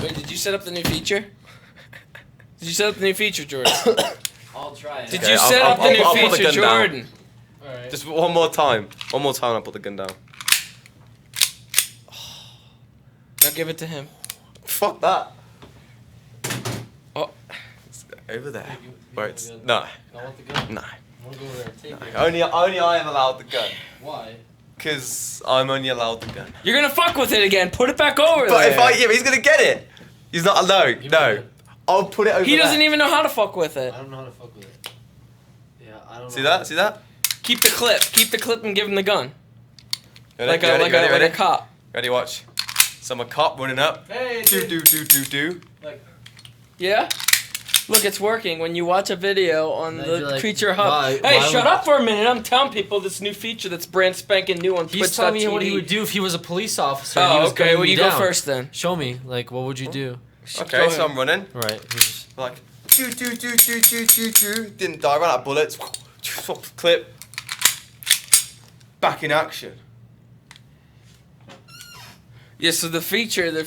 Wait, did you set up the new feature? Did you set up the new feature, Jordan? I'll try it. Did you set up the new feature, Jordan? Alright. Just one more time. One more time, I'll put the gun down. Now give it to him. Fuck that. Oh. It's over there. Where it's... No. I want the gun. No. I want to go over there and take it. Only I am allowed the gun. Why? Because I'm only allowed the gun. You're gonna fuck with it again. Put it back over But there. if he's gonna get it. He's not allowed. No. I'll put it over there. He doesn't even know how to fuck with it. I don't know how to fuck with it. Yeah, I don't know. See that? See that? Keep the clip. Keep the clip and give him the gun. Ready? Like a cop. Ready, watch. So I'm a cop running up. Hey, Do. Like, Yeah? Look, it's working. When you watch a video on Then the you're like, Creature Hub. why Hey, would- shut up for a minute. I'm telling people this new feature that's brand spanking new on Twitch.tv. he's telling me what he would do if he was a police officer. and he Oh, was okay. gunning Well, me you go down. first then. Show me. Like, what would you do? Okay, so I'm running. Right. Like, do. Didn't die, ran out of bullets. Clip. Back in action. Yeah, so the feature that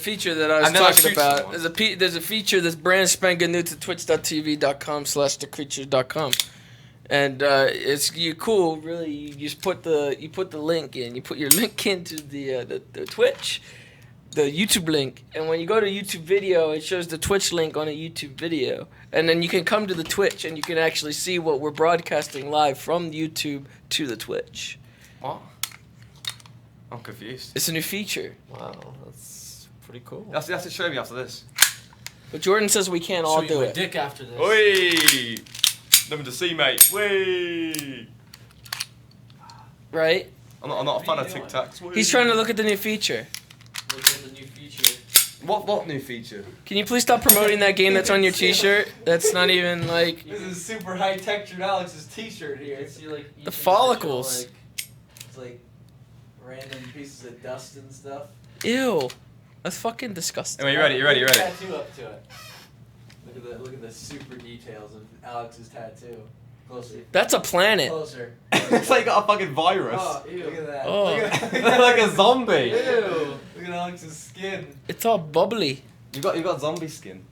I was And then I talking shoot about someone. there's a feature that's brand spanking new to twitch.tv.com/thecreatures.com, and it's cool. Really, you just put the link in. You put your link into the Twitch, the YouTube link, and when you go to YouTube video, it shows the Twitch link on a YouTube video, and then you can come to the Twitch and you can actually see what we're broadcasting live from YouTube to the Twitch. What? I'm confused. It's a new feature. Wow, that's pretty cool. You have to show me after this. But Jordan says we can't all Show you do my it. dick after this. Oi! Nothing to see, mate. Wee! Right? I'm not a fan of Tic Tacs. He's trying to look at the new feature. Look at the new feature. What new feature? Can you please stop promoting that game that's on your t-shirt? That's not even like... This is super high textured Alex's t-shirt here. You see, like, each The follicles. individual, It's like random pieces of dust and stuff. Ew. That's fucking disgusting. Anyway, you ready? Tattoo up to it. Look at the super details of Alex's tattoo. Closer. That's a planet. Closer. Looks like you got a fucking virus. Oh, ew. Look at that. Oh. Look at that. like a zombie. Ew. Look at Alex's skin. It's all bubbly. You got zombie skin.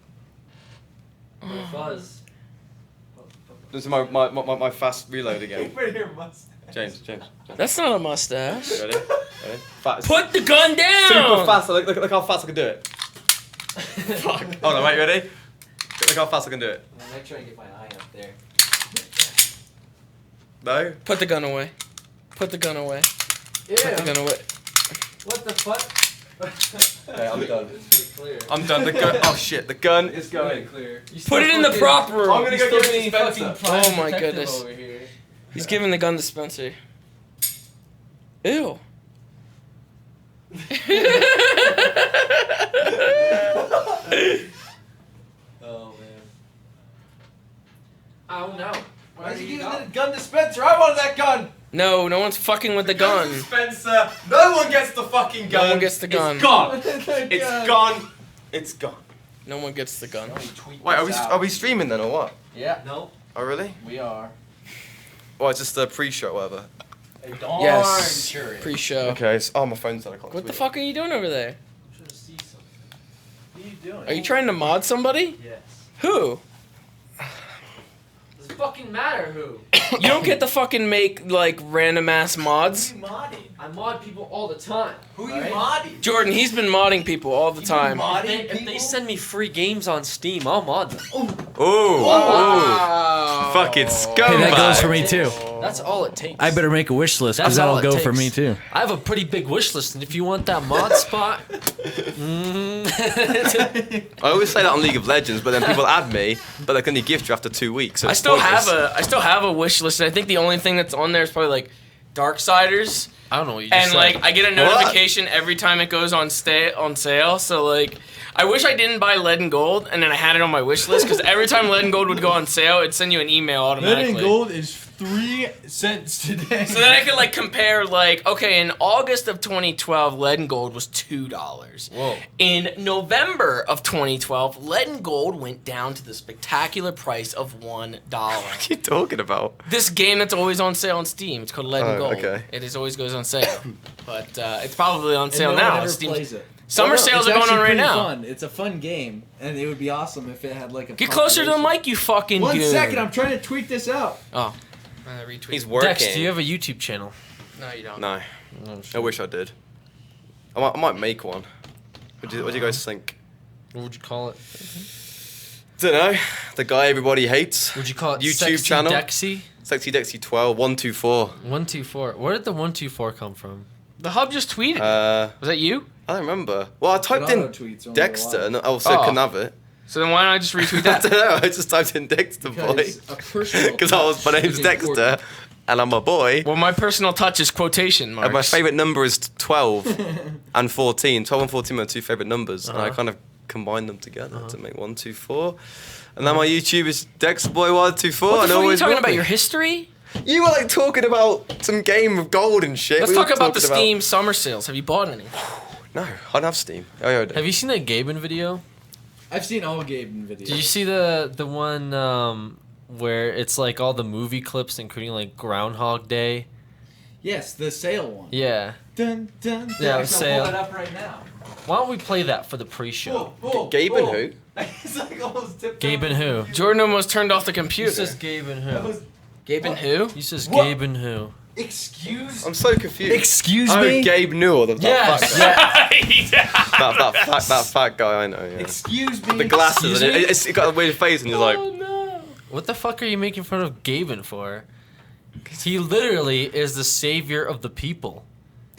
like, fuzz. This is my fast reload again. Put your mustache. James. That's not a mustache. Ready? Fast. Put the gun down! Super fast. Look how fast I can do it. Fuck. Hold on, wait, ready? Look how fast I can do it. I'm gonna try and get my eye up there. No? Put the gun away. Put the gun away. Ew. Put the gun away. What the fuck? Okay, I'm done. It's pretty clear. I'm done. The gun. Oh shit, the gun is going. Clear. Put it in the prop room. I'm gonna go get the dispenser. Oh my goodness. Over here. He's giving the gun dispenser. Ew. Oh man. Oh no. Why is he giving the gun dispenser? I wanted that gun! No one's fucking with the gun. Dispenser. No one gets the fucking gun. No one gets the gun. It's gone. It's gone. It's gone. No one gets the gun. Wait, are we streaming then or what? Yeah. No. Oh really? We are. Well, it's just a pre-show, or whatever. Darn Yes. sure is. Pre-show. Okay. Oh, my phone's dead. I can't. What the tweet. fuck are you doing over there? I'm trying to see something. What are you doing? Are you trying to mod somebody? Yes. Who? Does it fucking matter who? You don't get to fucking make like random ass mods. Who are you modding? I mod people all the time. Who are you Alright? modding? Jordan, he's been modding people all the time. If they send me free games on Steam, I'll mod them. Ooh. Wow. Fucking scumbag. Hey, that goes for me too. That's all it takes. I better make a wish list because That's all that'll it go for takes. me too. I have a pretty big wish list, and if you want that mod spot, I always say that on League of Legends, but then people add me, but they can only gift you after 2 weeks. So I it's still pointless. have a wish list. And I think the only thing that's on there is probably like Darksiders. I don't know what you just And said. like I get a What? notification every time it goes on sale. So like I wish I didn't buy Lead and Gold and then I had it on my wish list because every time Lead and Gold would go on sale, it'd send you an email automatically. Lead and gold is 3 cents today. So then I could like compare like okay, in August of 2012, Lead and Gold was $2. Whoa. In November of 2012, Lead and Gold went down to the spectacular price of $1. What are you talking about? This game that's always on sale on Steam. It's called Lead and Oh, Gold. okay. It is always goes on sale, but it's probably on And sale no one now. ever Steam's, plays it. Summer sales are going on right now. Fun. It's a fun game, and it would be awesome if it had like a. Get closer to the mic, you fucking. One goon. second, I'm trying to tweet this out. Oh, retweet. He's working. Dex, do you have a YouTube channel? No, you don't. No. No, I wish I did. I might make one. What do you guys think? What would you call it? Don't know. The guy everybody hates. Would you call it YouTube Sexy channel? Dexy? Sexy Dexy 12 124. 124. Where did the 124 come from? The hub just tweeted. Was that you? I don't remember. Well, I typed in Auto-tweets, Dexter, only and also couldn't have it. So then why don't I just retweet I that? don't know. I just typed in Dexter boy Because a personal because my touch name's is Dexter, important. and I'm a boy. Well, my personal touch is quotation marks. And my favourite number is 12 and 14. 12 and 14 are my two favourite numbers, and I kind of combine them together to make 124. And then my YouTube is DexterBoy124. What the and fuck are you always talking will about? be. Your history? You were like talking about some game of gold and shit. Let's We were talk about the talking Steam summer sales. Have you bought any? No, I don't have Steam. Oh, yeah, I do. Have you seen that Gaben video? I've seen all Gabe videos. Did you see the one where it's like all the movie clips, including like Groundhog Day? Yes, the sale one. Yeah. Dun, dun, dun. Yeah, I'll sale. pull it up right now. Why don't we play that for the pre-show? Gabe and who? It's like almost tipped Gabe and who? Jordan almost turned off the You computer. says Gabe and That who? was- Gabe and who? You says What? Gabe and who? Excuse I'm so confused. Excuse oh, me? Gabe Newell. That Yes. that fat guy, I know, yeah. Excuse me. The glasses, Excuse and me? it's got a weird face, and he's like, no. What the fuck are you making fun of Gaben for? He literally is the savior of the people.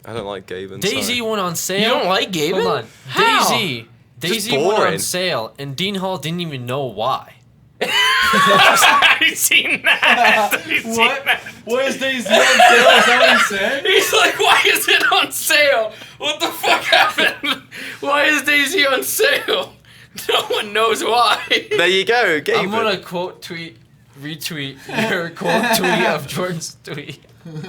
I don't like Gabe. And Daisy went on sale. You don't like Gaben? Hold on. How? Daisy Just went on boring. sale, and Dean Hall didn't even know why. I've seen that. I've seen What? that. What is Daisy on sale? Is that what he said? He's like, why is it on sale? What the fuck happened? Why is Daisy on sale? No one knows why. There you go, Gabe. I'm gonna retweet your quote tweet of Jordan's tweet.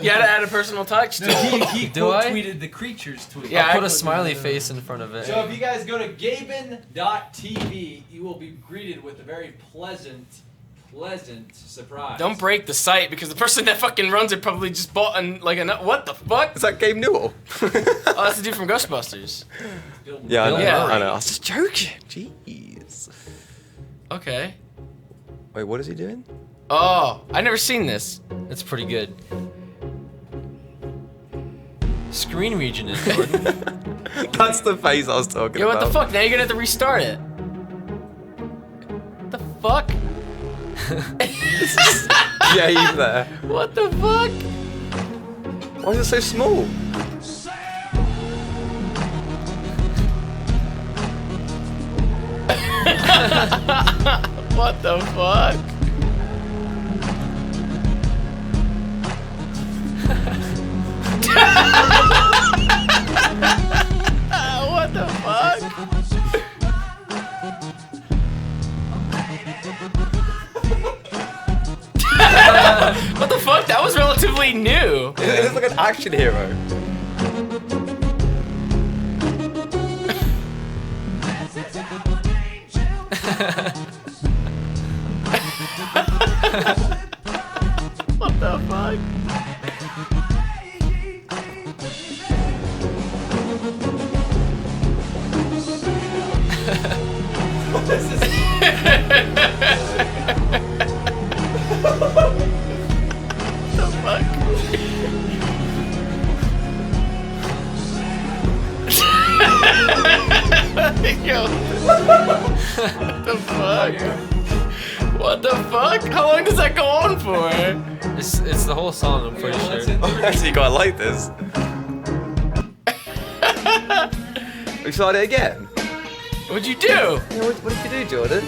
You had to add a personal touch to it. He Do I? tweeted the creatures tweet. Yeah, I'll I put a put- smiley face in front of it. So if you guys go to gaben.tv, you will be greeted with a very pleasant surprise. Don't break the site because the person that fucking runs it probably just bought what the fuck? Is that Gabe Newell? Oh, that's the dude from Ghostbusters. Yeah, I know. Yeah. I know. I was just joking. Jeez. Okay. Wait, what is he doing? Oh, I never seen this. It's pretty good. Screen region is Jordan. That's the face I was talking Yo, about. what the fuck? Now you're gonna have to restart it. What the fuck? Gabe there. What the fuck? Why is it so small? What the fuck? What the fuck? What the fuck? That was relatively new. It looks like an action hero. What the fuck? Yo. What the fuck? What the fuck? How long does that go on for? It's the whole song, I'm pretty sure. Oh, actually, you gotta like this. We tried it again. What'd you do? Yeah, what did you do, Jordan?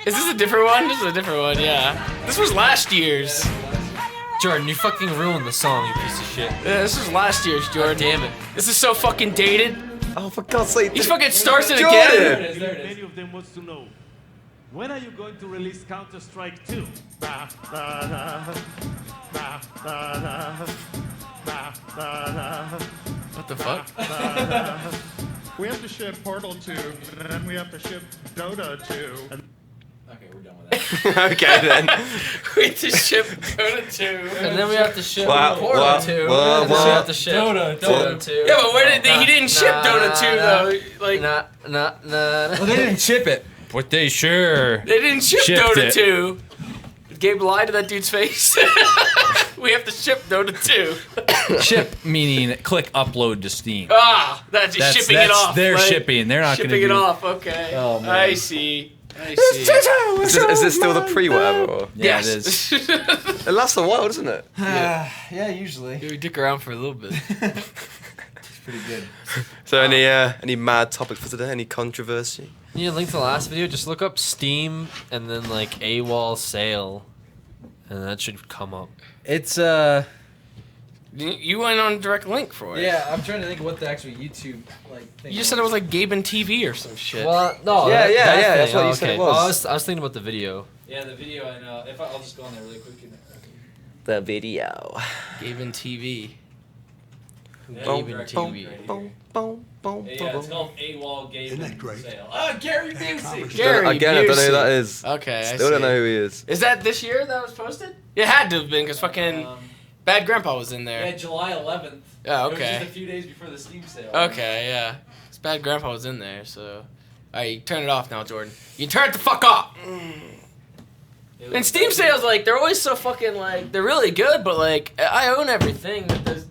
Is this a different one? This is a different one, yeah. This was last year's. Jordan, you fucking ruined the song, you piece of shit. Yeah, this was last year's, Jordan. Damn it. This is so fucking dated. Oh, for God's sake. He fucking starts it Jordan! again. There it is, there it is. Many of them wants to know, when are you going to release Counter-Strike 2? What the fuck? We have to ship Portal 2, and then we have to ship Dota 2. Okay, we're done with that. Okay then. We have to ship Dota 2. And then we have to ship Wow, Portal wow, 2. wow, And then we wow. have to ship Dota 2. Yeah, but where did he didn't ship Dota 2 though? Like Nah. Well, they didn't ship it, but they sure. they didn't ship Shipped Dota it. 2. Gabe lied to that dude's face. We have to ship Dota 2. Ship meaning click upload to Steam. Ah, that's just shipping it off. They're like, shipping. They're not going to shipping do it off. Okay. Oh, man. I see. Is this still the pre whatever? Or? Yeah, Yes. it is. It lasts a while, doesn't it? Yeah, usually. We dick around for a little bit. It's pretty good. So any mad topics for today? Any controversy? You need a link to the last video. Just look up Steam and then like AWOL sale, and that should come up. It's You went on a direct link for it. Yeah, I'm trying to think of what the actual YouTube like thing. You just said it was like Gabe and TV or some shit. Well, no. Yeah, yeah, that yeah, thing. that's what you Oh, said okay. it was. I was thinking about the video. Yeah, the video. I know. I'll just go on there really quick. The video. Gabe and TV. Yeah, Gabe and direct TV. link right here. Boom, boom, boom, Yeah, it's called AWOL Game Isn't that great? Sale. Oh, Gary Busey. Gary Again, I don't know who Busey. that is. Okay, I Still don't see. know who he is. Is that this year that was posted? It had to have been because fucking Bad Grandpa was in there. Yeah, July 11th. Oh, It was okay. just a few days before the Steam sale. Okay, yeah. 'Cause Bad Grandpa was in there, so. Alright, you turn it off now, Jordan. You can turn it the fuck off! It And was Steam like- sales, like, they're always so fucking, like, they're really good, but, like, I own everything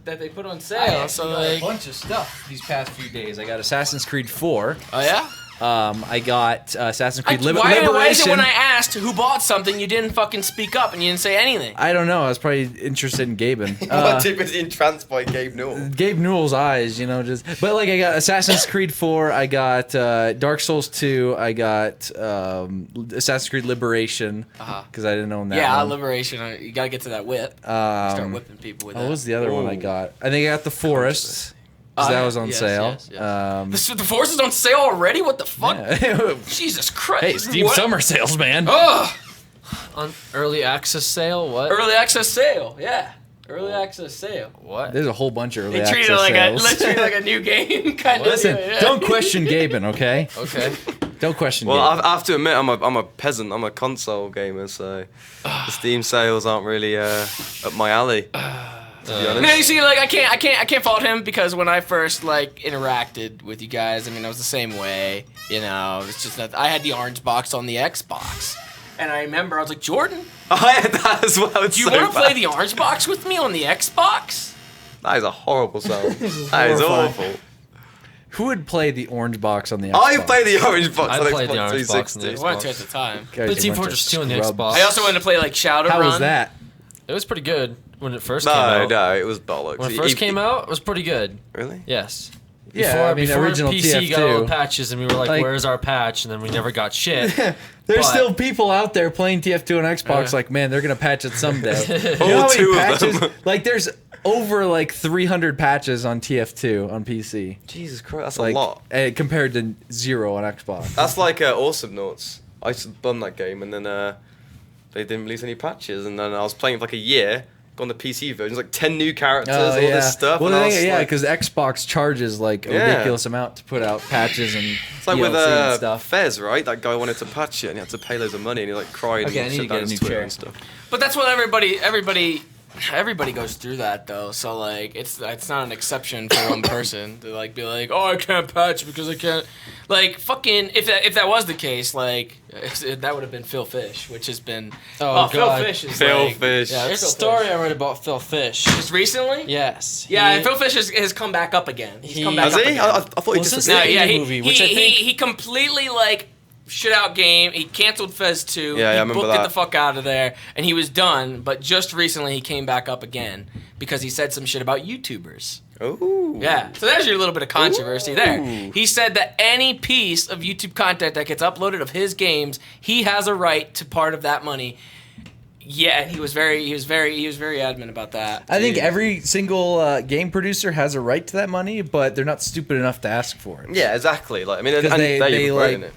that they put on I sale, actually so, got like. a bunch of stuff these past few days. I got Assassin's Creed 4. Oh, yeah? I got Assassin's Creed why Liberation. is it when I asked who bought something, you didn't fucking speak up and you didn't say anything? I don't know. I was probably interested in Gaben. What too busy entranced by Gabe Newell? Gabe Newell's eyes, you know, just. But like, I got Assassin's Creed 4. I got Dark Souls 2. I got Assassin's Creed Liberation because I didn't own that. Yeah, one. Liberation. You gotta get to that whip. Start whipping people with that. What was the other one I Ooh. got? I think I got The Forest. Because that was on yes, sale. yes. The Force is on sale already? What the fuck? Yeah. Jesus Christ. Hey, Steam What? summer sales, man. Ugh! On early access sale? What? Early access sale, yeah. Early access sale. What? There's a whole bunch of early They treat access it like sales. let's treat it like a new game kind of. Listen, deal, yeah. don't question Gaben, okay? Okay. Don't question Well, Gaben. I have to admit, I'm a peasant. I'm a console gamer, so the Steam sales aren't really up my alley. To be honest. No, you see, like I can't fault him because when I first like interacted with you guys, I mean, I was the same way. You know, it's just that I had the orange box on the Xbox, and I remember I was like, Jordan, I had that as well. It's do you so want to play bad. the orange box with me on the Xbox? That is a horrible sound. is That is horrifying. awful. Who would play the orange box on the Xbox? I play the orange box I on played the Xbox orange box on the 360. I wanted to at the time. Guys, But Team you bunch Fortress of 2 on the scrubs. Xbox. I also wanted to play like Shadowrun. How was that? It was pretty good when it first came No, out. no, it was bollocks. When it first came out, it was pretty good. Really? Yes. Yeah, I mean, before original PC got all the TF2. patches, and we were like, Like- "Where's our patch?" And then we never got shit. There's But- still people out there playing TF2 on Xbox. Like, man, they're gonna patch it someday. You know how many two of patches? them. Like, there's over like 300 patches on TF2 on PC. Jesus Christ, that's Like, a lot. compared to 0 on Xbox. That's like Awesome Noughts. I used to bum that game, and then they didn't release any patches, and then I was playing for like a year. Got on the PC version, like 10 new characters, all this stuff. Well, and I was yeah, like- because Xbox charges like a Yeah. ridiculous amount to put out patches and It's like DLC with and stuff. Fez, right? That guy wanted to patch it, and he had to pay loads of money, and he like cried Okay, I and need shut to down get a his new Twitter chair. and stuff. But that's what everybody goes through that though. So like it's not an exception for one person to like be like, oh, I can't patch because I can't. Like fucking if that was the case, like that would have been Phil Fish, which has been Oh, Phil God. Fish is Phil like, Fish. Yeah, There's a Phil story Fish. I read about Phil Fish. Just recently. Yes. Yeah, He- and Phil Fish has come back up again. He's come He- back Has up he? again. I thought he Well, just since No, the yeah, indie movie, which I think he completely like shit out game. He canceled Fez 2. Yeah, I he remember booked it that. the fuck out of there, and he was done. But just recently, he came back up again because he said some shit about YouTubers. Ooh. Yeah, so there's your little bit of controversy there. He said that any piece of YouTube content that gets uploaded of his games, he has a right to part of that money. Yeah, and he was very adamant about that. I think every single game producer has a right to that money, but they're not stupid enough to ask for it. Yeah, exactly. Like I mean, and 'Cause they, they promoting like- it,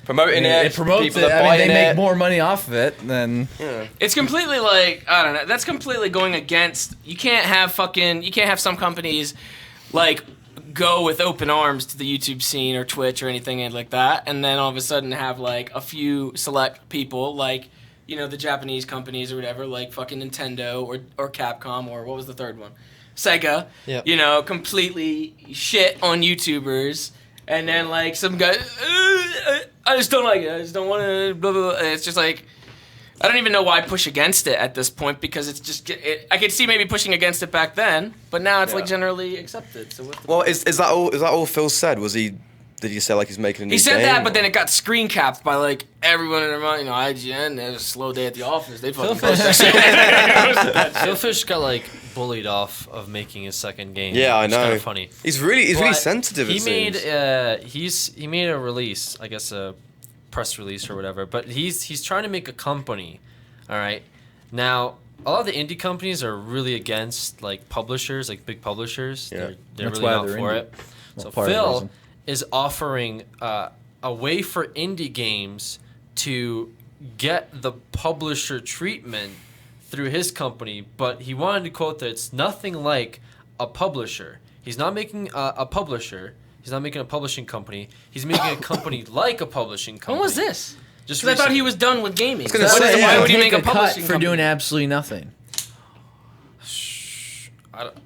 promoting They it. promote people it. are I mean, buying they make it. more money off of it than. Yeah. It's completely like I don't know. That's completely going against. You can't have some companies like go with open arms to the YouTube scene or Twitch or anything like that, and then all of a sudden have like a few select people like, you know, the Japanese companies or whatever, like fucking Nintendo or Capcom or what was the third one? Sega. Yep. You know, completely shit on YouTubers, and then like some guy, I just don't like it. I just don't want to. Blah blah blah. It's just like, I don't even know why push against it at this point, because it's just. I could see maybe pushing against it back then, but now it's like generally accepted. So what's the Well, is that all? Is that all Phil said? Did he say like he's making a new game? He said that, but then it got screen capped by like everyone in the, you know, IGN. It was a slow day at the office. They fucking post that shit. Phil Fish got like bullied off of making his second game. Yeah, I It's know. kind of funny. He's really But sensitive. He it made seems. he made a release, I guess a press release or whatever. But he's trying to make a company. All right. Now a lot of the indie companies are really against like publishers, like big publishers. Yeah. They're That's really why not they're for indie. it. Well, So part of the Phil reason. is offering a way for indie games to get the publisher treatment through his company, but he wanted to quote that it's nothing like a publisher. He's not making a publisher. He's not making a publishing company. He's making a company like a publishing company. When was this? Just Because I thought he recently. was done with gaming. gonna So say, why yeah. would he Take make a cut publishing for company? doing absolutely nothing? I don't,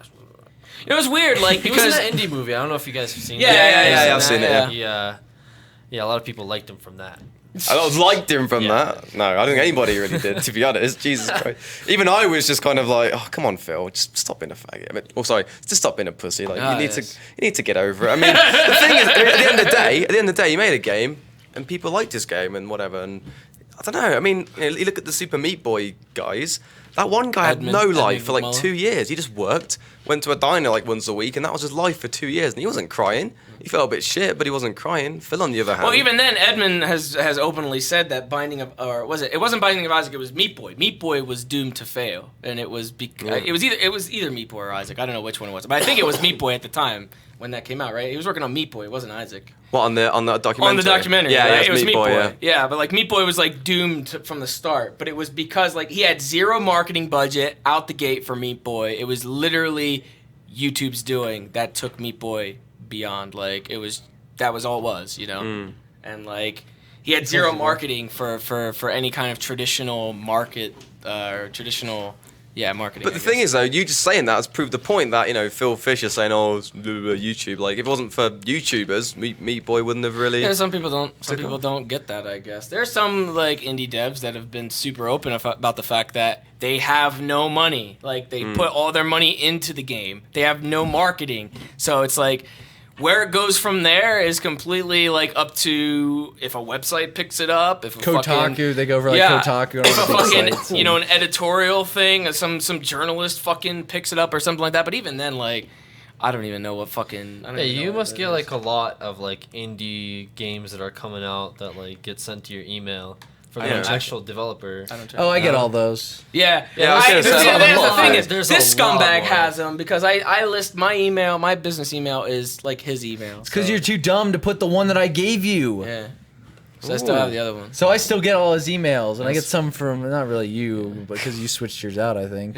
It was weird, like, he was in because that indie movie. I don't know if you guys have seen Yeah, it. yeah, I've seen it, yeah. He, yeah, a lot of people liked him from that. I liked him from Yeah. that. No, I don't think anybody really did, to be honest. Jesus Christ. Even I was just kind of like, oh, come on, Phil, just stop being a faggot. I mean, sorry, just stop being a pussy. Like, you need to get over it. I mean, the thing is, at the end of the day, you made a game, and people liked his game and whatever. And I don't know. I mean, you look at the Super Meat Boy guys. That one guy had no life for like Edmund 2 years. He just worked, went to a diner like once a week, and that was his life for 2 years. And he wasn't crying. He felt a bit shit, but he wasn't crying. Phil, on the other hand, well, even then, Edmund has openly said that Binding of, or was it? It wasn't Binding of Isaac. It was Meat Boy. Meat Boy was doomed to fail, and it was it was either Meat Boy or Isaac. I don't know which one it was, but I think it was Meat Boy at the time when that came out. Right? He was working on Meat Boy. It wasn't Isaac. what on the documentary? On the documentary, yeah, right? yeah, It was Meat Boy. Yeah. But like Meat Boy was like doomed from the start. But it was because like he had zero marketing budget out the gate for Meat Boy. It was literally YouTube's doing that took Meat Boy beyond. Like that was all it was, you know. And like he had zero marketing for any kind of traditional market or traditional marketing. But the thing is, though, you just saying that has proved the point that, you know, Phil Fisher saying, oh, it's YouTube. Like, if it wasn't for YouTubers, Meat Boy wouldn't have really... Yeah, some people don't get that, I guess. There's some, like, indie devs that have been super open about the fact that they have no money. Like, they put all their money into the game. They have no marketing. So it's like... Where it goes from there is completely like up to if a website picks it up, if a Kotaku, they go over like Kotaku. If a big fucking sites. you know an editorial thing, some journalist fucking picks it up or something like that. But even then, like I don't even know what fucking. I don't Hey, even know you what must it get is. like a lot of like indie games that are coming out that like get sent to your email from I the don't check actual developer. I don't check Oh, I it get out. all those. Yeah, Yeah, I was gonna say, that's there's a the lot. thing is, There's a this lot scumbag more. has them because I list my email, my business email is like his email. It's because you're too dumb to put the one that I gave you. Yeah. So I still have the other one. So I still get all his emails, and I get some from not really you, but because you switched yours out, I think.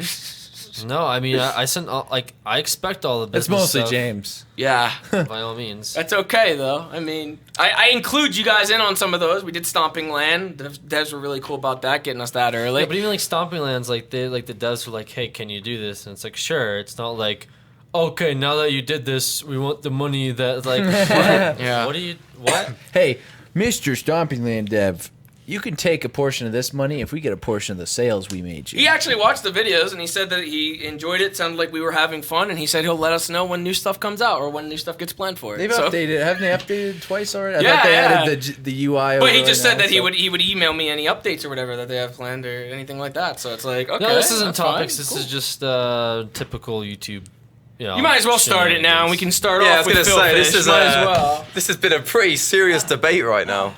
No, I mean I sent all, like I expect all the It's business mostly stuff, James. Yeah. by all means. That's okay though. I mean, I include you guys in on some of those. We did Stomping Land. The devs were really cool about that, getting us that early. Yeah, but even like Stomping Lands, like they like the devs were like, "Hey, can you do this?" And it's like, "Sure." It's not like, "Okay, now that you did this, we want the money that like." What? Yeah. What do you what? Hey, Mr. Stomping Land Dev, you can take a portion of this money if we get a portion of the sales we made you. He actually watched the videos and he said that he enjoyed it. Sounded like we were having fun, and he said he'll let us know when new stuff comes out or when new stuff gets planned for it. They've So- updated. Haven't they updated twice already? I Yeah, thought they yeah. added the UI. But he over just right said now, that he so- would email me any updates or whatever that they have planned or anything like that. So it's like, okay. No, this isn't that's topics. fine. This Cool. is just typical YouTube. You might as well start it now, and we can start Yeah, I off was with gonna say, Phil this Fish. is, Might as well. This has been a pretty serious debate right now.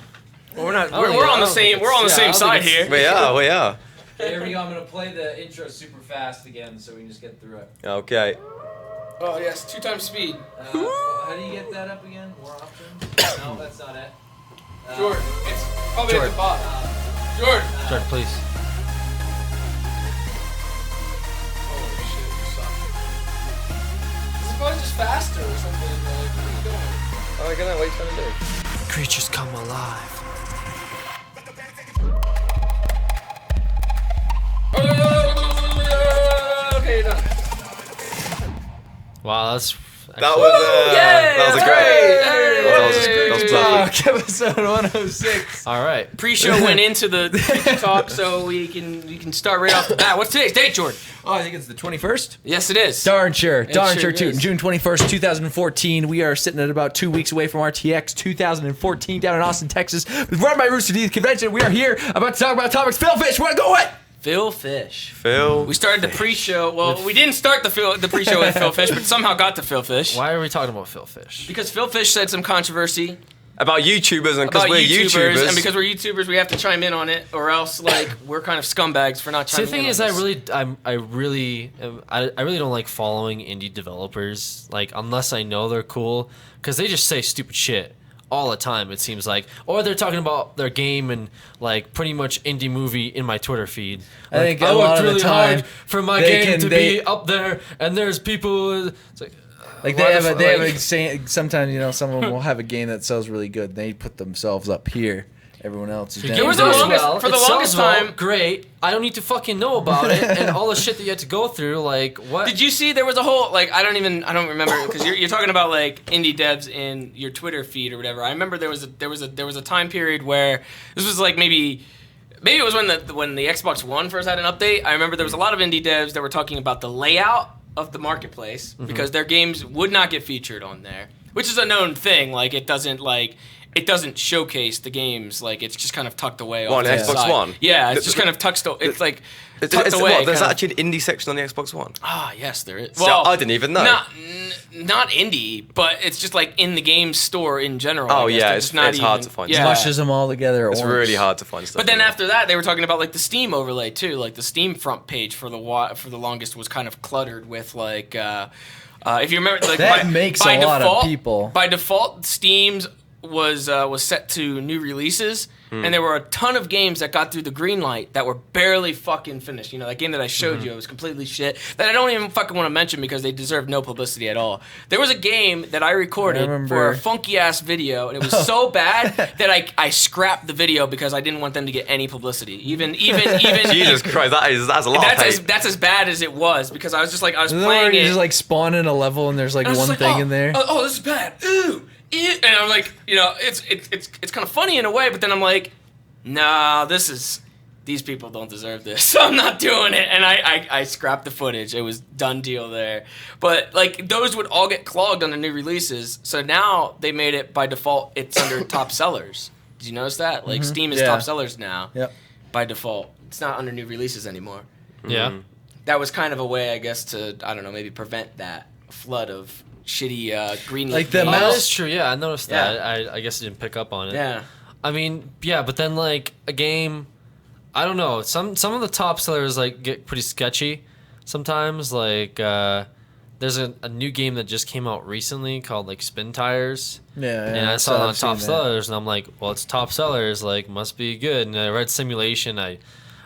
Well, we're not. Oh, We're, yeah, we're I on the don't same. think We're on the it's- same yeah, I side don't think here. We are. Here we go. I'm gonna play the intro super fast again, so we can just get through it. Okay. Oh yes, 2 times speed. How do you get that up again? More options? No, that's not it. Jordan, it's probably at Jordan. the bottom. Jordan. Jordan, please. Holy shit, you suck. Is this button? sounds just faster or something. Like, what are you doing? Oh, I don't know. What are you trying to do? Creatures come alive. Okay, you're done. Wow, that's That was great. That was perfect. Episode 106. all right. Pre-show went into the talk, so we can start right off the bat. What's today's date, Jordan? Oh, I think it's the 21st. Yes, it is. Darn sure. Darn sure, too. is. June 21st, 2014. We are sitting at about 2 weeks away from RTX 2014 down in Austin, Texas. With Run by Rooster Teeth convention. We are here about to talk about topics. Phil Fish, want to go what? Phil Fish. Phil. We started the pre-show. Well, we didn't start the pre-show with Phil Fish, but somehow got to Phil Fish. Why are we talking about Phil Fish? Because Phil Fish said some controversy About YouTubers, and because about we're YouTubers. and because we're YouTubers, we have to chime in on it, or else like we're kind of scumbags for not See, chiming in. the thing on is, this. I really don't like following indie developers, like unless I know they're cool, because they just say stupid shit all the time. It seems like, or they're talking about their game and like pretty much indie movie in my Twitter feed. I Like, think a lot of the really time hard for my they game can- to they- be up there, and there's people. It's like, Like why they have the a, fu- they have like- a saying, sometimes, you know, some of them will have a game that sells really good. They put themselves up here. Everyone else is Your down was game the does there. longest- for the it sells longest well, time- great. I don't need to fucking know about it and all the shit that you had to go through. Like, what? Did you see there was a whole like I don't remember because you're talking about like indie devs in your Twitter feed or whatever. I remember there was a time period where this was like maybe it was when the Xbox One first had an update. I remember there was a lot of indie devs that were talking about the layout of the marketplace because their games would not get featured on there, which is a known thing. Like it doesn't showcase the games. Like it's just kind of tucked away. What, off on to the Xbox side. One? Yeah, it's just kind of tucked. It's like tucked away. There's kind of. actually an indie section on the Xbox One. Ah, yes, there is. So I didn't even know. Not indie, but it's just like in the game store in general. Oh, I guess. yeah, They're it's just not hard even- to find. Yeah. Mushes them all together at It's once. really hard to find stuff. But then like that. after that, they were talking about like the Steam overlay too. Like the Steam front page for the longest was kind of cluttered with like. If you remember, like That makes by a lot of default, people. By default, Steam's was set to new releases, Hmm. and there were a ton of games that got through the green light that were barely fucking finished. You know, that game that I showed you, it was completely shit. That I don't even fucking want to mention because they deserve no publicity at all. There was a game that I recorded for a funky ass video, and it was so bad that I scrapped the video because I didn't want them to get any publicity. Even Jesus Christ, that's a lot of hate. that's as bad as it was because I was just like I was Isn't that playing where you it. just like spawn in a level and there's like I was one just thing like, in there? Oh, this is bad. Ooh, and I'm like, you know, it's kind of funny in a way, but then I'm like, nah, these people don't deserve this, so I'm not doing it. And I scrapped the footage. It was done deal there. But like those would all get clogged on the new releases. So now they made it by default. It's under top sellers. Did you notice that? Like Steam is Yeah. top sellers now. Yep. By default, it's not under new releases anymore. Yeah. That was kind of a way, I guess, to I don't know, maybe prevent that flood of shitty green Like the Oh, amount- that's true. Yeah, I noticed Yeah. that. I guess I didn't pick up on it. Yeah. I mean, yeah, but then like a game, I don't know. Some of the top sellers like get pretty sketchy sometimes. Like there's a new game that just came out recently called like Spin Tires. Yeah, And I saw it on top sellers, and I'm like, well, it's top sellers, like must be good. And I read Simulation.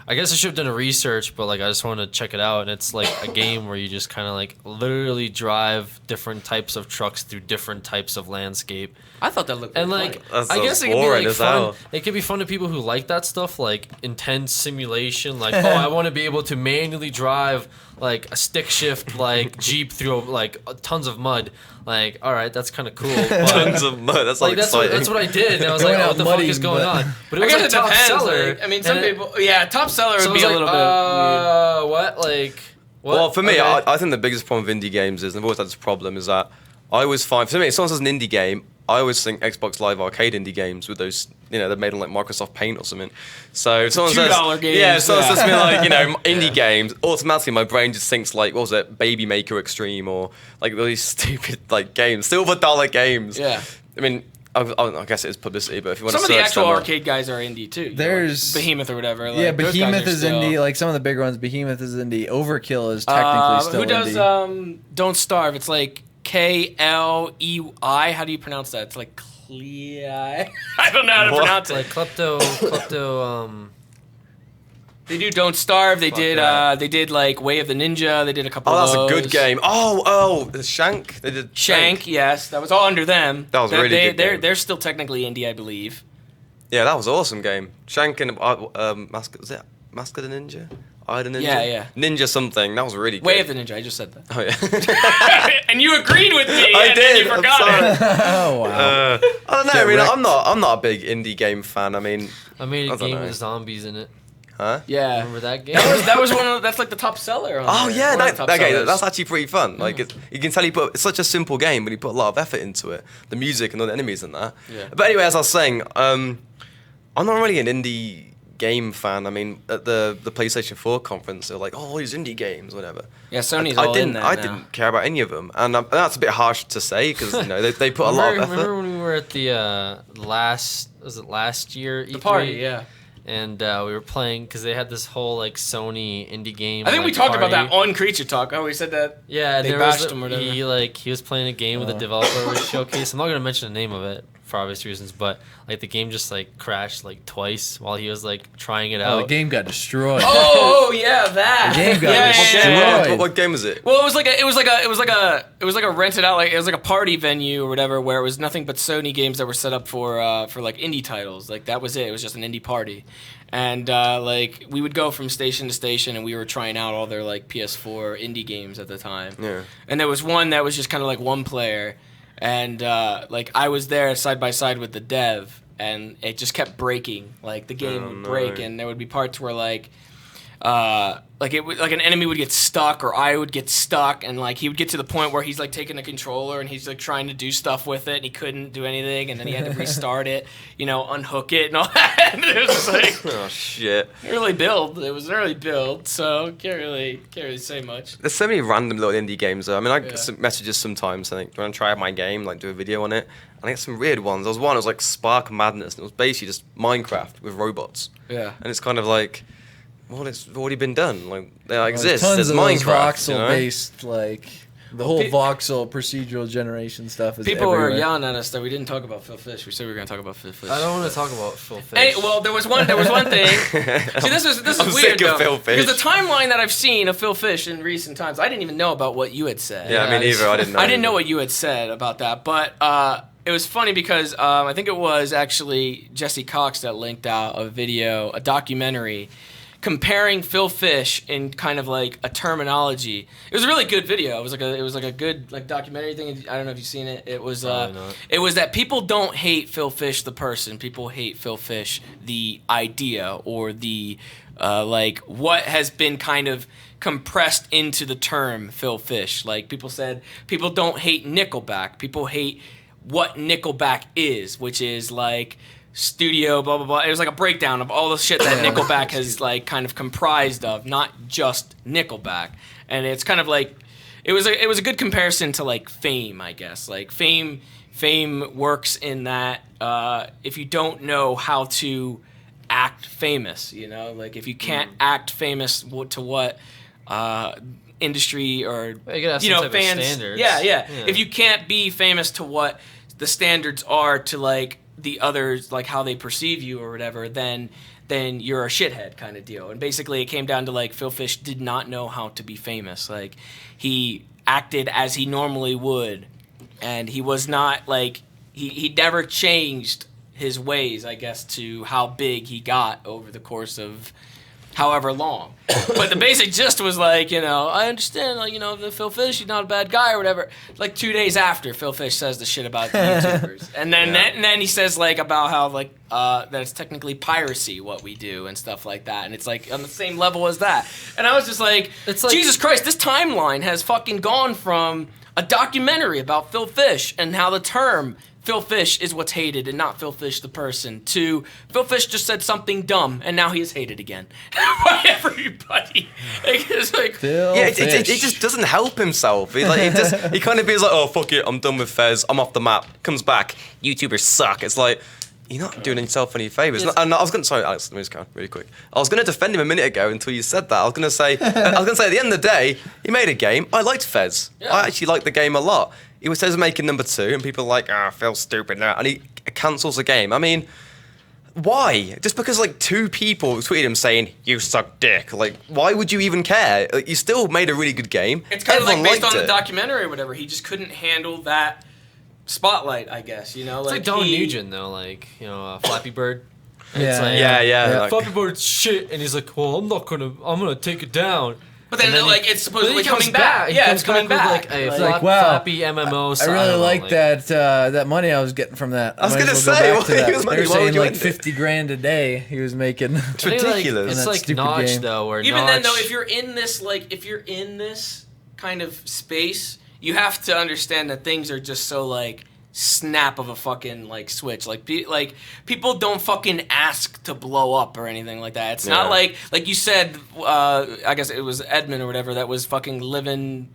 I guess I should have done a research, but like I just wanted to check it out. And it's like a game where you just kind of like literally drive different types of trucks through different types of landscape. I thought that looked And pretty like, funny. That I sounds guess it could be boring like as fun. hell. It could be fun to people who like that stuff, like intense simulation. Like, oh, I want to be able to manually drive like a stick shift like Jeep through like tons of mud. Like, all right, that's kind of cool. But, Tons of mud. That's like like exciting. that's what I did, and I was Going like, oh, out what the fuck muddy, is going but- on? But it I was guess like it top depends. seller. Like, I mean, some and it- people, yeah, top seller So would I be was a like, little bit. what? Like, what? Well, for me, Okay. I think the biggest problem with indie games is, and I've always had this problem, is that I always find, for me, if someone says an indie game, I always think Xbox Live Arcade indie games with those, you know, they're made on like Microsoft Paint or something. So if someone says, $2 games, yeah, if someone yeah. says to me like, you know, indie games, automatically my brain just thinks like, what was it, Baby Maker Extreme or like all these stupid like games, silver dollar games. Yeah. I mean, I guess it is publicity, but if you want Some to of the search actual them, arcade guys are indie too. You know, There's- like Behemoth or whatever. Like, Yeah, those guys Behemoth are is still- indie. Like some of the bigger ones, Behemoth is indie. Overkill is technically still who does indie. Don't Starve? It's like KLEI. How do you pronounce that? It's like Klei. I don't know how to What? pronounce it. like klepto. They do Don't Starve. They did like Way of the Ninja. They did a couple. Oh, of that's those. a good game. Oh, the Shank. They did Shank. Yes, that was all under them. That was a really good game. They're still technically indie, I believe. Yeah, that was an awesome game. Shank and Mask of the Ninja? Eye the Ninja? Yeah. Ninja something. That was really good. Way of the Ninja. I just said that. Oh yeah. And you agreed with me. I and did. Then you forgot it. Oh wow. I don't know. Get I mean, wrecked. I'm not a big indie game fan. I mean, I made a I don't game know. with zombies in it. huh? Yeah. Remember that game? That was one of that's like the top seller. On Oh there. yeah, One of the top okay, sellers. that's actually pretty fun. Like you can tell it's such a simple game, but he put a lot of effort into it. The music and all the enemies and that. Yeah. But anyway, as I was saying, I'm not really an indie game fan. I mean, at the PlayStation 4 conference, they were like, "Oh, all these indie games, whatever." Yeah, Sony's I all didn't. in there I now. didn't care about any of them, and that's a bit harsh to say because they put a lot of effort. Remember when we were at the last year E3? The party, yeah. And we were playing because they had this whole like Sony indie game. I think we like, talked about party. that on Creature Talk. Oh, we said that. Yeah, They there bashed was him or whatever. he was playing a game with a developer was showcase. I'm not gonna mention the name of it for obvious reasons, but like the game just like crashed like twice while he was like trying it Oh, out. the game got destroyed. Oh yeah, that. The game got yeah, destroyed. yeah. What game was it? Well, it was like a rented out it was like a party venue or whatever where it was nothing but Sony games that were set up for like indie titles. Like that was it. It was just an indie party, and like we would go from station to station and we were trying out all their like PS4 indie games at the time. Yeah. And there was one that was just kind of like one player, and like I was there side by side with the dev, and it just kept breaking. Like the game would break, and there would be parts where like an enemy would get stuck or I would get stuck, and like he would get to the point where he's like taking the controller and he's like trying to do stuff with it and he couldn't do anything, and then he had to restart it, unhook it and all that. And it was just like Oh shit. It was an early build, so can't really say much. There's so many random little indie games though. I mean, I Yeah. get some messages sometimes. I think, do you want to try out my game? Like, do a video on it. I get some weird ones. There was one. It was like Spark Madness, and it was basically just Minecraft with robots. Yeah. And it's kind of like, well, it's already been done. Like, they exist. Tons There's of those Minecraft. You know? voxel-based, like the whole voxel procedural generation stuff is People were everywhere. yelling at us that we didn't talk about Phil Fish. We said we were going to talk about Phil Fish. I don't want to talk about Phil Fish. Hey, well, there was one thing. See, this is I'm weird sick though, of Phil Fish. because the timeline that I've seen of Phil Fish in recent times, I didn't even know about what you had said. Yeah, I mean, either. I didn't know. I didn't know what you had said about that, but it was funny because I think it was actually Jesse Cox that linked out a documentary comparing Phil Fish in kind of like a terminology. It was a really good video. It was like a good like documentary thing. I don't know if you've seen it. It was Probably not. it was that people don't hate Phil Fish the person. People hate Phil Fish the idea or the like what has been kind of compressed into the term Phil Fish. Like people said, people don't hate Nickelback. People hate what Nickelback is, which is like studio blah blah blah. It was like a breakdown of all the shit that Nickelback has like kind of comprised of, not just Nickelback. And it's kind of like it was a good comparison to like Fame, I guess. Like Fame works in that if you don't know how to act famous, like if you can't act famous to what industry or You gotta have some type of fans standards. yeah if you can't be famous to what the standards are to like the others, like how they perceive you or whatever, then you're a shithead kind of deal. And basically it came down to like Phil Fish did not know how to be famous. Like he acted as he normally would, and he was not like he never changed his ways, I guess, to how big he got over the course of however long. But the basic gist was like, I understand, like, the Phil Fish, he's not a bad guy or whatever. Like 2 days after, Phil Fish says the shit about the YouTubers. And then he says like about how like that it's technically piracy what we do and stuff like that. And it's like on the same level as that. And I was just like, It's like- Jesus Christ, this timeline has fucking gone from a documentary about Phil Fish and how the term Phil Fish is what's hated and not Phil Fish the person, to Phil Fish just said something dumb and now he is hated again by everybody. Like, it's like, Phil Yeah, Fish. he just doesn't help himself. He kind of feels like, oh fuck it, I'm done with Fez, I'm off the map. Comes back, YouTubers suck. It's like, you're not doing yourself any favors. Yes. And I was going to, sorry, Alex, let me just go really quick. I was going to defend him a minute ago until you said that. I was going to say, at the end of the day, he made a game. I liked Fez. Yeah. I actually liked the game a lot. He was making number 2, and people are like, Phil's stupid now, and he cancels the game. I mean, why? Just because like 2 people tweeted him saying you suck dick. Like, why would you even care? Like, you still made a really good game. It's kind of like Everyone based on liked the it. documentary or whatever. He just couldn't handle that spotlight, I guess. You know, It's like Don Nugent though, like Flappy Bird. It's like, Yeah. Like, Flappy Bird's shit, and he's like, well, I'm gonna take it down. But then, like, it's supposedly comes coming back. He Yeah, comes it's coming back. with, like, a Like, wow, Flappy MMO. I really like that money I was getting from that. I was might gonna as well say, go back what to that. he was They were money, why saying would you like end it? 50 grand a day he was making. it's ridiculous. It's that like stupid Notch game. though, where Even Notch, then, though, if you're in this kind of space, you have to understand that things are just so like snap of a fucking like switch. Like people don't fucking ask to blow up or anything like that. It's not like you said. I guess it was Edmund or whatever that was fucking living,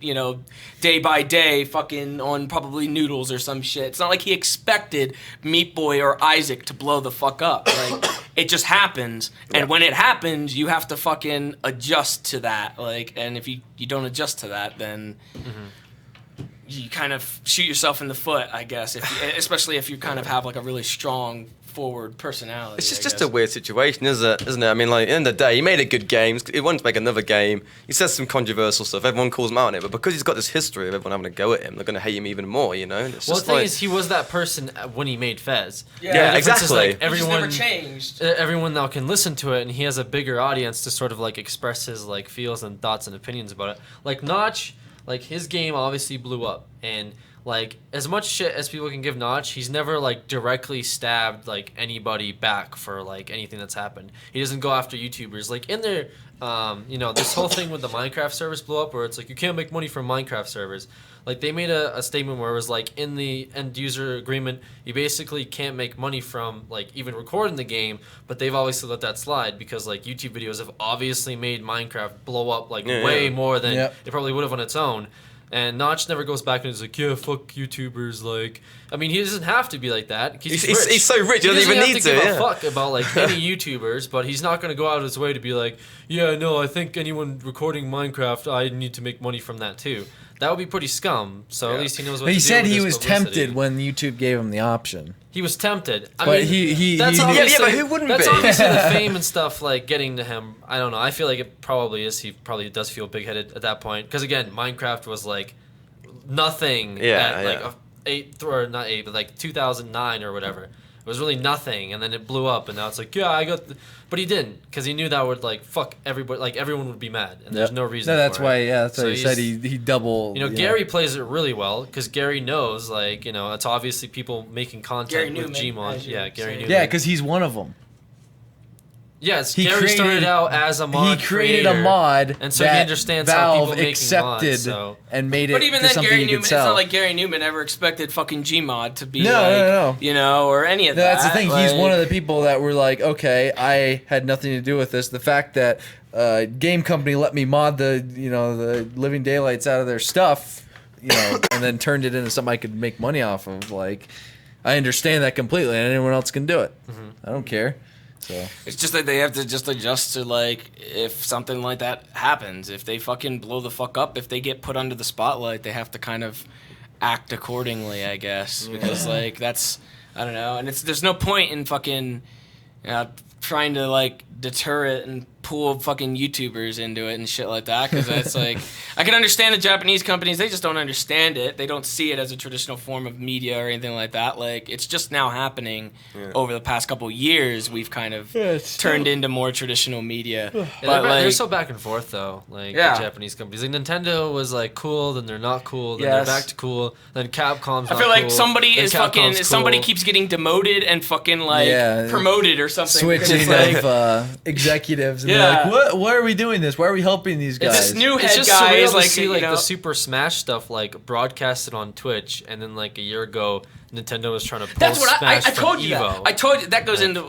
day by day, fucking on probably noodles or some shit. It's not like he expected Meat Boy or Isaac to blow the fuck up. Like it just happens, and when it happens, you have to fucking adjust to that. Like, and if you don't adjust to that, then. You kind of shoot yourself in the foot, I guess, especially if you kind of have like a really strong forward personality. It's just a weird situation, isn't it? I mean, like, at the end of the day, he made a good game. He wanted to make another game. He says some controversial stuff. Everyone calls him out on it. But because he's got this history of everyone having a go at him, they're going to hate him even more, you know? It's well, just the thing like, is, he was that person when he made Fez. Yeah, The difference is, exactly. like, It just everyone never changed. Everyone now can listen to it, and he has a bigger audience to sort of like express his like feels and thoughts and opinions about it. Like Notch, like his game obviously blew up, and like as much shit as people can give Notch, he's never like directly stabbed like anybody back for like anything that's happened. He doesn't go after YouTubers. Like in there, this whole thing with the Minecraft servers blew up, where it's like you can't make money from Minecraft servers. Like they made a statement where it was like in the end user agreement, you basically can't make money from like even recording the game, but they've obviously let that slide because like YouTube videos have obviously made Minecraft blow up like way more than it probably would have on its own. And Notch never goes back and is like, yeah, fuck YouTubers. Like, I mean, he doesn't have to be like that. He's rich. He's so rich, he doesn't even need to. He doesn't have to give a fuck about like any YouTubers, but he's not going to go out of his way to be like, yeah, no, I think anyone recording Minecraft, I need to make money from that too. That would be pretty scum. So at least he knows what But he to do said with he his was publicity. tempted when YouTube gave him the option. He was tempted. I But mean, he that's knew- obviously, but who wouldn't that's be? obviously the fame and stuff like getting to him. I don't know. I feel like it probably is. He probably does feel big-headed at that point because again, Minecraft was like nothing. Not 8, but like 2009 or whatever. It was really nothing, and then it blew up, and now it's like, yeah, I got. But he didn't, because he knew that would like fuck everybody. Like everyone would be mad, and there's no reason. No, that's for why. it. Yeah, that's why So he said he double. Gary plays it really well because Gary knows, like, it's obviously people making content Gary with Newman, Gmod. as you Yeah, Gary say. Newman. Yeah, because he's one of them. Yes, He Gary started out as a mod He created creator, a mod, and so he that understands Valve how people making accepted mods. So. and made it But even to then, something Gary you Newman, could it's sell. not like Gary Newman ever expected fucking Gmod to be No. or any of No, that. that's the thing. He's one of the people that were like, okay, I had nothing to do with this. The fact that game company let me mod the living daylights out of their stuff, and then turned it into something I could make money off of. Like, I understand that completely, and anyone else can do it. Mm-hmm. I don't care. So It's just that they have to just adjust to, like, if something like that happens. If they fucking blow the fuck up, if they get put under the spotlight, they have to kind of act accordingly, I guess. Because, like, that's, I don't know. And there's no point in fucking trying to, like, deter it and pull fucking YouTubers into it and shit like that. Because that's, like, I can understand the Japanese companies. They just don't understand it. They don't see it as a traditional form of media or anything like that. Like, it's just now happening over the past couple of years. We've kind of turned into more traditional media. But They're so back and forth though, like the Japanese companies. Like Nintendo was like cool, then they're not cool, then they're back to cool, then Capcom's. I not feel like cool, somebody then is fucking. Capcom's Somebody cool. keeps getting demoted and fucking like promoted or something. because switching it's like, of executives, and they're like, "What? Why are we doing this? Why are we helping these guys?" It's this new It's head just guy surreal is to like, see like the Super Smash stuff like broadcasted on Twitch, and then like a year ago, Nintendo was trying to pull That's what I Smash told from you. Evo. I told you that goes into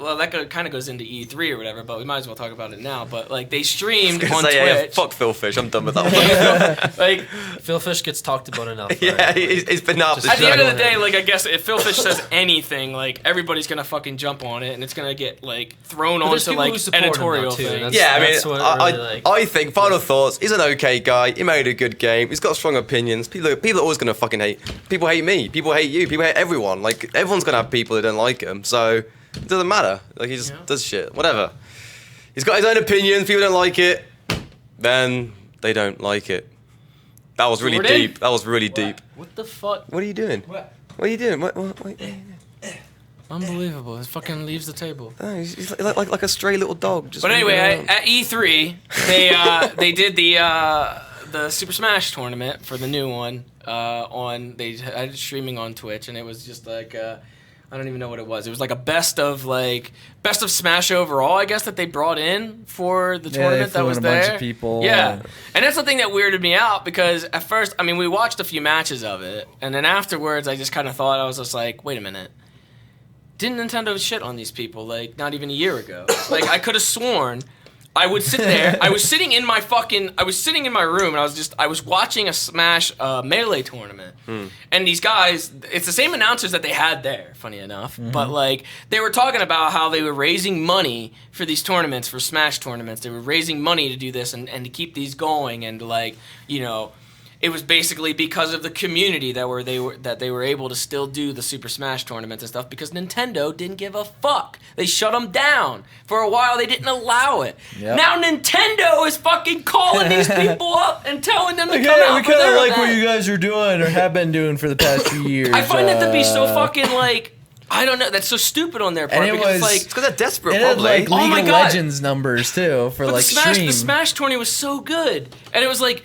kind of goes into E3 or whatever. But we might as well talk about it now. But like they streamed on Twitch. Yeah, fuck Phil Fish. I'm done with that one. Like Phil Fish gets talked about enough. Yeah, right? he's been up. Just at the end of the juggling day, it. like I guess if Phil Fish says anything, like everybody's gonna fucking jump on it, and it's gonna get like thrown But there's onto people like who support him, though, editorial too. things. That's- I mean, that's what really, like- I think final thoughts. He's an okay guy. He made a good game. He's got strong opinions. People are always gonna fucking hate. People hate me. People hate you. People hate everyone. Like everyone's gonna have people that don't like him. So doesn't matter. Like he just does shit. Whatever. He's got his own opinions. People don't like it. Then they don't like it. That was really deep. That was really deep. What the fuck? What are you doing? What are you doing? What are you doing? Unbelievable. It fucking leaves the table. Oh, he's like a stray little dog. Just But anyway, around. at E3, they did the Super Smash tournament for the new one. They had it streaming on Twitch, and it was just like I don't even know what it was. It was like a best of Smash overall, I guess, that they brought in for the tournament that was a there. bunch of people. Yeah, and that's the thing that weirded me out because at first, I mean, we watched a few matches of it, and then afterwards, I just kind of thought I was just like, wait a minute. Didn't Nintendo shit on these people like not even a year ago? Like I could have sworn I would sit there. I was sitting in my room and I was watching a Smash Melee tournament. And these guys, it's the same announcers that they had there, funny enough. But like they were talking about how they were raising money for these tournaments, for Smash tournaments. They were raising money to do this and to keep these going and like, you know, it was basically because of the community that they were able to still do the Super Smash tournaments and stuff because Nintendo didn't give a fuck. They shut them down. For a while, they didn't allow it. Yep. Now Nintendo is fucking calling these people up and telling them to come out we for their like event. what you guys are doing or have been doing for the past few years. I find that to be so fucking like... I don't know. That's so stupid on their part. And because was, it's because they're desperate, it had probably. like League of Legends numbers too for but like stream. The Smash tourney was so good, and it was like,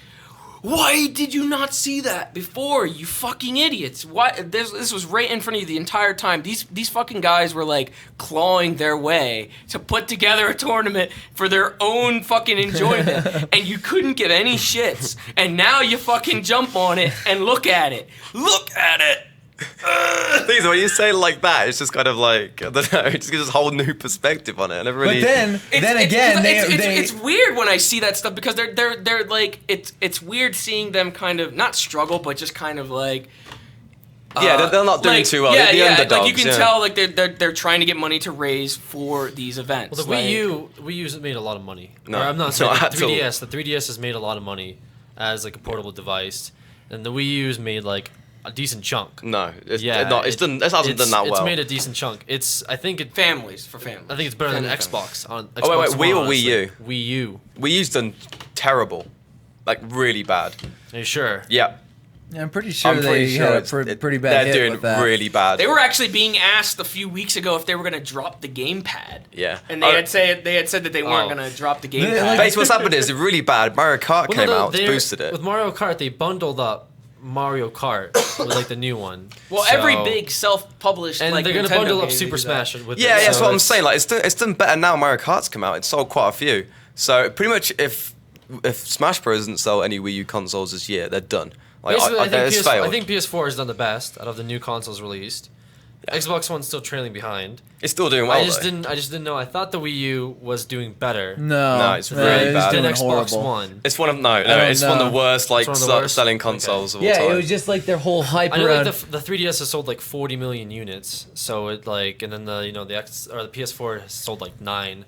why did you not see that before? You fucking idiots! Why? This was right in front of you the entire time. These fucking guys were like clawing their way to put together a tournament for their own fucking enjoyment, and you couldn't give any shits. And now you fucking jump on it and look at it. Look at it. Things when you say it like that, it's just kind of like I don't know, it just gives a whole new perspective on it. And really, but then it's weird when I see that stuff because they're like it's weird seeing them kind of not struggle but just kind of like they're not doing like, too well. Yeah, they're the underdogs, like you can tell like they're trying to get money to raise for these events. Well, the Wii U has made a lot of money. No, I'm not saying not the 3DS. The 3DS has made a lot of money as like a portable device, and the Wii U's made like a decent chunk. No, it hasn't done that well. It's made a decent chunk. I think it's better than Xbox on Xbox wait, One, Wii or honestly. Wii U? Wii U. Wii U's done terrible, like really bad. Are you sure? Yeah. Yeah, I'm pretty sure they had a pretty bad hit They're doing with that. really bad. They were actually being asked a few weeks ago if they were going to drop the gamepad. Yeah. And they had said that they weren't going to drop the gamepad. Basically, what's happened is really bad. Mario Kart came out, it's boosted it. With Mario Kart, they bundled up Mario Kart with like the new one. Well, every big self-published and like they're gonna Nintendo bundle up game, Super Smash with yeah, it. that's what I'm saying. Like it's done better now. Mario Kart's come out. It's sold quite a few. So pretty much, if Smash Bros doesn't sell any Wii U consoles this year, they're done. Like I think PS4 has done the best out of the new consoles released. Yeah. Xbox One's still trailing behind. It's still doing well. I just didn't know. I thought the Wii U was doing better. No, it's really bad. Than Xbox horrible. One. It's one of it's one of the worst selling consoles of all time. Yeah, it was just like their whole hype I know around. like the 3DS has sold like 40 million units. So it like, and then the PS4 has sold like 9.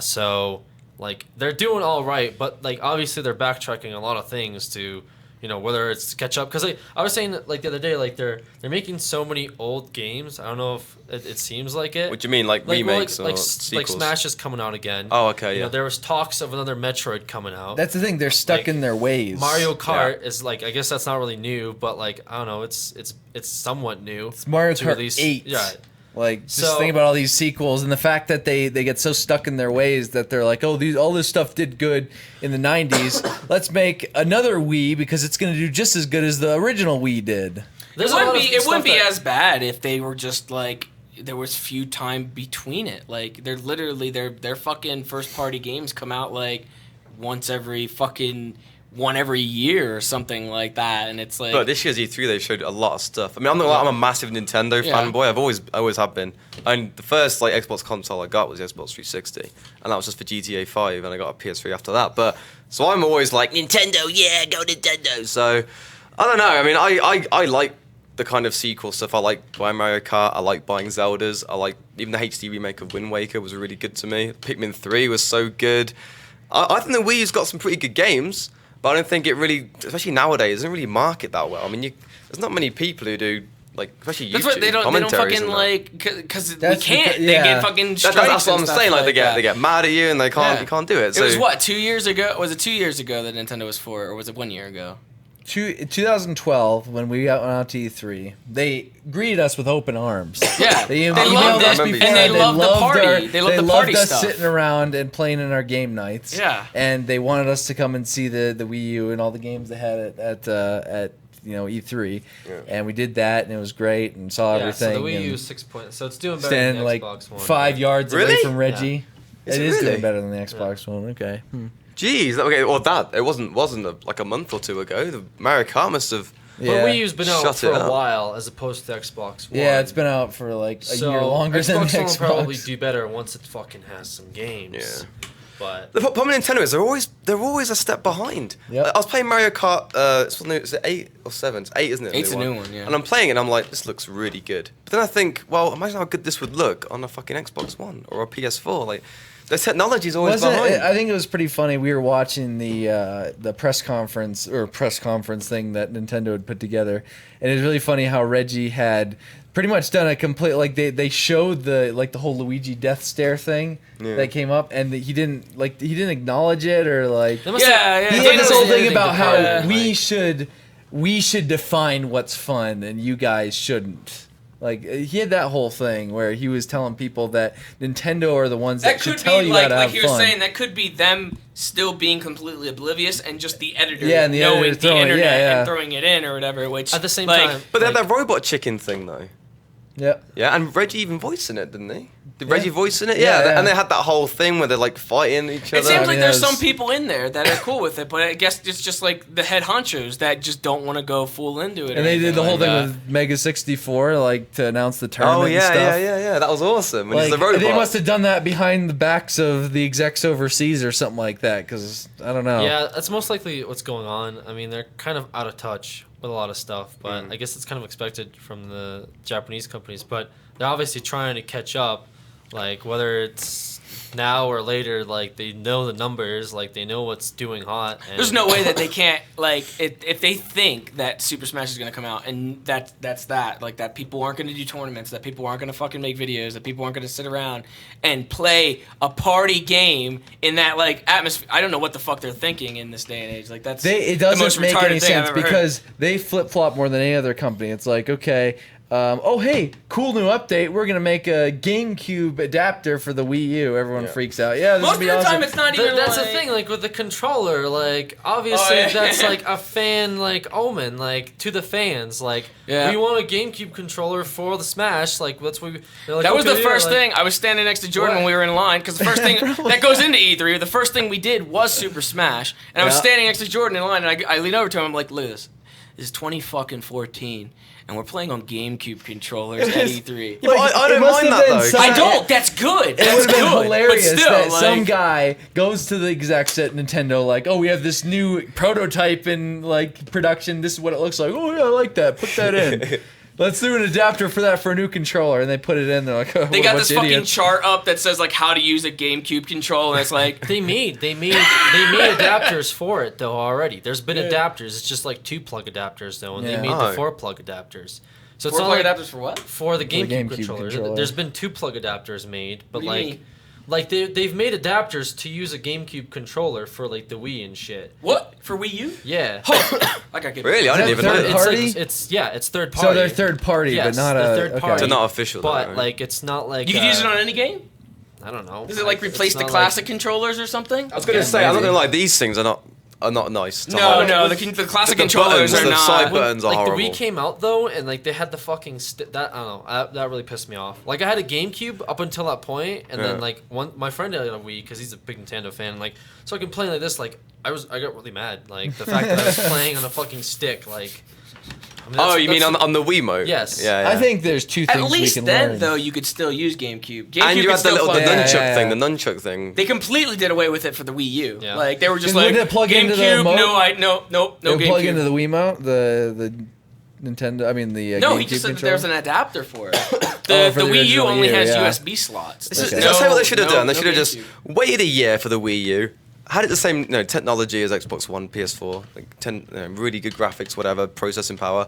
So like they're doing all right, but like obviously they're backtracking a lot of things to. Whether it's catch up, because I was saying like the other day, like they're making so many old games. I don't know if it seems like it. What do you mean, like remakes or sequels? Like Smash is coming out again. Oh, okay, yeah. There was talks of another Metroid coming out. That's the thing; they're stuck in their ways. Mario Kart is like, I guess that's not really new, but like I don't know, it's somewhat new. It's Mario Kart 8. Yeah. Like, just think about all these sequels and the fact that they get so stuck in their ways that they're like, oh, all this stuff did good in the 90s. Let's make another Wii because it's going to do just as good as the original Wii did. It wouldn't be as bad if they were just like there was few time between it. Like they're literally their fucking first party games come out like once every fucking one every year or something like that, and it's like. But this year's E3 they showed a lot of stuff. I mean, I'm a massive Nintendo fanboy. I always have been. And the first like Xbox console I got was the Xbox 360, and that was just for GTA 5, and I got a PS3 after that. But so I'm always like Nintendo, yeah, go Nintendo. So I don't know. I mean, I like the kind of sequel stuff. I like buying Mario Kart. I like buying Zeldas. I like even the HD remake of Wind Waker was really good to me. Pikmin 3 was so good. I think the Wii U's got some pretty good games. But I don't think it really, especially nowadays, doesn't really market that well. I mean, there's not many people who do like especially YouTube That's what they don't commentaries fucking and that. like because we That's can't. because- They yeah. get fucking strikes. That's what I'm and stuff saying. Like that. they get mad at you and they can't Yeah. you can't do it. So It was what 2 years ago? Was it 2 years ago that Nintendo was for, or was it 1 year ago? 2012, when we went out to E3, they greeted us with open arms. Yeah, They they emailed loved us it, before, and they loved the party. our- They loved the party us stuff. sitting around and playing in our game nights. Yeah. and they wanted us to come and see the Wii U and all the games they had at E3, and we did that, and it was great, and saw Yeah, everything. so the Wii and U is 6 points. So it's doing better standing than the like Xbox One. 5 yards away Really? from Reggie. Is It it is really? doing better than the Xbox One. Okay. Jeez, okay, well that it wasn't like a month or two ago. The Mario Kart must have. But Yeah. Wii U's been out Shut for it a up. while as opposed to Xbox One. Yeah, it's been out for like a so year longer than the Xbox One will Xbox. probably do better once it fucking has some games. Yeah. But The problem with Nintendo is they're always a step behind. Yep. Like, I was playing Mario Kart. Is it 8 or 7? It's 8, isn't it? Eight's a new one, yeah. And I'm playing it, and I'm like, this looks really good. But then I think, well, imagine how good this would look on a fucking Xbox One or a PS4. Like, the technology's always behind. I think it was pretty funny. We were watching the press conference thing that Nintendo had put together, and it was really funny how Reggie had pretty much done a complete they showed the whole Luigi death stare thing that came up, and he didn't acknowledge it or like they must Yeah, have- yeah. he had this whole thing editing about how department, we should define what's fun and you guys shouldn't. Like he had that whole thing where he was telling people that Nintendo are the ones that, should could tell be you how to like have he was fun. saying. That could be them still being completely oblivious and just the editor Yeah, and the knowing editor the throwing- internet yeah. and throwing it in or whatever. Which At the same like, time, But they like, had that robot chicken thing though. Yeah. Yeah, and Reggie even voiced in it, didn't he? Did Reggie Yeah. voice in it? Yeah, Yeah, yeah. and they had that whole thing where they're like fighting each other. It seems I like mean, there's that was- some people in there that are cool with it, but I guess it's just like the head honchos that just don't want to go full into it. And they did the whole thing that. with Mega 64, like to announce the tournament Oh and yeah, stuff. yeah. That was awesome. When Like, he's the robot. they must have done that behind the backs of the execs overseas or something like that, because I don't know. Yeah, that's most likely what's going on. I mean, they're kind of out of touch with a lot of stuff, but I guess it's kind of expected from the Japanese companies. But they're obviously trying to catch up, like whether it's now or later. Like they know the numbers, like they know what's doing hot. And There's no way that they can't like if they think that Super Smash is gonna come out and that's that like that people aren't gonna do tournaments, that people aren't gonna fucking make videos, that people aren't gonna sit around and play a party game in that like atmosphere. I don't know what the fuck they're thinking in this day and age. Like that's It the most doesn't make retarded any thing I've sense ever heard. because they flip flop more than any other company. It's like, okay, oh hey, cool new update. We're gonna make a GameCube adapter for the Wii U. Everyone freaks out. Yeah, this most would of be the awesome. time it's not even. That's the like, thing, like with the controller, like obviously Oh, yeah. that's like a fan like omen, like to the fans, like Yeah. we want a GameCube controller for the Smash, like that's what they're like. That was okay, the yeah, first like- thing. I was standing next to Jordan What? when we were in line because the first thing that goes into E3, the first thing we did was Super Smash, and I was Yeah. standing next to Jordan in line, and I leaned over to him. I'm like, Liz, this is 2014, and we're playing on GameCube controllers at E3. Yeah, but I it don't must mind have that been though. so- I don't. That's good. It That's would have been good. hilarious but still, that like, some guy goes to the execs at Nintendo like, oh, we have this new prototype in like production. This is what it looks like. Oh yeah, I like that. Put that in. Let's do an adapter for that for a new controller, and they put it in. They're like, oh, They what got a this bunch of fucking idiots. chart up that says like how to use a GameCube controller, and it's like They made adapters for it though already. There's been adapters. It's just like 2-plug adapters though, and Yeah. they made Oh. the 4-plug adapters. So it's 4 not plug like adapters for what? for the GameCube, GameCube controller. controller. There's been 2-plug adapters made, but What do you like mean? like they've made adapters to use a GameCube controller for like the Wii and shit. What for Wii U? Yeah. I got good. Really, I Is didn't that even know third that. party? It's third party. So they're third party, Yes, but not they're a third okay. party. They're not official. though, But right? like it's not like You can use it on any game. I don't know. Does it like It's replace the not classic controllers or something? I was gonna say, I'm not gonna lie. These things are not nice. To No, hold. no, the classic The controllers buttons, are the not. side buttons are Like horrible. the Wii came out though, and like they had the fucking that I don't know. That really pissed me off. Like I had a GameCube up until that point, and then Yeah. like my friend had a Wii because he's a big Nintendo fan. And, like so I can play like this. Like I got really mad. Like the fact that I was playing on a fucking stick. Like. I mean, Oh, that's- you mean that's- on the Wiimote? Yes. Yeah. I think there's two things At least we can then, learn. though, you could still use GameCube. GameCube And you could had the still little the plug in. nunchuck Yeah, thing. yeah. The nunchuck thing. They completely did away with it for the Wii U. Yeah. Like they were just Because like wouldn't it plug into the GameCube. remote? No It'll plug into GameCube. the Wiimote, the Nintendo. I mean the No, GameCube he just said that controller? there's an adapter for it. Oh, The for the Wii U original only U, has yeah. USB slots. This is- Okay. That's what they should have done. They no should have just GameCube. waited a year for the Wii U. Had it the same technology as Xbox One, PS4, like really good graphics, whatever, processing power.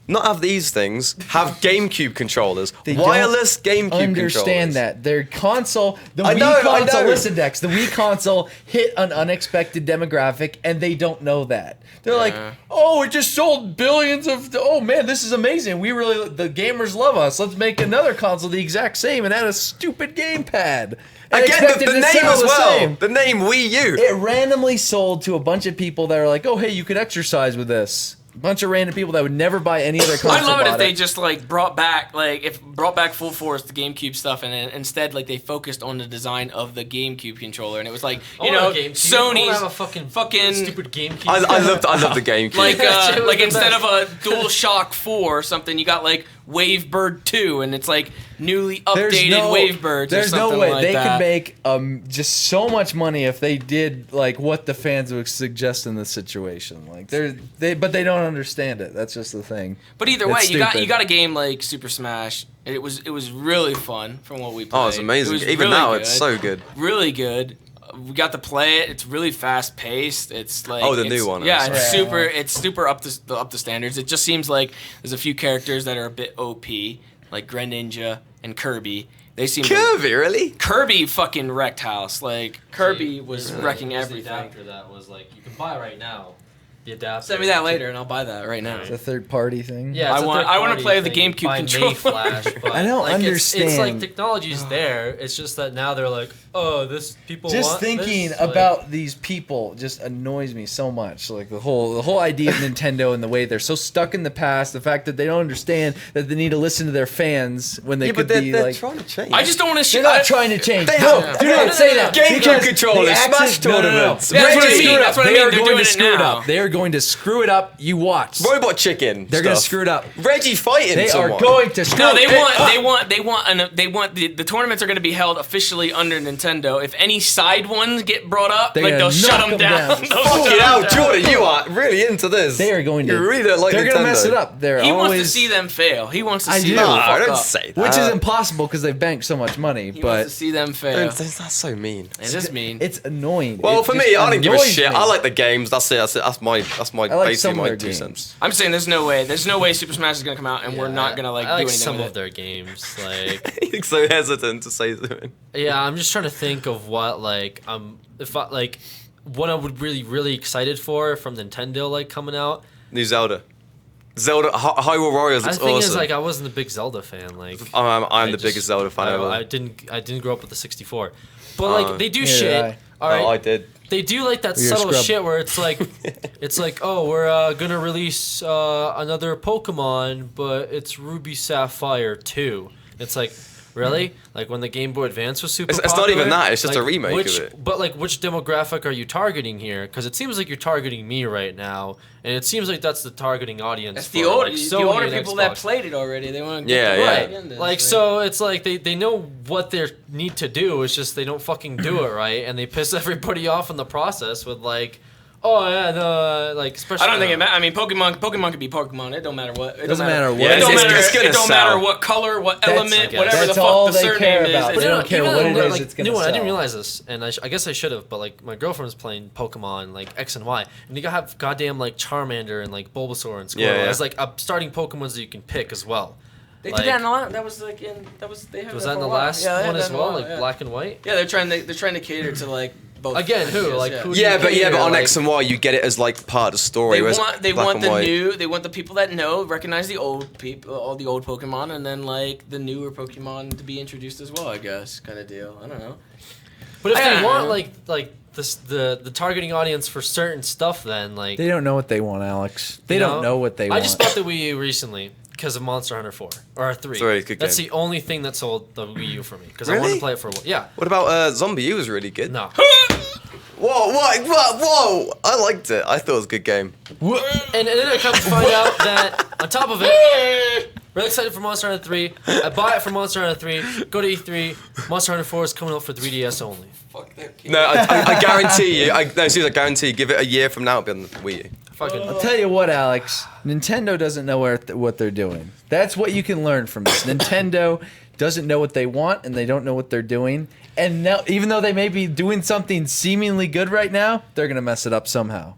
not have these things, have GameCube controllers, They wireless GameCube understand controllers. that their console, the I Wii know, I console. know. Listen, Dex, the Wii console hit an unexpected demographic, and they don't know that. They're like, "Oh, it just sold billions of. Oh man, this is amazing. The gamers love us. Let's make another console the exact same and add a stupid gamepad." And Again, expect the it to name sell as the well. same. The name Wii U. It randomly sold to a bunch of people that are like, "Oh, hey, you could exercise with this." A bunch of random people that would never buy any other console. I'd love it if bought they just like brought back full force the GameCube stuff, and then instead like they focused on the design of the GameCube controller, and it was like Sony's have a fucking stupid GameCube. I love the GameCube. like instead of a DualShock 4 or something, you got like Wavebird 2, and it's like newly updated Wavebirds. There's or something no way like they that. could make just so much money if they did like what the fans would suggest in this situation. Like but they don't understand it. That's just the thing. But either It's way, you stupid. got a game like Super Smash. It was really fun from what we played. Oh, it's amazing. It was Even really now, good. it's so good. Really good. We got to play it. It's really fast paced. It's like Oh, the new one, Yeah, I'm it's sorry. super up to standards. It just seems like there's a few characters that are a bit OP, like Greninja and Kirby. They seem Kirby, really? Kirby fucking wrecked house. Like Kirby was wrecking The everything. adapter that was like you can buy right now. The adapter. Send me that later, and I'll buy that right now. It's a third party thing. Yeah, it's I a want to third-party play the thing GameCube by controller. Mayflash, but I don't like, understand. It's like technology's there. It's just that now they're like, oh, this people Just want thinking this? about these people just annoys me so much. Like the whole idea of Nintendo and the way they're so stuck in the past. The fact that they don't understand that they need to listen to their fans when they could be they're like. trying to change. I just don't want to. They're not trying to change. They No, have- do not say that. GameCube because controllers, the access- Smash tournaments. Yeah, that's what I Reggie, mean. That's what I they mean. are They're going doing to it screw it now. up. They are going to screw it up. You watch. Robot Chicken. They're going to stuff. screw it up. Reggie fighting They someone. are going to screw No, it they want the tournaments are going to be held officially under Nintendo. If any side ones get brought up, They're like gonna they'll shut knock them 'em down. down. They'll Fuck shut it 'em out, down. Jordan. You are really into this. They are going to. You really don't like They're going to Nintendo. mess it up. They're He always. wants to see them fail. He wants to I see do. them No, fuck don't up. say that. Which is impossible because they've banked so much money. He But wants to see them fail. That's so mean. It is mean. it's annoying. Well, It for just me, I don't give a annoys shit. me. I like the games. That's it. That's my I like some basically of my their 2 games. cents. I'm saying there's no way Super Smash is going to come out and we're not going to like I do like anything some with of it. their games. Like, He's so hesitant to say something. yeah, I'm just trying to think of what like what I would really excited for from Nintendo like coming out. New Zelda. Hyrule Warriors The looks thing awesome. is, like, I wasn't a big Zelda fan. Like, I'm the just- biggest Zelda fan ever. I didn't grow up with the 64, but like they do Neither shit. did All right, Oh, I did. they do like that You're a subtle scrub. shit where it's like, oh, we're gonna release another Pokemon, but it's Ruby Sapphire 2. It's like, really? Like when the Game Boy Advance was super It's not popular? even that, it's just a Like, remake of it. But like, which demographic are you targeting here? Because it seems like you're targeting me right now, and it seems like that's the targeting audience. That's for, the older, like, the Sony older and people Xbox. that played it already. They want to Yeah, get yeah. right into Like, this, so it's like they know what they need to do. It's just they don't fucking do it right, and they piss everybody off in the process with like, oh yeah, no, like especially. I don't think it matters. I mean, Pokemon could be Pokemon. It don't matter what. It Doesn't matter what. It don't It's- matter. it's gonna It don't sell. matter what color, what That's- element, I whatever the That's all fuck the they surname care is. about. It's They don't care what it is, like, it's gonna I didn't sell. realize this, and I guess I should have, but like my girlfriend was playing Pokemon like X and Y, and you have goddamn like Charmander and like Bulbasaur and Squirtle. Yeah, yeah. It's like starting Pokemons that you can pick as well. They Like- did that in the last. That was like in. That was they had Was that that in for the a while. last Yeah, they had one that as in a well, while, like yeah. Black and White? Yeah, they're trying to cater to like both. Again, who? ideas, Like, yeah. who do Yeah, you but cater, on like- X and Y, you get it as like part of the story. They whereas want Black and the White- new. They want the people that know, recognize the old people, all the old Pokemon, and then like the newer Pokemon to be introduced as well. I guess kind of deal. I don't know. But if I they don't want know. like this, the targeting audience for certain stuff, then like They don't know what they want, Alex. They you don't know what they I want. just bought the Wii U recently because of Monster Hunter 4 or 3. 3, good That's game. the only thing that sold the Wii U for me because I wanted Really? to play it for a while. Yeah. What about Zombi U was really good. No. Whoa! I liked it. I thought it was a good game. And then I come to find out that on top of it, really excited for Monster Hunter 3. I bought it for Monster Hunter 3. Go to E3. Monster Hunter 4 is coming out for 3DS only. Fuck that kid. No, I guarantee you. Seriously, I guarantee you. Give it a year from now, it'll be on the Wii U. Fucking. I'll tell you what, Alex. Nintendo doesn't know what they're doing. That's what you can learn from this. Nintendo doesn't know what they want, and they don't know what they're doing. And now, even though they may be doing something seemingly good right now, they're gonna mess it up somehow.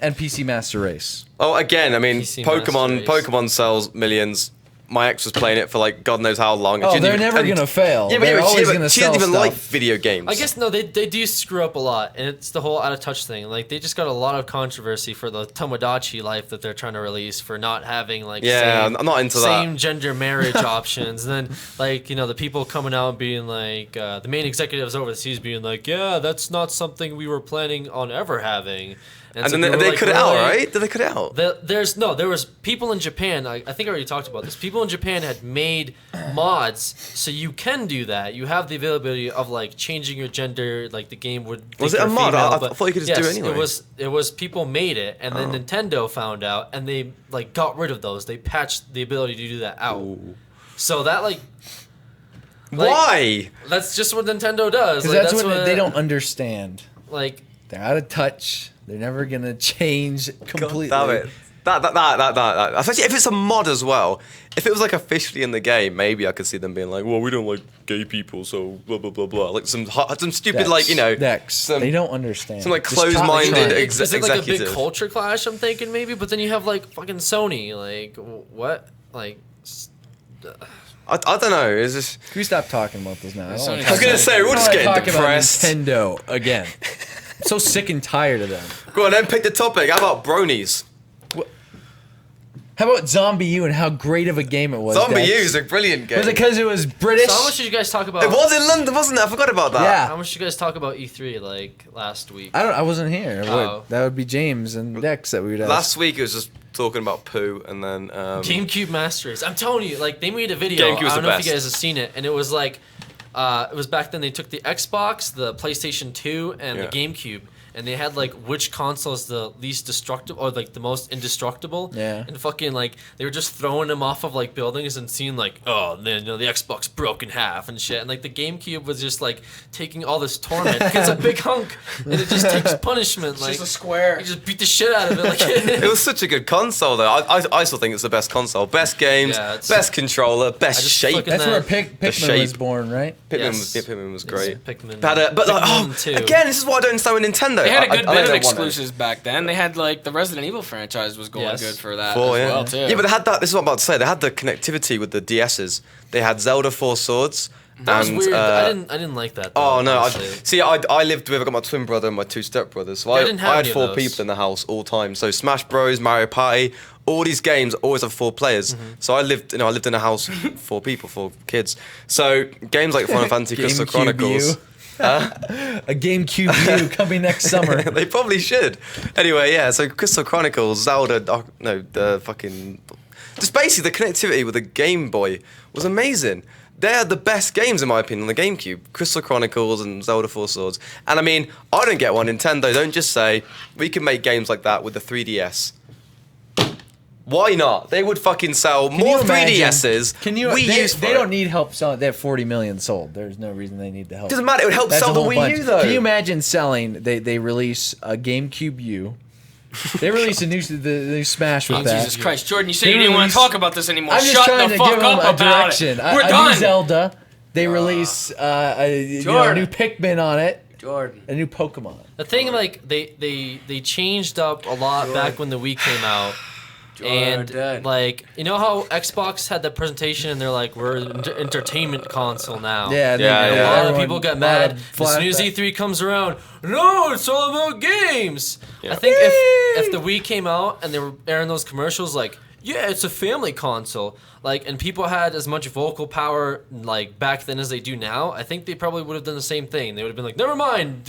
and PC Master Race. Oh, again, I mean, PC Master Race. Pokemon sells millions. My ex was playing it for like God knows how long. Oh, they're never gonna fail. Yeah, but They're always she gonna doesn't sell even stuff. like video games. I guess no, they do screw up a lot, and it's the whole out of touch thing. Like they just got a lot of controversy for the Tomodachi Life that they're trying to release for not having like I'm not into that. same gender marriage options. And then like the people coming out and being like the main executives overseas being like, yeah, that's not something we were planning on ever having. And so then people they were like, cut it out, really? right? Did they cut it out? There was people in Japan. I think I already talked about this. People in Japan had made mods, so you can do that. You have the availability of like changing your gender. Like the game would. Was think it a you're mod? female, I but thought you could just do it yes, anyway. It was people made it, and then Nintendo found out, and they like got rid of those. They patched the ability to do that out. Ooh. So that like. Why? That's just what Nintendo does. Because Like, that's what they don't understand. like. They're out of touch. They're never gonna change completely. God damn it. That. Especially if it's a mod as well. If it was like officially in the game, maybe I could see them being like, well, we don't like gay people, so blah blah blah blah. Like some stupid Dex, like Dex. They don't understand. some like Just try- closed-minded try. ex- Is it like a big executive. culture clash? I'm thinking maybe, but then you have like fucking Sony. Like what? Like. I don't know. It's just. Can we stop talking about this now? I don't wanna I was gonna say, we're just I don't getting wanna talk about depressed. Nintendo again. I'm so sick and tired of them. Go on, then pick the topic. How about bronies? How about Zombi U and how great of a game it was? Zombie Dex? U is a brilliant game. Was it because it was British? So how much did you guys talk about? It was in London, wasn't it? I forgot about that. Yeah. How much did you guys talk about E3 like last week? I wasn't here. Oh. That would be James and Dex that we would ask. Last week it was just talking about poo, and then GameCube Master Race. I'm telling you, like they made a video. GameCube was I don't the know if you best. guys have seen it, and it was like, it was back then they took the Xbox, the PlayStation 2, and Yeah. the GameCube. And they had like which console is the least destructible or like the most indestructible. Yeah. And fucking like they were just throwing them off of like buildings and seeing like, oh man, the Xbox broke in half and shit. And like the GameCube was just like taking all this torment. It's a big hunk and it just takes punishment. It's like just a square. you just beat the shit out of it. Like it was such a good console though. I still think it's the best console. Best games, Yeah, it's- best controller, I best just shape. fucking- That's where that- Pikmin shape. was born, right? Pikmin was great. Pikmin. But like, Pikmin 2. again, this is what I don't understand with Nintendo. They had a I good don't bit of want it. exclusives back then. They had like the Resident Evil franchise was going Yes. good for that Four, as yeah. well too. Yeah, but they had that. This is what I'm about to say. They had the connectivity with the DSs. They had Zelda Four Swords. That was and, weird. I didn't like that. Though, Oh no! honestly. I lived with. I got my twin brother and my two stepbrothers. So I I didn't have had any of 4 those. people in the house all time. So Smash Bros, Mario Party, all these games always have 4 players. Mm-hmm. So I lived in a house, 4 people, 4 kids. So games like Final Fantasy Crystal GameCube Chronicles. U. A GameCube U coming next summer. They probably should. Anyway, yeah. So Crystal Chronicles, Zelda, the fucking, just basically the connectivity with the Game Boy was amazing. They're the best games in my opinion on the GameCube. Crystal Chronicles and Zelda Four Swords. And I mean, I don't get one. Nintendo, don't just say we can make games like that with the 3DS. Why not? They would fucking sell more you imagine- 3DSs. Can you? Wii U's They for don't it. need help selling. They have 40 million sold. There's no reason they need the help. Doesn't matter. It would help That's sell a the whole Wii bunch. U though. Can you imagine selling? They release a GameCube U. They release the new Smash with Oh, that. Jesus Christ, Jordan! You said They you didn't want release- to talk about this anymore. I'm just Shut trying the to fuck give them up a about direction. it. We're a done. new Zelda. They release a Jordan. new Pikmin on it. Jordan. A new Pokemon. The thing, like they changed up a lot back when the Wii came out, and Jordan. like you know how Xbox had that presentation and they're like we're an entertainment console now. Yeah, And Yeah, a yeah. lot of everyone people got had mad a as flat soon as back. E3 comes around. No, it's all about games. Yeah. I think if the Wii came out and they were airing those commercials like. Yeah, it's a family console. Like, and people had as much vocal power like back then as they do now. I think they probably would have done the same thing. They would have been like, "Never mind,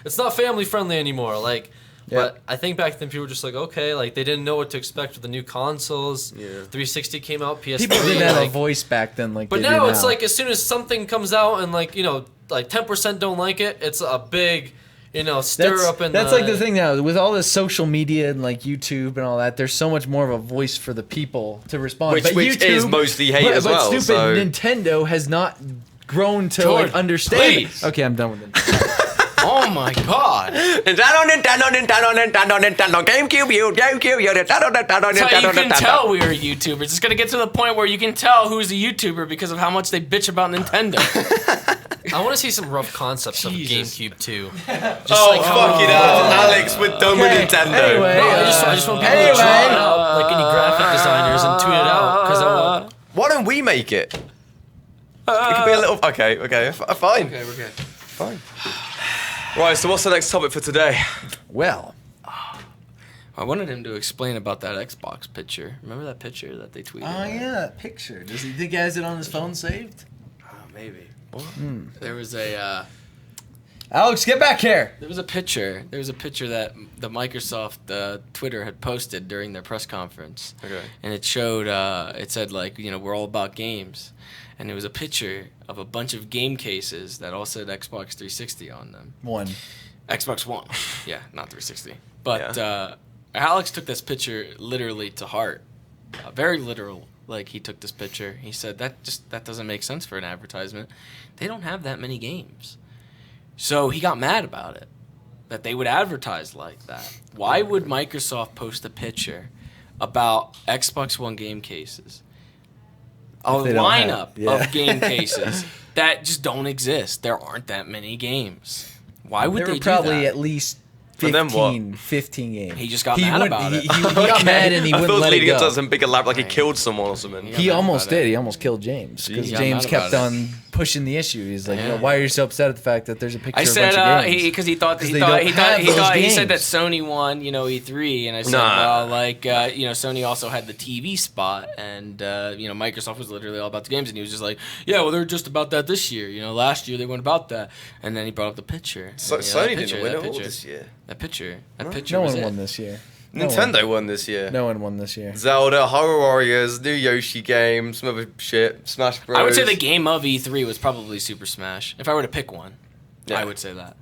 it's not family friendly anymore." Like, Yeah. but I think back then people were just like, "Okay," like they didn't know what to expect with the new consoles. Yeah. 360 came out, PS3. People didn't have a like, voice back then, like. but they now do it's like as soon as something comes out and like like 10% don't like it, it's a big. Stir up in that's like the thing now with all this social media and like YouTube and all that. There's so much more of a voice for the people to respond. Which but is YouTube, mostly hate as well, But stupid so- Nintendo has not grown to Jordan, like understand. please. Okay, I'm done with it. Oh my God! Nintendo, GameCube, Nintendo, That's how you can tell we were YouTubers. It's gonna get to the point where you can tell who's a YouTuber because of how much they bitch about Nintendo. I want to see some rough concepts of Jesus. GameCube 2. Fucking hell. Alex with dumb with Nintendo. Anyway, No, I just want people to draw it out like any graphic designers and tweet it out because I want. Why don't we make it? It could be a little. Okay, fine. Okay, we're good. Fine. Right, so what's the next topic for today? Well, I wanted him to explain about that Xbox picture. Remember that picture that they tweeted? oh yeah, that picture. Does he think he has it on his phone saved? Oh, maybe. There was a Alex, get back here. there was a picture. There was a picture that the Microsoft Twitter had posted during their press conference. Okay. And it showed it said like, we're all about games. And it was a picture of a bunch of game cases that all said Xbox 360 on them. One. Xbox One. Yeah, not 360. But Alex took this picture literally to heart. Very literal. Like, he took this picture. He said, that doesn't make sense for an advertisement. They don't have that many games. So he got mad about it, that they would advertise like that. Why would Microsoft post a picture about Xbox One game cases? A If they don't have- lineup yeah. of game cases that just don't exist. There aren't that many games. Why would There they were do probably that? at least And then what? 15 games. He just got mad about it. He got mad and he I wouldn't thought let it leading go. into some big elaborate, like he killed someone or something. Yeah. He mad almost about it. did. He almost killed James because He got James mad kept about on pushing the issue. He's like, Yeah. why are you so upset at the fact that there's a picture I of a said bunch of games? because he thought 'Cause he they thought don't he have thought those he said that games. Sony won E3, and I said Nah. well Sony also had the TV spot, and Microsoft was literally all about the games, and he was just like, yeah, well they're just about that this year. Last year they weren't about that, and then he brought up the picture. So, And, Sony that picture, didn't win that it all picture, this year. That picture No was one it. won this year. No Nintendo won this year. No one won this year. Zelda, Horror Warriors, new Yoshi game, some other shit, Smash Bros. I would say the game of E3 was probably Super Smash. If I were to pick one, Yeah. I would say that.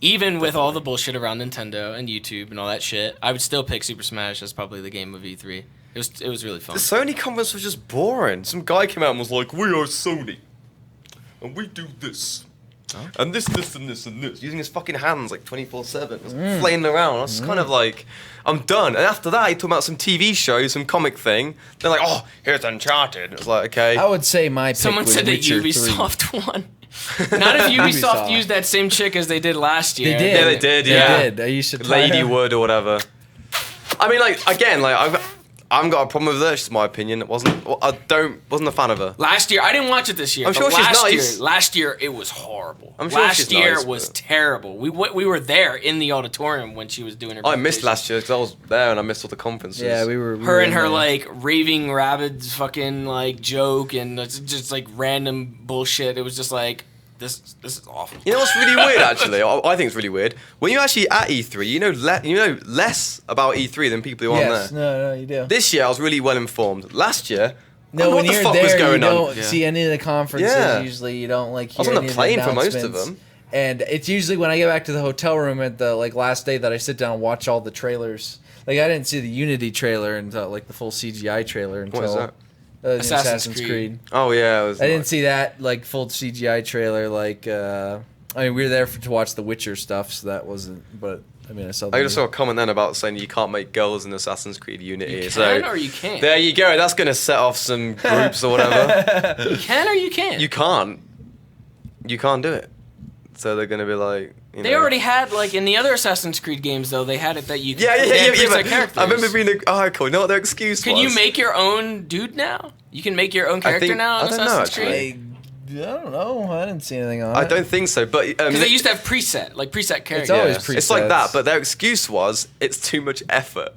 Even with all the bullshit around Nintendo and YouTube and all that shit, I would still pick Super Smash as probably the game of E3. It was really fun. The Sony conference was just boring. Some guy came out and was like, "We are Sony, and we do this, and this, and this, and this," using his fucking hands like 24/7, just flailing around. I was just kind of like, "I'm done." And after that, he talked about some TV show, some comic thing. They're like, "Oh, here's Uncharted." It was like, okay. I would say my pick Someone was said that Witcher 3. Ubisoft won. Not if Ubisoft Ubisoft. used that same chick as they did last year. They did. Yeah, they did, yeah. They did. You should Ladywood or whatever. I mean, like again, like I haven't got a problem with her. It's just my opinion. It wasn't a fan of her. Last year, I didn't watch it this year. I'm but sure she's last nice. Last year, it was horrible. I'm sure last she's year nice, was but- terrible. We were there in the auditorium when she was doing her. I missed presentation. last year because I was there and I missed all the conferences. Yeah, we were. Her and her in there. like raving rabbits fucking like joke and it's just like random bullshit. It was just like this is awful. You know what's really weird, actually? I think it's really weird. When you're actually at E3, you know less about E3 than people who aren't Yes, there. no, you do. This year, I was really well informed. Last year, I No, don't know when what the you're fuck there, was you going on. don't Yeah. see any of the conferences. Yeah. Usually, you don't like. I was hear on the any plane of the for most of announcements. them. And it's usually when I get back to the hotel room at the last day that I sit down and watch all the trailers. Like I didn't see the Unity trailer until like the full CGI trailer until What is that? Assassin's Assassin's Creed. Creed. Oh yeah, it was. I didn't see that like full CGI trailer. I mean, we were there to watch the Witcher stuff, so that wasn't. But I mean, I saw. I just saw a comment then about saying you can't make girls in Assassin's Creed Unity. You so can or you can't. there you go. That's gonna set off some groups or whatever. You can or you can't. You can't. You can't do it. So they're gonna be like. They already had like in the other Assassin's Creed games though. They had it that you. Yeah. they had but preset characters. I remember being cool. You know what their excuse Can was? you make your own dude now? You can make your own character think- now in I don't know, Assassin's actually. Creed. I don't know. I didn't see anything on it. I don't think so, but Because they used to have preset characters. always It's like that, presets. but their excuse was it's too much effort.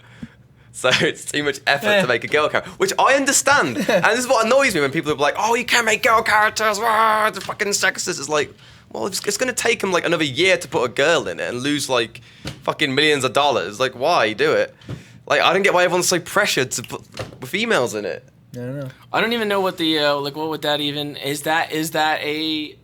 So it's too much effort to make a girl character, which I understand. And this is what annoys me when people are like, "Oh, you can't make girl characters. Wow, the fucking sexist." It's like, well, it's going to take them like another year to put a girl in it and lose like fucking millions of dollars. Like, why do it? Like, I don't get why everyone's so pressured to put females in it. I don't know. I don't even know what the what would that even is that a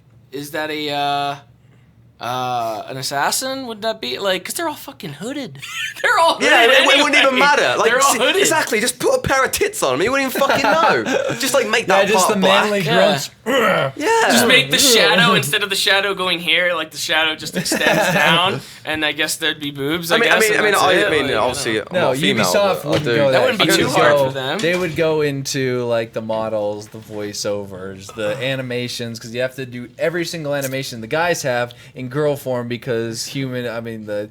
An assassin? Would that be like? Because they're all fucking hooded. They're all hooded. Yeah, anyway. it wouldn't even matter. Like, they're all hooded. exactly. Just put a pair of tits on them. You wouldn't even fucking know. Just like make that just part the black. manly Yeah. grunts. Yeah. Just make the shadow instead of the shadow going here, like the shadow just extends down, and I guess there'd be boobs. I mean, obviously, I'm No, not female, Ubisoft but wouldn't I'll do- go That wouldn't be They too would hard go- for them. They would go into like the models, the voiceovers, the animations, because you have to do every single animation the guys have in girl form because the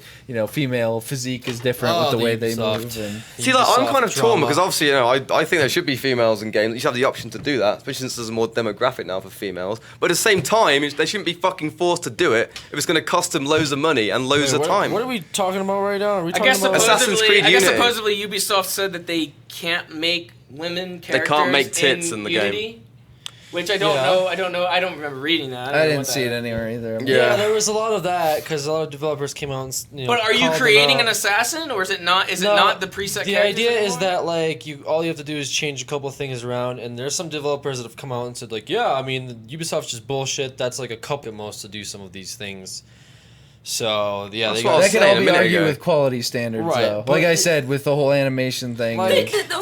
female physique is different with the way they move. And See, like, I'm kind of torn drama. because obviously, I think there should be females in games. You should have the option to do that, especially since there's a more demographic now for females. But at the same time, they shouldn't be fucking forced to do it if it's going to cost them loads of money and loads of time. What are we talking about right now? Are we I talking guess about Assassin's Creed Unity. supposedly Ubisoft said that they can't make women characters. can't make tits in the game. Unity, which I don't Yeah. know. I don't know. I don't remember reading that. don't I know didn't what see that it anywhere either. Yeah. there was a lot of that because a lot of developers came out and But are you called them creating out. an assassin, or is it not? Is No, it not the preset? The characters idea is anymore? that like all you have to do is change a couple of things around, and there's some developers that have come out and said like, yeah, I mean Ubisoft's just bullshit. That's like a couple at most to do some of these things. So yeah, That's they what I got was That can saying all a be minute argued ago. with quality standards, Right, though. but Like I said, with the whole animation thing. Like- No,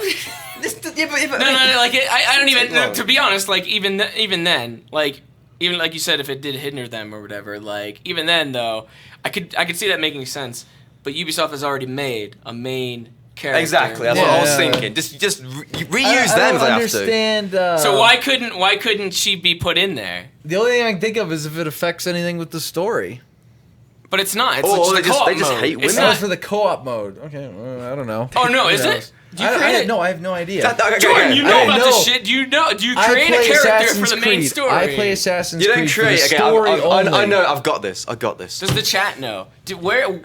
like I don't even. long. To be honest, like even then, like even like you said, if it did hinder them or whatever, like even then though, I could see that making sense. But Ubisoft has already made a main character. Exactly, that's Yeah. what I was thinking. Just reuse them if I they have to. understand. So why couldn't she be put in there? The only thing I can think of is if it affects anything with the story. But it's not. It's Or just they the just- co-op they just mode. hate It's women. That was not. for the co-op mode. Okay, well, I don't know. Oh no, Who is knows? it? Do you create it? No, I have no idea. Jordan, you I know didn't about this know. shit. Do you know? Do you I create a play character Assassin's for the main Creed. story? I play Assassin's You don't Creed for the create. Okay, story I only. know. I've got this. Does the chat know?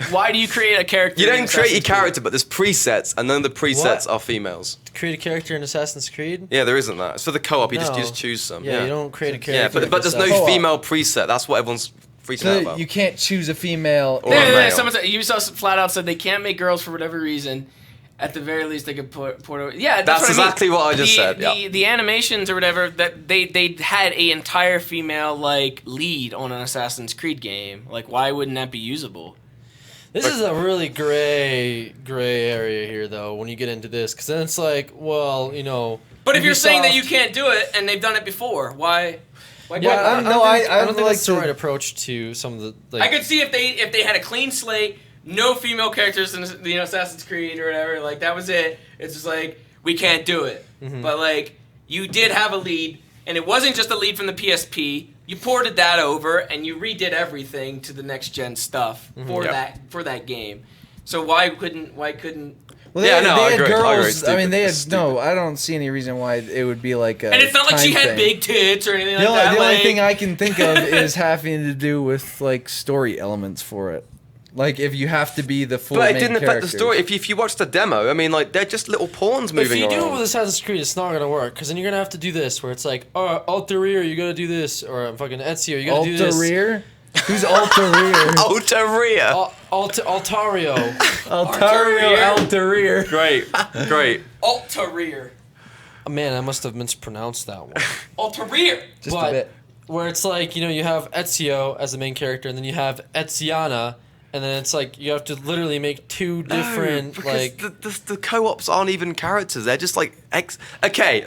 Why do you create a character? You in don't create your Assassin's Creed? character, but there's presets, and then the presets are females. create a character in Assassin's Creed. Yeah, there isn't that. It's for the co-op. You No. just choose some. Yeah, you don't create a character. Yeah, but there's no Co-op. female preset. That's what everyone's freaking out So about. you can't choose a female. Or a male. Someone said Ubisoft flat out said they can't make girls for whatever reason. At the very least, they could put. Yeah, that's what exactly I mean. what I just said, The animations or whatever that they had a entire female like lead on an Assassin's Creed game. Like, why wouldn't that be usable? This is a really gray area here, though, when you get into this, because then it's like, well, But if you're saying that Ubisoft- you can't do it and they've done it before, why? Yeah, can't I they? don't think like that's the to- right approach to some of the. Like, I could see if they had a clean slate, no female characters in Assassin's Creed or whatever, like that was it. It's just like we can't do it. Mm-hmm. But like you did have a lead, and it wasn't just a lead from the PSP. You ported that over and you redid everything to the next gen stuff Mm-hmm. for that game. So why couldn't Well, Yeah, they no, I had agree. I agree. girls. Stupid. I mean, It's stupid. I don't see any reason why it would be like a. And it's not like she time had thing. big tits or anything The like that. only like, thing I can think of is having to do with like story elements for it. Like if you have to be the full. But it main didn't affect the characters. story. If you watch the demo, I mean, like they're just little pawns if moving you do it around. with Assassin's Creed, it's not gonna work, because then you're gonna have to do this, where it's like, oh, Altair, you gotta do this, or fucking Ezio, you gotta do this. Altair? Who's Altair? Altaria. Altario. Altair. Great. Altair. Oh, man, I must have mispronounced that one. Altair. Just But a bit. where it's like, you have Ezio as the main character, and then you have Eziana, and then it's like you have to literally make two different because the co-ops aren't even characters. They're just like Okay,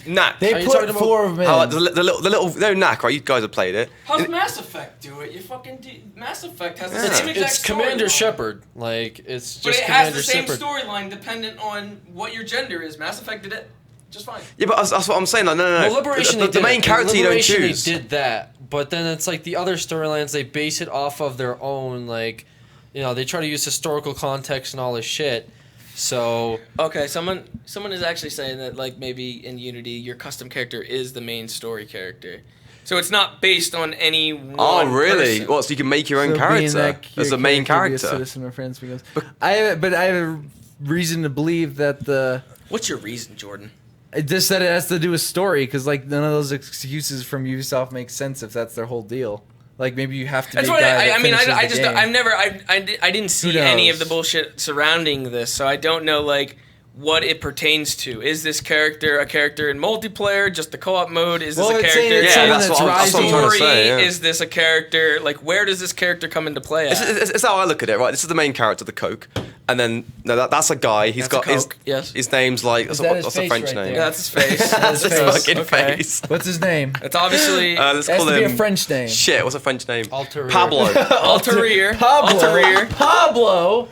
Knack. They Are you put talking about- 4 of them in. How, the little no Knack, right? You guys have played it. How's Mass Effect do it? You fucking Mass Effect has the Yeah. same exact It's Commander storyline. Shepard. Like, it's just But it Commander has the same Shepard. storyline dependent on what your gender is. Mass Effect did it just fine. Yeah, but that's what I'm saying. Like, no. Well, Liberation, The they did main it. character you don't Liberation, choose. They did that, but then it's like the other storylines, they base it off of their own, like, they try to use historical context and all this shit. So Okay, someone is actually saying that like maybe in Unity your custom character is the main story character, so it's not based on any one. Oh, really? person. What? So you can make your own So being character that as your the main character be a character? citizen of France because I have a reason to believe that What's your reason, Jordan? it just said it has to do with story because like none of those excuses from Ubisoft make sense if that's their whole deal. Like maybe you have to. That's be a what guy I that mean. finishes the game. I've never I didn't see Who any of knows? the bullshit surrounding this, so I don't know like what it pertains to. Is this character a character in multiplayer, just the co-op mode? Is this Well, a it's character? saying it's someone that's that's what I'm rising. trying to Story? say, yeah. Is this a character? Like, where does this character come into play at? It's how I look at it, right? This is the main character, the Coke, and then that's a guy. He's That's got a Coke, yes. his name's like Is that his what's the face French right name? there? Yeah, that's his face. That's his face. fucking Okay. face. What's his name? It's obviously Let's It has call to be him a French name. Shit, what's a French name? Altair. Pablo. Altair. Pablo. Altair. Pablo.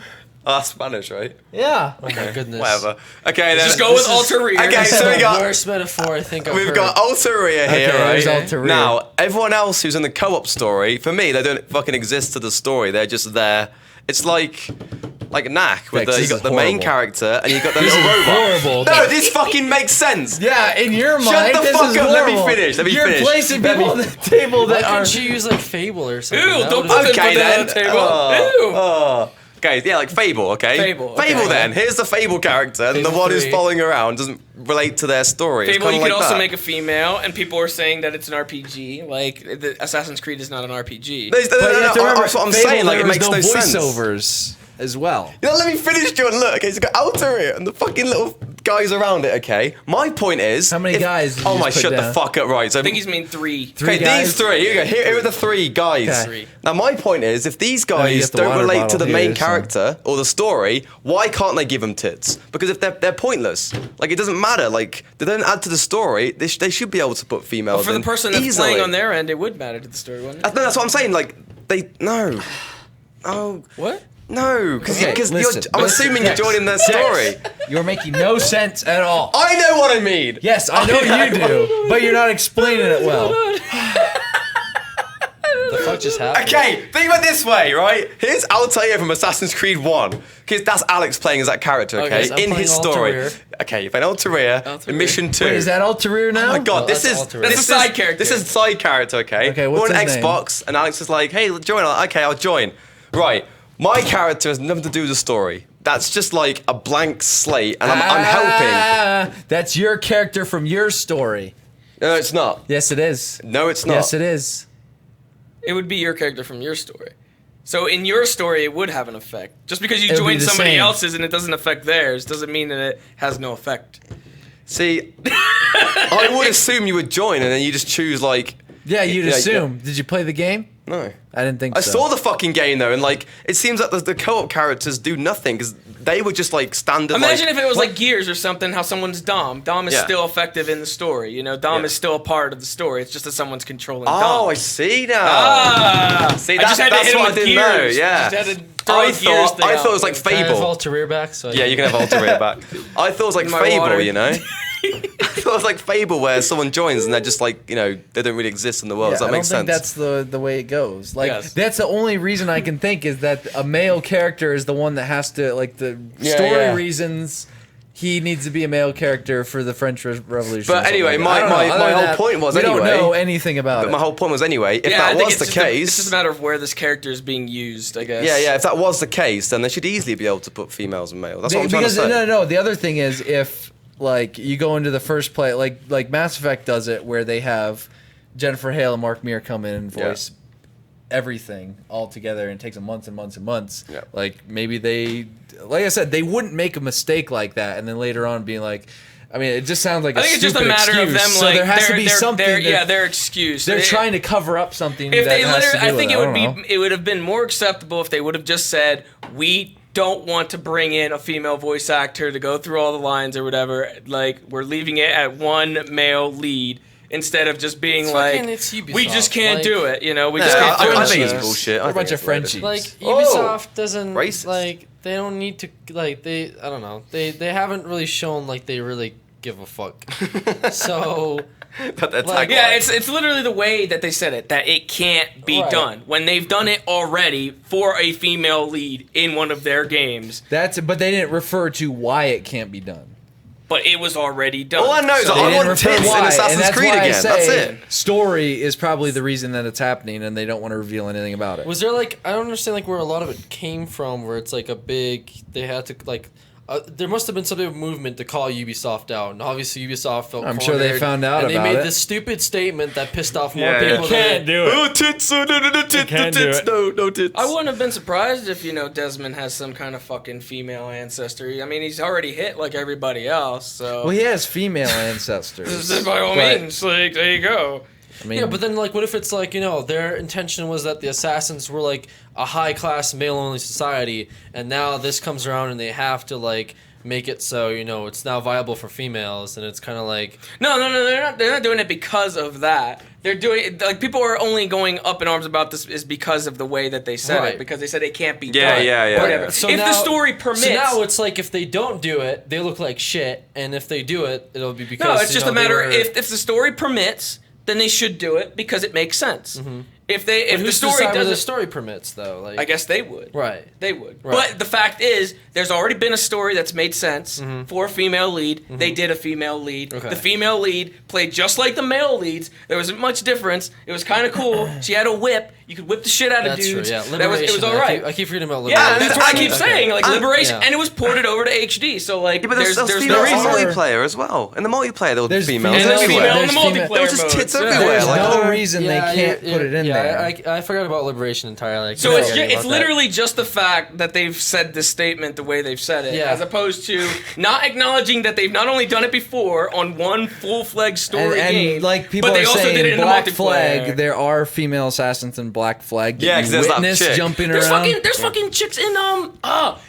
Spanish, right? Yeah. Oh my goodness. Whatever. Okay, then. Just go with Altair. Okay, so we got Worst metaphor I think I've we've heard. got Altair here, Okay, right? there's Altair. Now, everyone else who's in the co-op story, for me, they don't fucking exist to the story. They're just there. It's like Knack with Vex, you this got is the main horrible. character and you got the This little is robot. horrible. No, this fucking makes sense. Yeah, in your Shut mind, the this fuck is up, let me horrible. finish, let me You're finish. placing Let people me- on the table Why that are. couldn't you use like Fable or something? Ew, That don't would've- put Okay that on then. the table. Ew. Okay, yeah, like Fable, okay? Fable, okay. Fable then. Here's the Fable character, and the Fable one who's 3. following around doesn't relate to their story. It's Fable, kinda you could like also that. make a female, and people are saying that it's an RPG. Like, the Assassin's Creed is not an RPG. There's- But you have to remember, that's what I'm Fable, saying, like, there it was makes no sense. voiceovers as well. You know, let me finish, Jordan. Look, okay, so you've got Altair and the fucking little guys around it, okay? My point is... How many guys did Oh you my, just put shut the down? fuck up, right. So I think he's mean three. Okay, guys? these three. Here you go. Here are the three guys. Okay. Three. Now, my point is, if these you guys get the don't water relate to bottle the here, main so- character or the story, why can't they give them tits? Because if they're pointless, like it doesn't matter. Like they don't add to the story. They should be able to put females But for the in person that's easily. playing on their end, it would matter to the story, wouldn't it? No, that's what I'm saying. Like they no. Oh What? no, because Okay, listen, I'm listen, assuming you're Dex, joining their story. You're making no sense at all. I know what I mean. Yes, I know you do, but you're not explaining it well. The fuck just happened? Okay, think about it this way, right? Here's Altair from Assassin's Creed 1. Because that's Alex playing as that character, okay? so I'm in his playing story. Altair. Okay, you're playing Altair Altair. in Mission 2. Wait, is that Altair now? Oh my god, Oh, this that's is Altair. That's this a side is- character. This is a side character, okay? Okay, what's We're on his name? Xbox, and Alex is like, hey, join. I'm like, okay, I'll join. Right, my character has nothing to do with the story. That's just like a blank slate, and I'm helping. Ah, that's your character from your story. No, it's not. Yes, it is. No, it's not. Yes, it is. It would be your character from your story. So in your story, it would have an effect. Just because you It would be join the somebody same. else's and it doesn't affect theirs, doesn't mean that it has no effect. See, I would assume you would join, and then you just choose like. Yeah, you'd Yeah, assume. Did you play the game? No. I didn't think I so. saw the fucking game though, and like it seems like the co-op characters do nothing because they were just like standard. Imagine like, if it was like Gears or something, how someone's Dom. Dom is Yeah. still effective in the story. You know, Dom Yeah. is still a part of the story. It's just that someone's controlling Oh, Dom. I see now. Ah! See, I just had to that's hit him what I with didn't Gears. know. Yeah. Just had to throw I a Gears thought thing I out thought it was like there. Can I have Fable. Altair back? So Yeah, you can have Altair back. I thought it was like My Fable, water. you know. I thought it was like Fable where someone joins and they're just like, you know, they don't really exist in the world. Yeah, Does that I make don't sense? think that's the way it goes. Like Yes. that's the only reason I can think is that a male character is the one that has to like the Yeah, story yeah. reasons. He needs to be a male character for the French Revolution. But or something anyway, like that. I don't know. my Other than whole that, point was we don't anyway- know anything about But it. my whole point was anyway, if Yeah, I that think was it's the just case, it's just a matter of where this character is being used, I guess. yeah, if that was the case, then they should easily be able to put females and males. That's what I'm trying to Because say. no. The other thing is if like you go into the first play, like Mass Effect does it, where they have Jennifer Hale and Mark Meer come in and voice everything all together, and it takes them months and months and months. Yeah. Like maybe they, like I said, they wouldn't make a mistake like that, and then later on being like, I mean, it just sounds like I think it's just a stupid matter of excuse. them So like there has to be they're- something. they're- that- yeah, their excuse. they're They- trying to cover up something. If that they has literally, to do I think with it would I don't know. it would have been more acceptable if they would have just said, we don't want to bring in a female voice actor to go through all the lines or whatever. Like, we're leaving it at one male lead instead of just being It's like, fucking- it's we Ubisoft, just can't like- do it. You know, we Yeah, just can't do I it. think it's Frenchies. bullshit. I We're a think bunch it's of Frenchies. like Oh! Ubisoft doesn't Racist. like they don't need to like they I don't know they haven't really shown like they really give a fuck. So But that's Like- Yeah, it's literally the way that they said it, that it can't be Right. done. When they've done it already for a female lead in one of their games, But they didn't refer to why it can't be done. but it was already done. All I know is So- I They didn't want refer tits in why, and Assassin's that's Creed why I again. That's say it. Story is probably the reason that it's happening, and they don't want to reveal anything about it. was there like I don't understand like where a lot of it came from, where it's like a big they had to like there must have been some type of movement to call Ubisoft out, and obviously Ubisoft felt I'm sure they cornered, found out and about they made it. this stupid statement that pissed off more Yeah, people. yeah. than Can't do it. Oh, tits! No, tits! Can't do it. No tits! I wouldn't have been surprised if, Desmond has some kind of fucking female ancestry. I mean, he's already hit like everybody else, so. Well, he has female ancestors. By all but, means, like, there you go. I mean, Yeah, but then like, what if it's like their intention was that the assassins were like a high class male only society, and now this comes around and they have to like make it so it's now viable for females, and it's kind of like No, they're not doing it because of that. They're doing it, like, people are only going up in arms about this is because of the way that they said Right. it, because they said it can't be Yeah, done. yeah. Whatever. So if now, the story permits. So now it's like if they don't do it, they look like shit, and if they do it, it'll be because no, it's just a matter they were, if the story permits, then they should do it because it makes sense. If But the who's story to decide whether doesn't, the story permits though. Like I guess they would. right. They would. Right. But the fact is, there's already been a story that's made sense for a female lead. They did a female lead. Okay. The female lead played just like the male leads. There wasn't much difference. It was kind of cool. She had a whip. You could whip the shit out of That's dudes. true. Yeah, It was all right. I keep forgetting about Liberation. Yeah, that's what I keep Okay. saying. Like, Liberation. Yeah. And it was ported over to HD. So, like, Yeah, but there's there's female no in the reason. multiplayer as well. In the multiplayer, there were There's females And there's everywhere. female in the There's female- multiplayer There was just modes. tits Yeah. everywhere. there's Like, no reason they can't put it in there. I forgot about Liberation entirely. So it's Forgetting it's about that. literally just the fact that they've said this statement the way they've said it, Yeah. as opposed to not acknowledging that they've not only done it before on one full-fledged story and game, like people but they are also saying, did it in Black the multiplayer. Flag. There are female assassins in Black Flag. Yeah, that 'cause you there's that witness chick. jumping There's around. fucking chicks in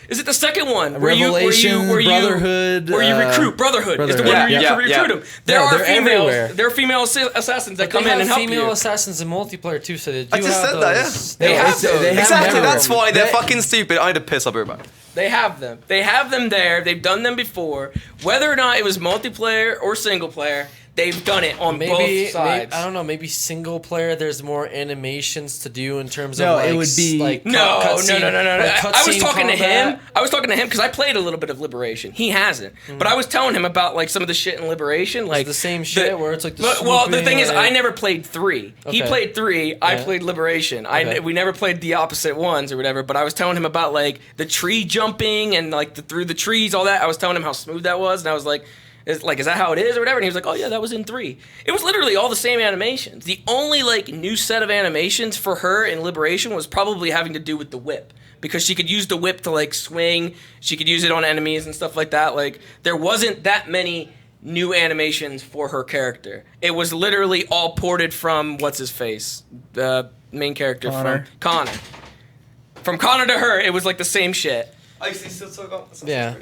is it the second one Revelation, where you Brotherhood, where you recruit Brotherhood is the one Brotherhood. where you Yeah, recruit yeah. them. There No, are they're females. everywhere. There are female assassins that But come they in have and help female you. assassins in multiplayer too, so they do I just have said that, those. They No, have it's- those. they have Exactly, them. that's why they're They- fucking stupid. I had to piss up everybody. They have them. They have them there. They've done them before. Whether or not it was multiplayer or single player, they've done it on both sides. I don't know. Maybe single player. There's more animations to do in terms No, of like it would be- like No. like I was cutscene talking to him. combat. I was talking to him because I played a little bit of Liberation. He hasn't, but I was telling him about like some of the shit in Liberation, like the same shit where it's like the well, the swooping, thing is, like- I never played 3. He Okay. played 3. I Yeah. played Liberation. Okay. We never played the opposite ones or whatever. But I was telling him about like the tree jumping and like through the trees, all that. I was telling him how smooth that was, and I was like. Is that how it is or whatever? And he was like, oh yeah, that was in 3. It was literally all the same animations. The only like new set of animations for her in Liberation was probably having to do with the whip. Because she could use the whip to like swing, she could use it on enemies and stuff like that. Like there wasn't that many new animations for her character. It was literally all ported from what's his face? The main character Connor. from Connor. From Connor to her, it was like the same shit. I still talk about Yeah.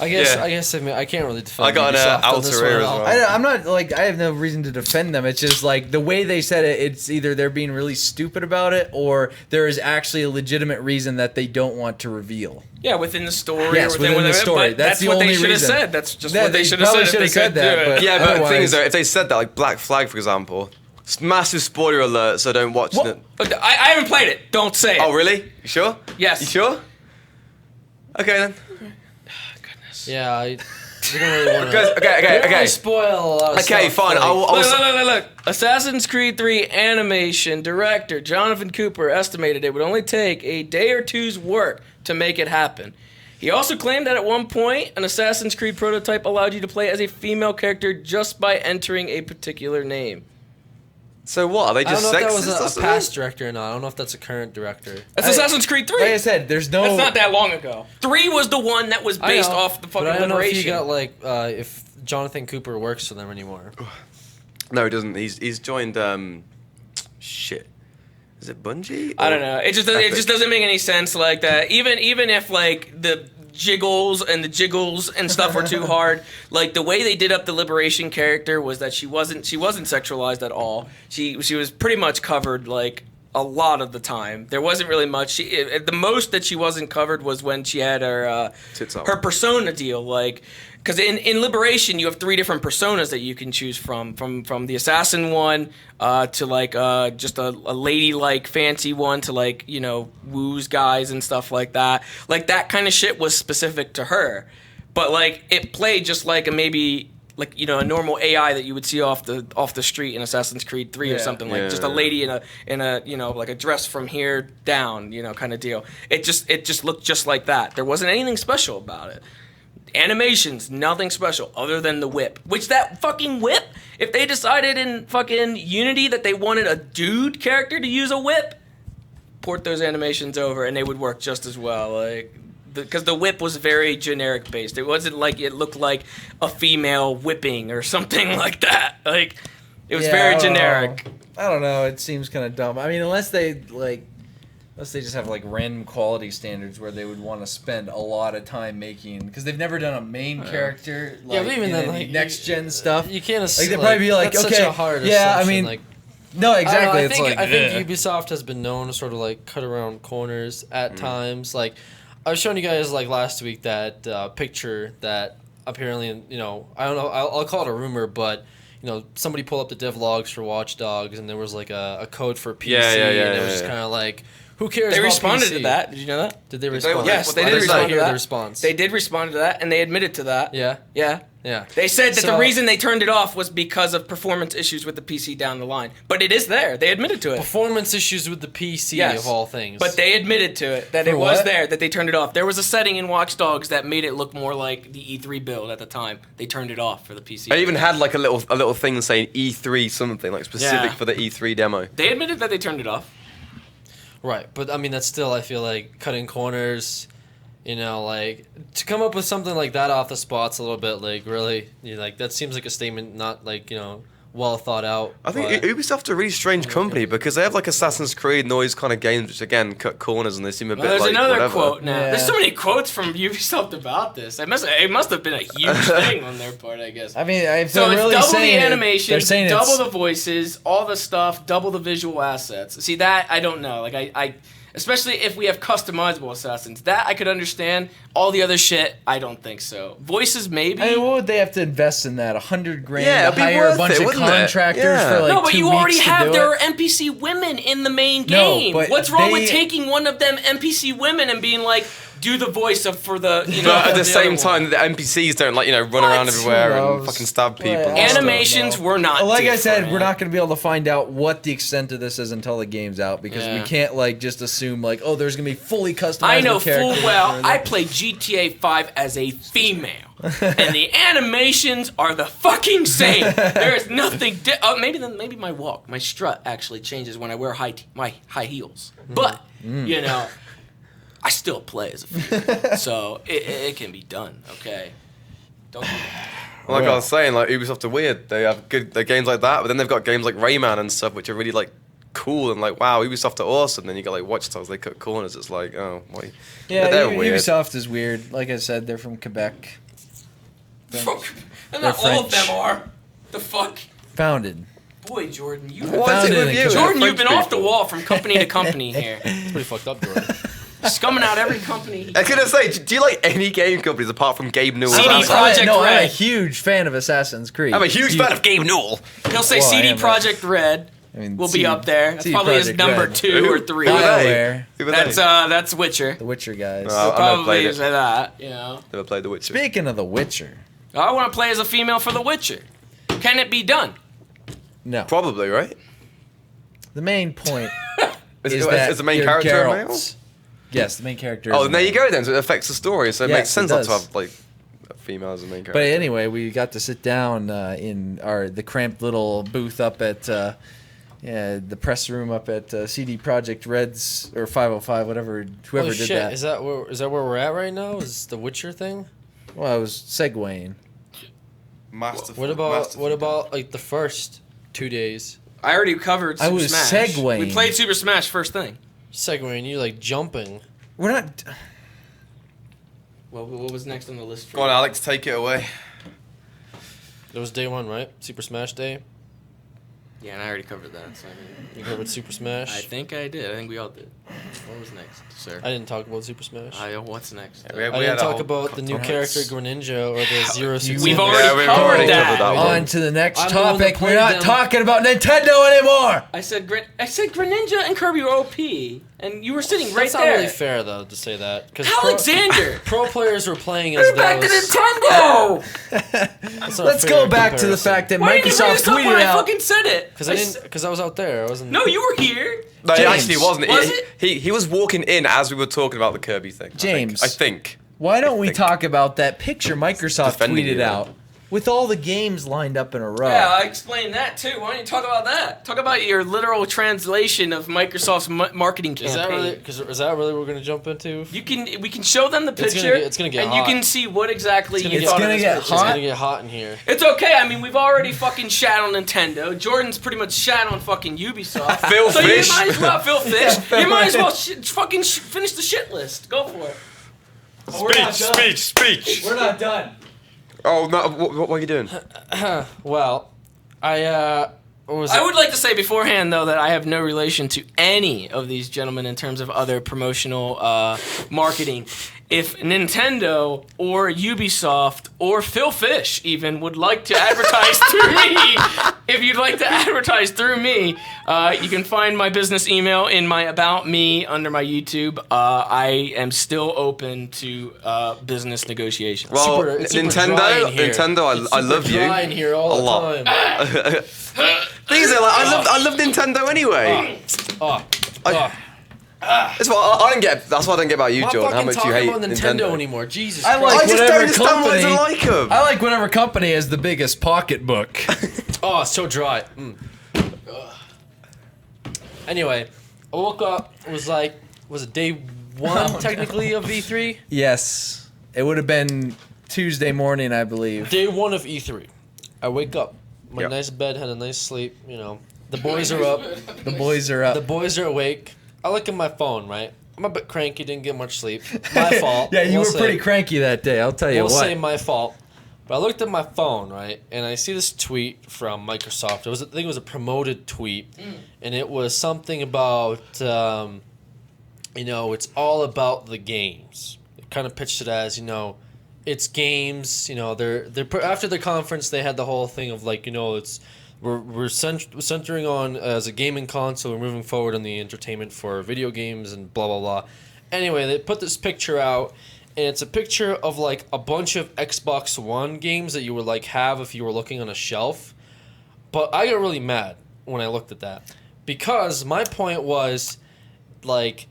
I guess. Yeah. I mean, I can't really defend. I got an Ubisoft on this outer one ear at as all. well. I'm not like I have no reason to defend them. It's just like the way they said it. It's either they're being really stupid about it, or there is actually a legitimate reason that they don't want to reveal. Yeah, within the story. Yes, or within the whatever, story. but That's the what only they should have reason. said. That's just Yeah, what they they should have probably said if they should have could said that, do it. but- Yeah, but the thing Otherwise- is, though, if they said that, like Black Flag, for example, it's massive spoiler alert, so don't watch it. I haven't played it. Don't say it. Oh, really? You sure? Yes. You sure? Okay, then. Yeah, we don't really want Guys, to. okay. Spoil a lot of Okay, stuff, fine. like- Look. Assassin's Creed 3 animation director Jonathan Cooper estimated it would only take a day or two's work to make it happen. He also claimed that at one point, an Assassin's Creed prototype allowed you to play as a female character just by entering a particular name. So what? Are they I don't just know if that sexist was or a something? past director or not. I don't know if that's a current director. That's Assassin's Creed 3. Like I said, there's no. That's not that long ago. 3 was the one that was I based know, off the fucking but I don't know if Liberation. you got like if Jonathan Cooper works for them anymore. No, he doesn't. He's joined. Shit. Is it Bungie? I Or don't know. It just doesn't make any sense like that. Even if like the jiggles and stuff were too hard, like the way they did up the Liberation character was that she wasn't sexualized at all. She was pretty much covered like a lot of the time. There wasn't really much. The most that she wasn't covered was when she had her Tits out. her persona deal, like. Because in Liberation, you have 3 different personas that you can choose from the assassin one to like just a ladylike fancy one to like, you know, woos guys and stuff like that. Like that kind of shit was specific to her. But like it played just like maybe like a normal AI that you would see off the street in Assassin's Creed 3 or something, like just a lady in a like a dress from here down, kind of deal. It just looked just like that. There wasn't anything special about it. Animations, nothing special other than the whip. Which that fucking whip, if they decided in fucking Unity that they wanted a dude character to use a whip, port those animations over and they would work just as well. Like, because the whip was very generic based. It wasn't like it looked like a female whipping or something like that. Like, it was very generic. I don't know. It seems kind of dumb. I mean, unless they just have like random quality standards where they would want to spend a lot of time making, because they've never done a main character. Like, but even then, like next gen stuff, you can't like they'd probably be like, that's okay, such a hard yeah, assumption, I mean, like, no, exactly. I It's think, like, I think Ubisoft has been known to sort of like cut around corners at times. Like, I was showing you guys like last week that picture that apparently, I don't know, I'll call it a rumor, but somebody pulled up the dev logs for Watch Dogs and there was like a code for PC, and it was just kind of like, who cares? They about responded PC? to that. Did you know that? Did they respond? Yes, they did I did not respond to hear that. the response. They did respond to that, and they admitted to that. Yeah. Yeah. They said that So- the reason they turned it off was because of performance issues with the PC down the line. But it is there. They admitted to it. Performance issues with the PC Yes. of all things. But they admitted to it, that For it was what? there, that they turned it off. There was a setting in Watch Dogs that made it look more like the E3 build at the time. They turned it off for the PC. I even had like a little thing saying E3 something, like specific for the E3 demo. They admitted that they turned it off. Right, but I mean that's still, I feel like, cutting corners. Like to come up with something like that off the spot's a little bit like, really, like that seems like a statement not like well thought out. I think Ubisoft are a really strange company because they have like Assassin's Creed and all these kind of games which again cut corners and they seem a bit There's like another whatever. quote now. Yeah. There's so many quotes from Ubisoft about this. It must have been a huge thing on their part, I guess. I mean, if So they're it's really double saying the it, animation, they're saying double it's, the voices, all the stuff, double the visual assets. See, that I don't know. Like I especially if we have customizable assassins, that I could understand. All the other shit, I don't think so. Voices, maybe. I mean, what would they have to invest in that? $100,000 Yeah, to it'd be hire worth a bunch it, of wouldn't it? contractors Yeah. for like no, but 2 you weeks already to have do there it? are NPC women in the main No, game. but What's wrong with they- taking one of them NPC women and being like, do the voice of for the But for at the same other time, one? the NPCs don't like run around everywhere Who and knows? fucking stab people. Well, and stuff. Animations were not. Well, like I said, different. we're not going to be able to find out what the extent of this is until the game's out because we Yeah. can't like just assume like, oh, there's going to be fully customizable I know characters. full well I played GTA 5 as a female, and the animations are the fucking same. There is nothing. Maybe my walk, my strut actually changes when I wear my high heels. But I still play as a female, so it can be done. Okay, don't do that. Like I was saying, like Ubisoft are weird. They have good games like that, but then they've got games like Rayman and stuff, which are really like cool and like wow, Ubisoft are awesome. Then you got like Watch Dogs, they cut corners. It's like oh, why? Yeah, they're weird. Ubisoft is weird. Like I said, they're from Quebec. Fuck. And They're not all of French. them are. The fuck, Founded. boy, Jordan, you. What's it Founded with in you? Quebec. Jordan, French you've been off the people. wall from company to company here, It's pretty fucked up, Jordan. scumming out every company. I was gonna say, do you like any game companies apart from Gabe Newell? CD I'm Projekt I'm a Red. huge fan of Assassin's Creed. a huge fan of Gabe Newell. He'll say Well, I CD am, Projekt Red I mean, will be up there. That's CD probably his Projekt number Red. 2 or 3. Who are they? BioWare. Who are That's Witcher. The Witcher guys. No. I've never Probably played it. say that. Never played The Witcher. Speaking of The Witcher, I want to play as a female for The Witcher. Can it be done? no. Probably, right? The main point Is, is is that the main you're character a male? Geralt. Yes, the main character. Oh, is a and there you male. go then. So it affects the story. So it Yes, makes sense it not to does. have like a female as a main character. But anyway, we got to sit down in the cramped little booth up at the press room up at CD Projekt Red's or 505, whatever, whoever Holy did shit, that. is that where we're at right now? Is the Witcher thing? Well, I was segueing. What about like the first 2 days? I already covered I Super was Smash. segueing. We played Super Smash first thing. Segwaying, you like jumping. We're not. Well, what was next on the list for Go on, you? Alex, take it away. It was day 1, right? Super Smash Day. Yeah, and I already covered that. So I mean, You covered Super Smash. I think I did. I think we all did. What was next, sir? I didn't talk about Super Smash. What's next? Yeah, I didn't talk about the new character Greninja or the Zero Six. We've Yeah, already we've covered already that. covered that one. On to the next I'm the one that topic. We're played not them. talking about Nintendo anymore. I said Greninja and Kirby are OP, and you were sitting right That's not there. really fair though to say that because Alexander, pro players were playing as we're back to those. Nintendo. Let's go back to the fact that Why didn't you bring Microsoft this up when tweeted I out. fucking said it? Because I was out there. I wasn't. No, you were here. No, it James. actually wasn't. Was it? He was walking in as we were talking about the Kirby thing. James. I think. Why don't we think. talk about that picture Microsoft Defending tweeted you, out with all the games lined up in a row? Yeah, I explained that too. Why don't you talk about that? Talk about your literal translation of Microsoft's marketing campaign. Is that really? Because is that really what we're gonna jump into? We can show them the It's picture. it's gonna get and hot. you can see what exactly It's you gonna thought get- of it's this gonna get picture. It's hot. gonna get hot in here. It's okay. I mean, we've already fucking shat on Nintendo. Jordan's pretty much shat on fucking Ubisoft. Phil so Fish. you might as well, Phil Fish. Phil you might as well Fish. finish the shit list. Go for it. Oh, we're not done. Speech. We're not done. Oh no! What are you doing? Well, I would like to say beforehand, though, that I have no relation to any of these gentlemen in terms of other promotional marketing. If Nintendo or Ubisoft or Phil Fish even would like to advertise through me, if you'd like to advertise through me, you can find my business email in my About Me under my YouTube. I am still open to business negotiations. Well, it's super dry in here. Nintendo, I love you. Dry in here all a the lot. time. Things are like I love Nintendo anyway. That's why I don't get. That's what I don't get about you, I'm not Jordan. How fucking much you talking hate about Nintendo anymore. Jesus I Christ. like I just don't whatever understand why you company. like them. I like whatever company has the biggest pocketbook. Oh, it's so dry. Anyway, I woke up. It was like, was it day one technically of E3? Yes, it would have been Tuesday morning, I believe. Day one of E3. I wake up. My Yep. nice bed, had a nice sleep. You know, the boys are up. The boys are up. The boys are awake. I look at my phone. Right, I'm a bit cranky. Didn't get much sleep. My fault. Yeah, you We'll were say. pretty cranky that day. I'll tell you We'll what. say my fault. But I looked at my phone, right, and I see this tweet from Microsoft. I think it was a promoted tweet, and it was something about, it's all about the games. It kind of pitched it as, it's games. They're after the conference they had the whole thing of like, we're centering on as a gaming console. We're moving forward on the entertainment for video games and blah blah blah. Anyway, they put this picture out. And it's a picture of like a bunch of Xbox One games that you would like have if you were looking on a shelf. But I got really mad when I looked at that. Because my point was like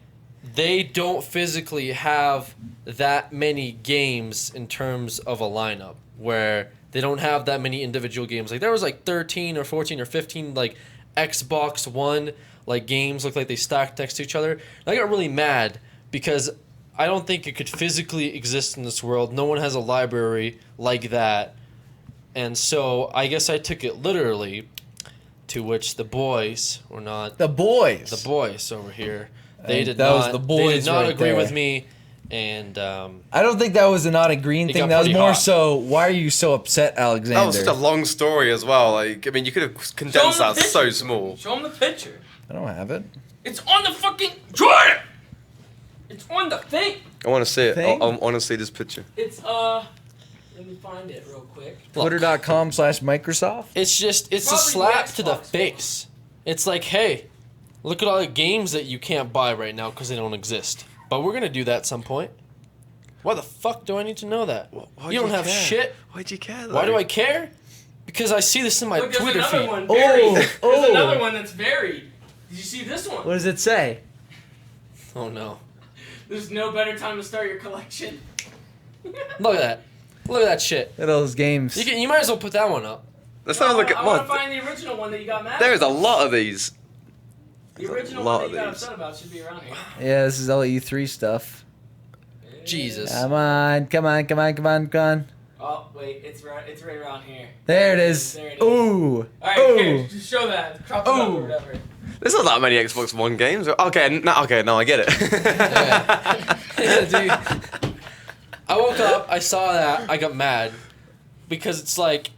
they don't physically have that many games in terms of a lineup where they don't have that many individual games. Like there was like 13 or 14 or 15 like Xbox One like games looked like they stacked next to each other. And I got really mad because I don't think it could physically exist in this world. No one has a library like that. And so I guess I took it literally, to which the boys were not... The boys. The boys over here. They And did that not, was the boys they did not right agree there. with me. And I don't think that was a not agreeing It thing. got That was pretty more hot. so, why are you so upset, Alexander? That was such a long story as well. Like, I mean, you could have condensed Show 'em that the so picture. small. Show them the picture. I don't have it. It's on the fucking Jordan. It's on the thing. I want to see it. Thing? I want to see this picture. It's Let me find it real quick. Twitter.com/Microsoft. it's a Probably slap the to the Xbox face. It's like, hey, look at all the games that you can't buy right now because they don't exist. But we're going to do that at some point. Why the fuck do I need to know that? Why You do don't have care? shit. Why'd you care? Though? Why do I care? Because I see this in my Look, there's Twitter another feed. one buried. There's oh. another one that's buried. Did you see this one? What does it say? Oh no. There's no better time to start your collection. Look at that. Look at that shit. Look at those games. You might as well put that one up. That sounds like I want to what? find the original one that you got mad There at. is a lot of these. The original lot one that you of got these. upset about should be around here. Yeah, this is all E3 stuff. Jesus. Come on, come on, come on, come on, come on. Oh wait, it's right around here. There it is. There it is. Ooh. All right, Ooh. here, just show that. Crop it up or whatever. There's not that many Xbox One games. Okay, no, I get it. Yeah, dude. I woke up, I saw that, I got mad. Because it's like,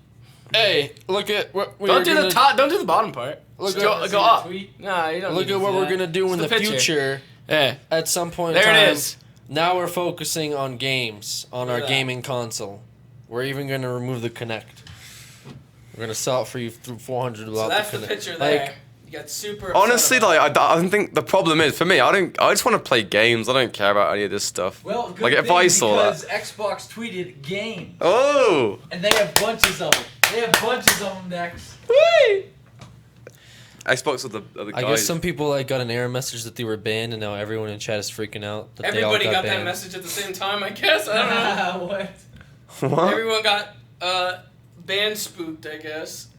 hey, look at what we're Don't do gonna the top. Don't do the bottom part. Look Just at- go up. Nah, you don't. Look need at to what do we're that. gonna do in It's the picture. future. Yeah. At some point There in it time. is. Now we're focusing on games, on our Look at that. gaming console. We're even gonna remove the Kinect. We're gonna sell it for you through $400 without So that's the the Kinect. picture there. Like, got super upset Honestly, about like I don't think the problem is for me. I just want to play games. I don't care about any of this stuff. Well, good like if thing I saw because that. Xbox tweeted game, Oh. and they have bunches of them. They have bunches of them next. Xbox are the guys. I guess some people like got an error message that they were banned, and now everyone in chat is freaking out that Everybody they all got banned. that message at the same time, I guess. I don't know. What? What? Everyone got band spooked, I guess.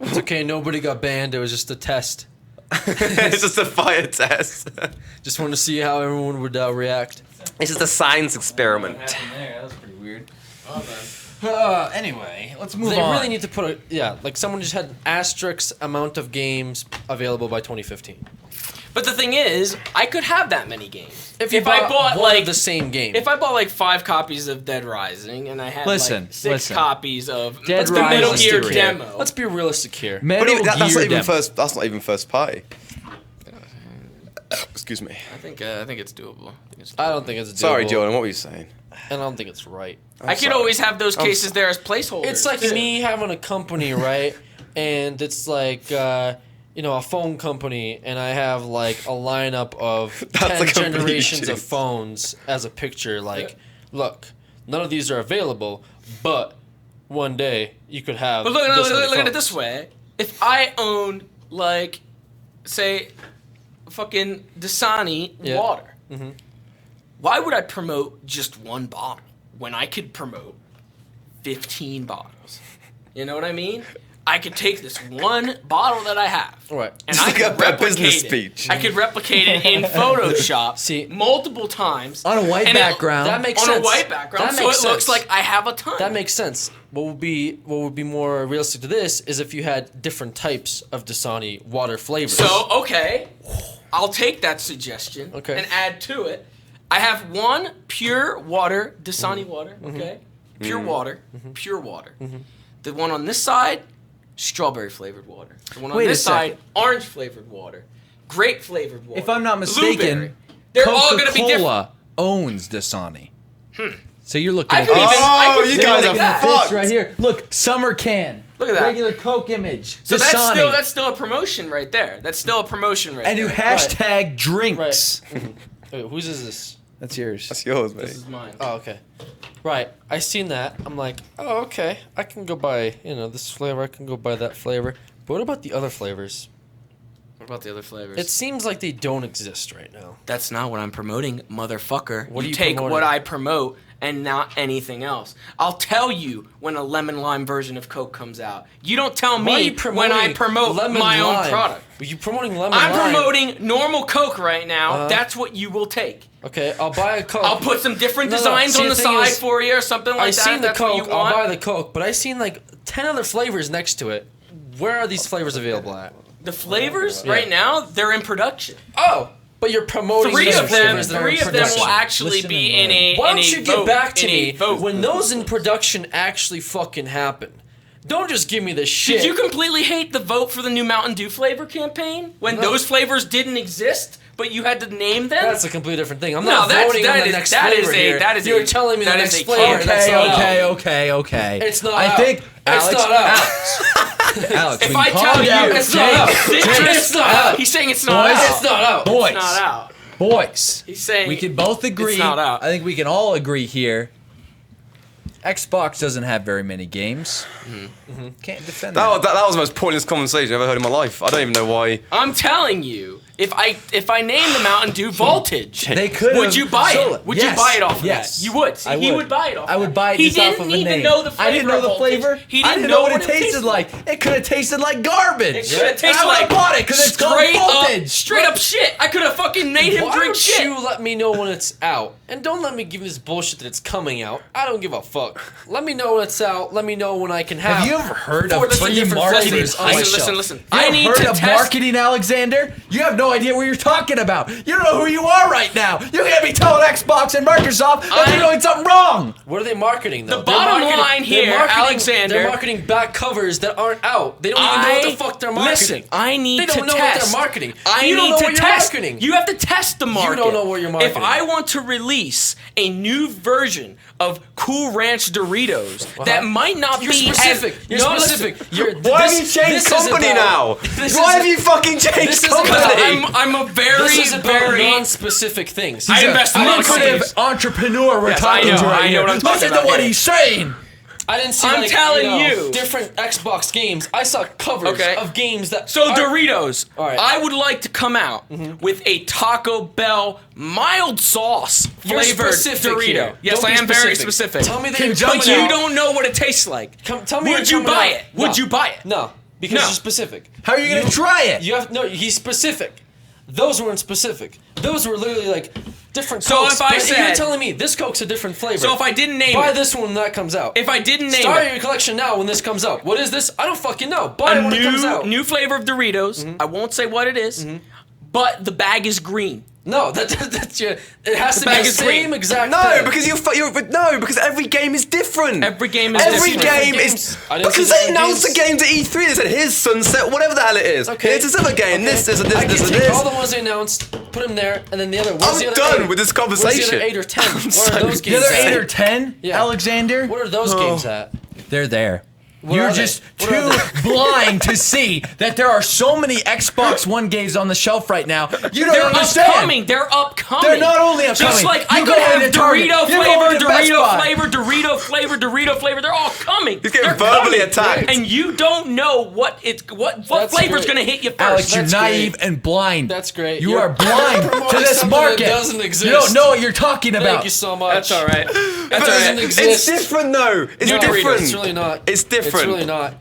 It's okay, nobody got banned. It was just a test. It's just a fire test. Just wanted to see how everyone would react. It's just a science experiment. What happened there? That was pretty weird. Oh, man. Anyway, let's move They on. really need to put like someone just had an asterisk amount of games available by 2015. But the thing is, I could have that many games. If I bought one like of the same game. If I bought like 5 copies of Dead Rising and I had Listen, like 6 copies of Dead the Metal Rising Gear three. demo. Let's be realistic here. Metal But that's not Gear even demo. first. That's not even first party. Excuse me. I think it's doable. I don't think it's doable. Sorry, Jordan. What were you saying? And I don't think it's right. I could always have those cases there as placeholders. It's like too. me having a company, right? And it's like, a phone company, and I have like a lineup of That's the 10 company you generations of choose. phones as a picture. Like, look, none of these are available, but one day you could have. But look this many at it phones. this way. If I owned like, say, fucking Dasani Yeah. water, Mhm. why would I promote just one bottle when I could promote 15 bottles? You know what I mean? I could take this one bottle that I have, Right. and It's I like could a business replicate it. speech. I could replicate it in Photoshop See- multiple times On a white and it- background. That makes on sense. a white background, That so it makes looks sense. like I have a ton. That makes sense. What would be more realistic to this is if you had different types of Dasani water flavors. So, okay, I'll take that suggestion Okay. and add to it. I have one pure water, Dasani water, okay? Pure water, pure water. The one on this side, strawberry flavored water. The one on Wait a this side, second. orange flavored water. Grape flavored water. If I'm not blueberry. mistaken, They're all going to be different. Coca-Cola owns Dasani. So you're looking I at could even, this. I Oh, could you do guys like are that. fucked. This right here. Look, summer can. Look at that. Regular Coke image. So Dasani. that's still a promotion right there. That's still a promotion right and there. do hashtag drinks. Wait, whose is this? That's yours. That's yours, mate. This is mine. Oh, okay. Right. I seen that. I'm like, oh, okay. I can go buy, this flavor. I can go buy that flavor. But what about the other flavors? What about the other flavors? It seems like they don't exist right now. That's not what I'm promoting, motherfucker. What are you take promoting? what I promote and not anything else. I'll tell you when a lemon lime version of Coke comes out. You don't tell Why are you me when I promoting promote lemon my own lime? product. Are you promoting lemon I'm lime? promoting normal Coke right now. Uh-huh. That's what you will take. Okay, I'll buy a Coke. I'll put some different No, no, designs see, on the the thing side is, for you or something like I that. seen the That's what you Coke. I'll want. buy the Coke, but I seen like 10 other flavors next to it. Where are these flavors available at? The flavors Yeah. right now, they're in production. Oh, but you're promoting Three these of them, flavors that are in three of them production. will actually Listen be and in a. Why in don't a you get vote, back to in a me vote. when those in production actually fucking happen? Don't just give me this shit. Did you completely hate the vote for the new Mountain Dew flavor campaign when No. those flavors didn't exist, but you had to name them? That's a completely different thing. I'm No, not that's- voting on that the is- next that is flavor a- here. that is You're a- telling me the that next is a flavor. That's Okay, not okay, out. okay, okay. It's not I out. think It's Alex, not out. Alex, if we I calm tell you, down. it's not out. It's not out. He's saying it's not Boys, out. It's not out. Boys, It's not out. boys. He's saying We can both agree. It's not out. I think we can all agree here. Xbox doesn't have very many games. Can't defend that. That was the most pointless conversation I've ever heard in my life. I don't even know why. I'm telling you, if I name the Mountain Dew Voltage, They could. would you buy it? Would you Yes, buy it off of yes. that? You would. See, I he would. would buy it off. I of would that. buy it He just off didn't of a even name. know the flavor. I didn't know of the Voltage. flavor. He I didn't didn't know what it tasted tasted like. It could have tasted like garbage. It could have tasted I would've like bought it because it's called straight Voltage. up, straight up shit. I could have fucking made him Why drink don't shit. you let me know when it's out? And don't let me give you this bullshit that it's coming out. I don't give a fuck. Let me know when it's out. Let me know when I can have. Have you ever heard Four of different pre-marketing flavors on my hype? shelf. Listen. You I ever need heard to of test. marketing, Alexander? You have no idea what you're talking about. You don't know who you are right now. You can't be telling Xbox and Microsoft that they're doing something wrong. What are they marketing though? The bottom They're line they're here, Alexander- They're marketing back covers that aren't out. They don't even know what the fuck they're marketing. Listen, I need They to don't know what test. they're marketing. I You don't need know to what you're test. marketing. You have to test the market. don't know what you're marketing. If I want to release a new version of Cool Ranch Doritos that might not You're be specific. as You're specific. Why have you changed company now? Why have you fucking changed company? I'm a very, This is about very. non-specific things. I invest in a lot of lucrative companies. entrepreneur we're Yes, talking I know, to right I know here. what I'm talking Listen about to what here. he's saying. I didn't see. I'm like, telling you, know, you. different Xbox games. I saw covers Okay. of games that. So are- Doritos, All right. I would like to come out with a Taco Bell mild sauce You're flavored specific Dorito. here. Yes, Don't I be am very specific. specific. Tell me that you're But coming you out- don't know what it tastes like. Tell me. Would you're you coming buy out- it? Would you buy it? No, because No. you're specific. How are you going to try it? You have no. He's specific. Those weren't specific. Those were literally like different. So Cokes, if I but said- you're telling me this Coke's a different flavor. So if I didn't name buy it, this one when that comes out. if I didn't name Start it, your collection now when this comes out. What is this? I don't fucking know. Buy it a when it comes new out. new flavor of Doritos. I won't say what it is, but the bag is green. No, that's your. It has to be bag the is same green. exact. No, thing. because no, because every game is different. Every game is Every different. game Games. is I didn't because see they different announced the games. game to E3. They said, "Here's Sunset, whatever the hell it is. Okay. Here's this other game. Okay. This, and I can this, and take this." all the ones they announced, put them there, and then the other. I'm the other done 8? with this Where's the conversation. other 8 or 10? What so are those The games? other at? 8 or 10, Yeah. Alexander, What are those games at? they're there. What You're are they? just What are too blind to see that there are so many Xbox One games on the shelf right now. You don't They're understand. upcoming. They're upcoming. They're not only upcoming. Just like I You could go have into Target. Dorito You go flavor, over to Best Dorito Buy. flavor, Dorito flavor, Dorito flavor. They're all coming. He's getting They're verbally coming. attacked. And you don't know what That's flavor's great. gonna hit you first. Alex, you're That's naive great. and blind. That's great. You You're are blind to promoting this something that market. doesn't exist. You don't know what you're talking about. Thank you so much. That's all right. That That's all doesn't right. exist. It's different though. It's No, different. It's really not. It's different. It's really not.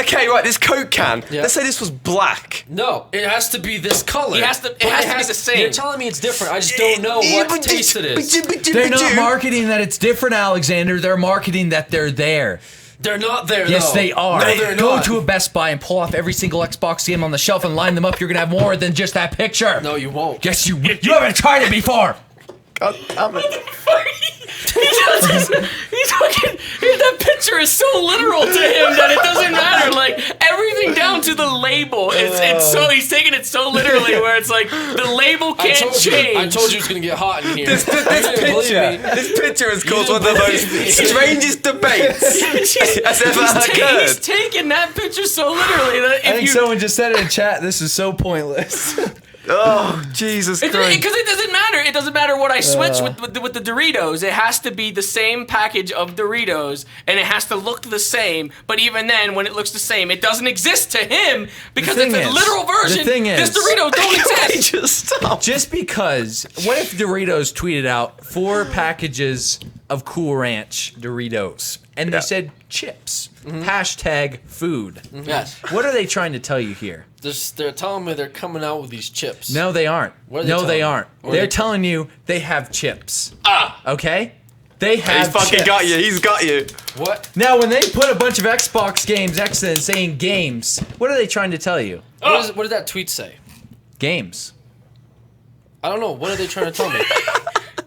Okay, right. This Coke can. Yeah. Let's say this was black. No, it has to be this color. It has to be the same. You're telling me it's different. I just don't know what taste it is. They're not marketing that it's different, Alexander. They're marketing that they're there. They're not there. Yes, though. they are. No, they're Go not. to a Best Buy and pull off every single Xbox game on the shelf and line them up. You're gonna have more than just that picture. No, you won't. Yes, you. You haven't tried it before. God damn it. He's fucking. That picture is so literal to him that it doesn't matter. Like everything down to the label, it's so he's taking it so literally. Where it's like the label I can't told change. you. I told you it's gonna get hot in here. This You didn't believe me. This picture has caused one didn't of the most believe me. strangest debates has ever He's occurred. taking that picture so literally that if I think you. someone just said it in chat. This is so pointless. Oh, Jesus Because Christ. it doesn't matter. It doesn't matter what I switch with the Doritos. It has to be the same package of Doritos, and it has to look the same. But even then, when it looks the same, it doesn't exist to him because it's a literal version. The thing is, this Dorito don't exist. Just stop. just because, what if Doritos tweeted out 4 packages of Cool Ranch Doritos, and they Yeah. said chips, hashtag food. Yes. What are they trying to tell you here? They're telling me they're coming out with these chips. No, they aren't. What are they No, telling they you? aren't. What are They're they- telling you they have chips. Okay? They have He's fucking chips. got you. He's got you. What? Now, when they put a bunch of Xbox games next to it saying games, what are they trying to tell you? What did that tweet say? Games. I don't know. What are they trying to tell me?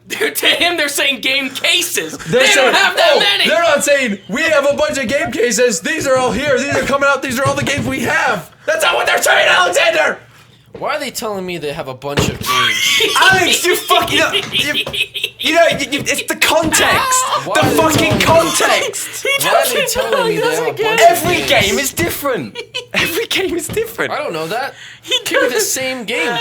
Dude, to him, they're saying game cases. They're They saying, don't have that "Oh, many. They're not saying we have a bunch of game cases. These are all here. These are coming out. These are all the games we have. That's not what they're saying, Alexander. Why are they telling me they have a bunch of games? Alex, you fucking up. It's the context. Why The are they fucking telling me- context. Why are they telling me they have a bunch Every of games? game is different. Every game is different. I don't know that. Give me the same game.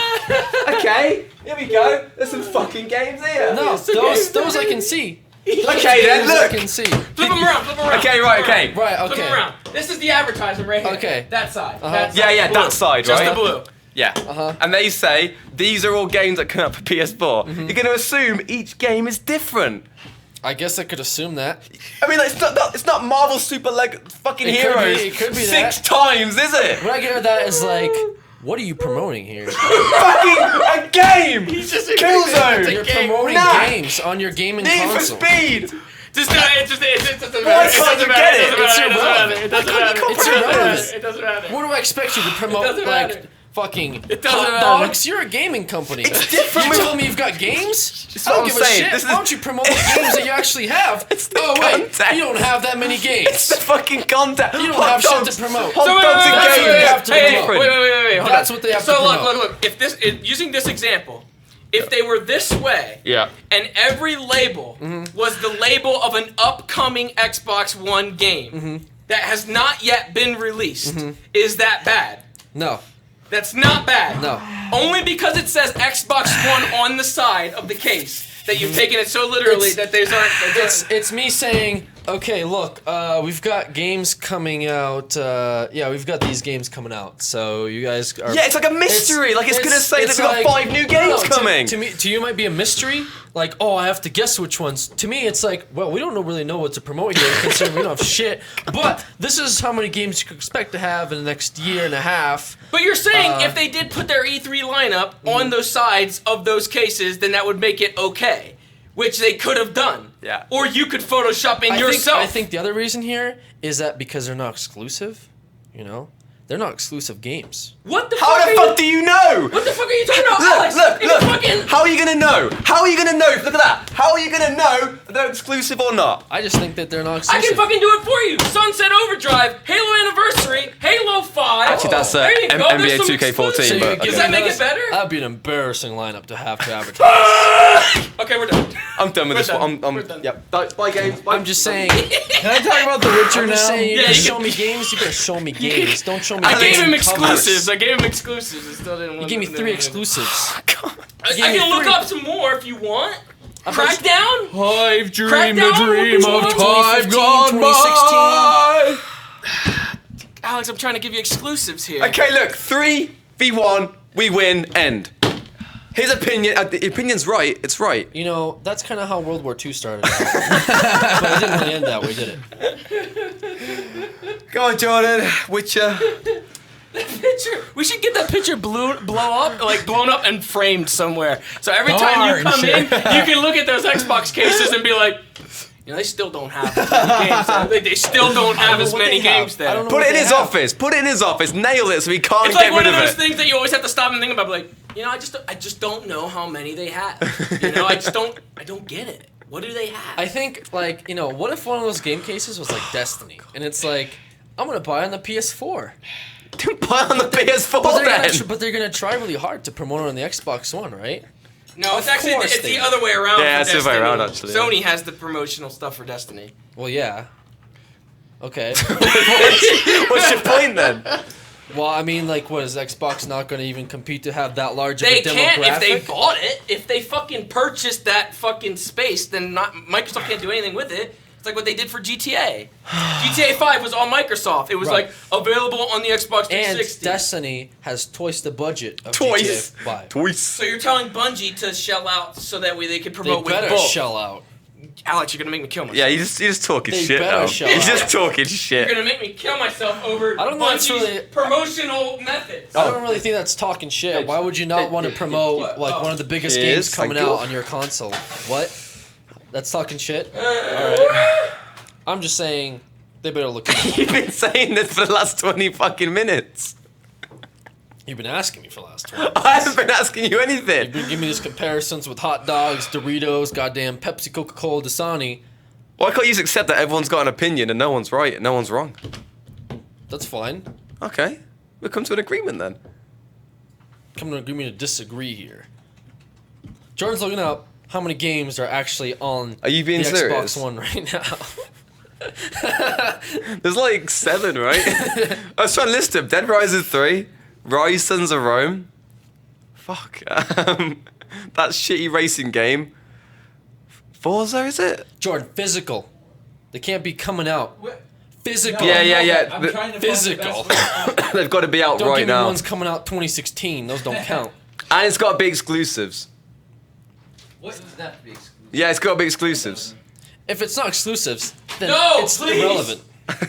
Okay, here we go. There's some fucking games here. No, those I can see. Okay then, Those I look. can see. Flip them around. Flip them around. Okay, right, okay. Right, Flip okay. them around. This is the advertisement right here. Okay. That side. Uh-huh. That side. Yeah, yeah, Blue. that side, Just right? the blue. Yeah. And they say these are all games that come out for PS4. You're going to assume each game is different. I guess I could assume that. I mean, like, it's not Marvel Super fucking It could be- Heroes it could be 6 that. times, is it? What I get at that is like, what are you promoting here? Fucking a game! Killzone! You're promoting Nah. games on your gaming Need for console. Speed! Just doesn't Why can't you get it? It's irrelevant. It doesn't matter. It's irrelevant. It doesn't matter. What do I expect you to promote? doesn't Like matter. fucking It doesn't hot matter. dogs. You're a gaming company. It's different You with- telling me you've got games? That's I what don't I'm give a saying. shit. This is- Why don't you promote the games that you actually have? It's the Oh wait, content. you don't have that many It's games. the fucking content. You don't Hot have shit dogs- to promote. Hot So wait, dogs wait, and wait, games. wait, wait, have to hey, promote. wait, hold That's on. what they have so to look, promote. look. If this, using this example, if they were this way, Yeah. and every label was the label of an upcoming Xbox One game that has not yet been released, is that bad? No. That's not bad. No. Only because it says Xbox One on the side of the case that you've taken it so literally that there's aren't. It's me saying, okay, look, we've got games coming out. We've got these games coming out. So you guys are. Yeah, it's like a mystery. Like it's gonna say that we've got 5 new games coming. To you, it might be a mystery. Like, oh, I have to guess which ones. To me, it's like, well, we don't really know what to promote here, considering we don't have shit. But this is how many games you could expect to have in the next year and a half. But you're saying if they did put their E3 lineup on those sides of those cases, then that would make it okay, which they could have done. Yeah. Or you could Photoshop in yourself. I think the other reason here is that because they're not exclusive, they're not exclusive games. What the How fuck? the fuck do you know? What the fuck are you talking about, Alex? Look, If look. fucking- How are you gonna know? How are you gonna know? Look at that. How are you gonna know if they're exclusive or not? I just think that they're not I exclusive. can fucking do it for you. Sunset Overdrive, Halo Anniversary, Halo 5. Actually, that's There you go. NBA There's some 2K14. exclusives. But Does that make it better? That'd be an embarrassing lineup to have to advertise. Okay, we're done. I'm done with We're this done. one. We're done. Yep. Bye, games. Bye. I'm just saying. Can I talk about The Witcher I'm now? just saying. You Yeah, gotta you show can- me games. You better show me games. Don't show me. I gave him games covers. exclusives. I gave him exclusives. It still didn't. You gave me 3 exclusives. I gave me can look 3. up some more if you want. Crackdown. I've dreamed Crackdown, a dream which of one? time 2015, gone 2016. by. Alex, I'm trying to give you exclusives here. Okay, look. 3v1. We win. End. His opinion. The opinion's right. It's right. That's kind of how World War II started out. But it didn't really end that way, did it? Go on, Jordan. Witcher. Picture. We should get that picture blown up and framed somewhere. So every time you come in, you can look at those Xbox cases and be like, they still don't have as many games. They still don't have as many games there. Put it in his office. Put it in his office. Nail it so he can't It's get like one rid of of those it. things that you always have to stop and think about. Like, I just don't know how many they have. I don't get it. What do they have? I think, what if one of those game cases was like Destiny? And it's like, I'm going to buy on the PS4. Buy on the PS4 then. But they're going to try really hard to promote it on the Xbox One, right? No, it's Of actually course it's they the do. other way around. Yeah, for it's the other way Destiny. around, actually, yeah. Sony has the promotional stuff for Destiny. Well, yeah. Okay. What's your point then? Well, I mean, what is Xbox not going to even compete to have that large of They a demographic? can't if they bought it. If they fucking purchased that fucking space, then Microsoft can't do anything with it. It's like what they did for GTA. GTA 5 was all Microsoft. It was Right. available on the Xbox And 360. Destiny has twice the budget of Twice. GTA 5. Twice. So you're telling Bungie to shell out so that way they can They promote with better both. shell out. Alex, you're gonna make me kill myself. Yeah, you're just talking They shit better now. show He's up. just talking You're shit. gonna make me kill myself over I don't know if it's Bungie's really- promotional methods. I don't really think that's talking shit. Why would you not want to promote What? one of the biggest It games is, coming thank you. out on your console? What? That's talking shit? Alright. I'm just saying they better look at it. You've been saying this for the last 20 fucking minutes. You've been asking me for the last 20. I haven't been asking you anything. You've been giving me these comparisons with hot dogs, Doritos, goddamn Pepsi, Coca-Cola, Dasani. Why can't you just accept that everyone's got an opinion and no one's right and no one's wrong? That's fine. Okay. We'll come to an agreement then. Come to an agreement to disagree here. Jordan's looking up how many games are actually on Are you being the serious? Xbox One right now. There's like 7, right? I was trying to list them. Dead Rising 3, Rise Sons of Rome. Fuck. That shitty racing game. Forza, is it? Jordan, physical. They can't be coming out. What? Physical. Yeah, yeah, yeah. I'm The- trying to physical. Find the best They've got to be out Don't right give me now. ones coming out 2016. Those don't count. And it's got to be exclusives. what does that have to be exclusive? Yeah, it's got to be exclusives. If it's not exclusives, then No, it's please. irrelevant.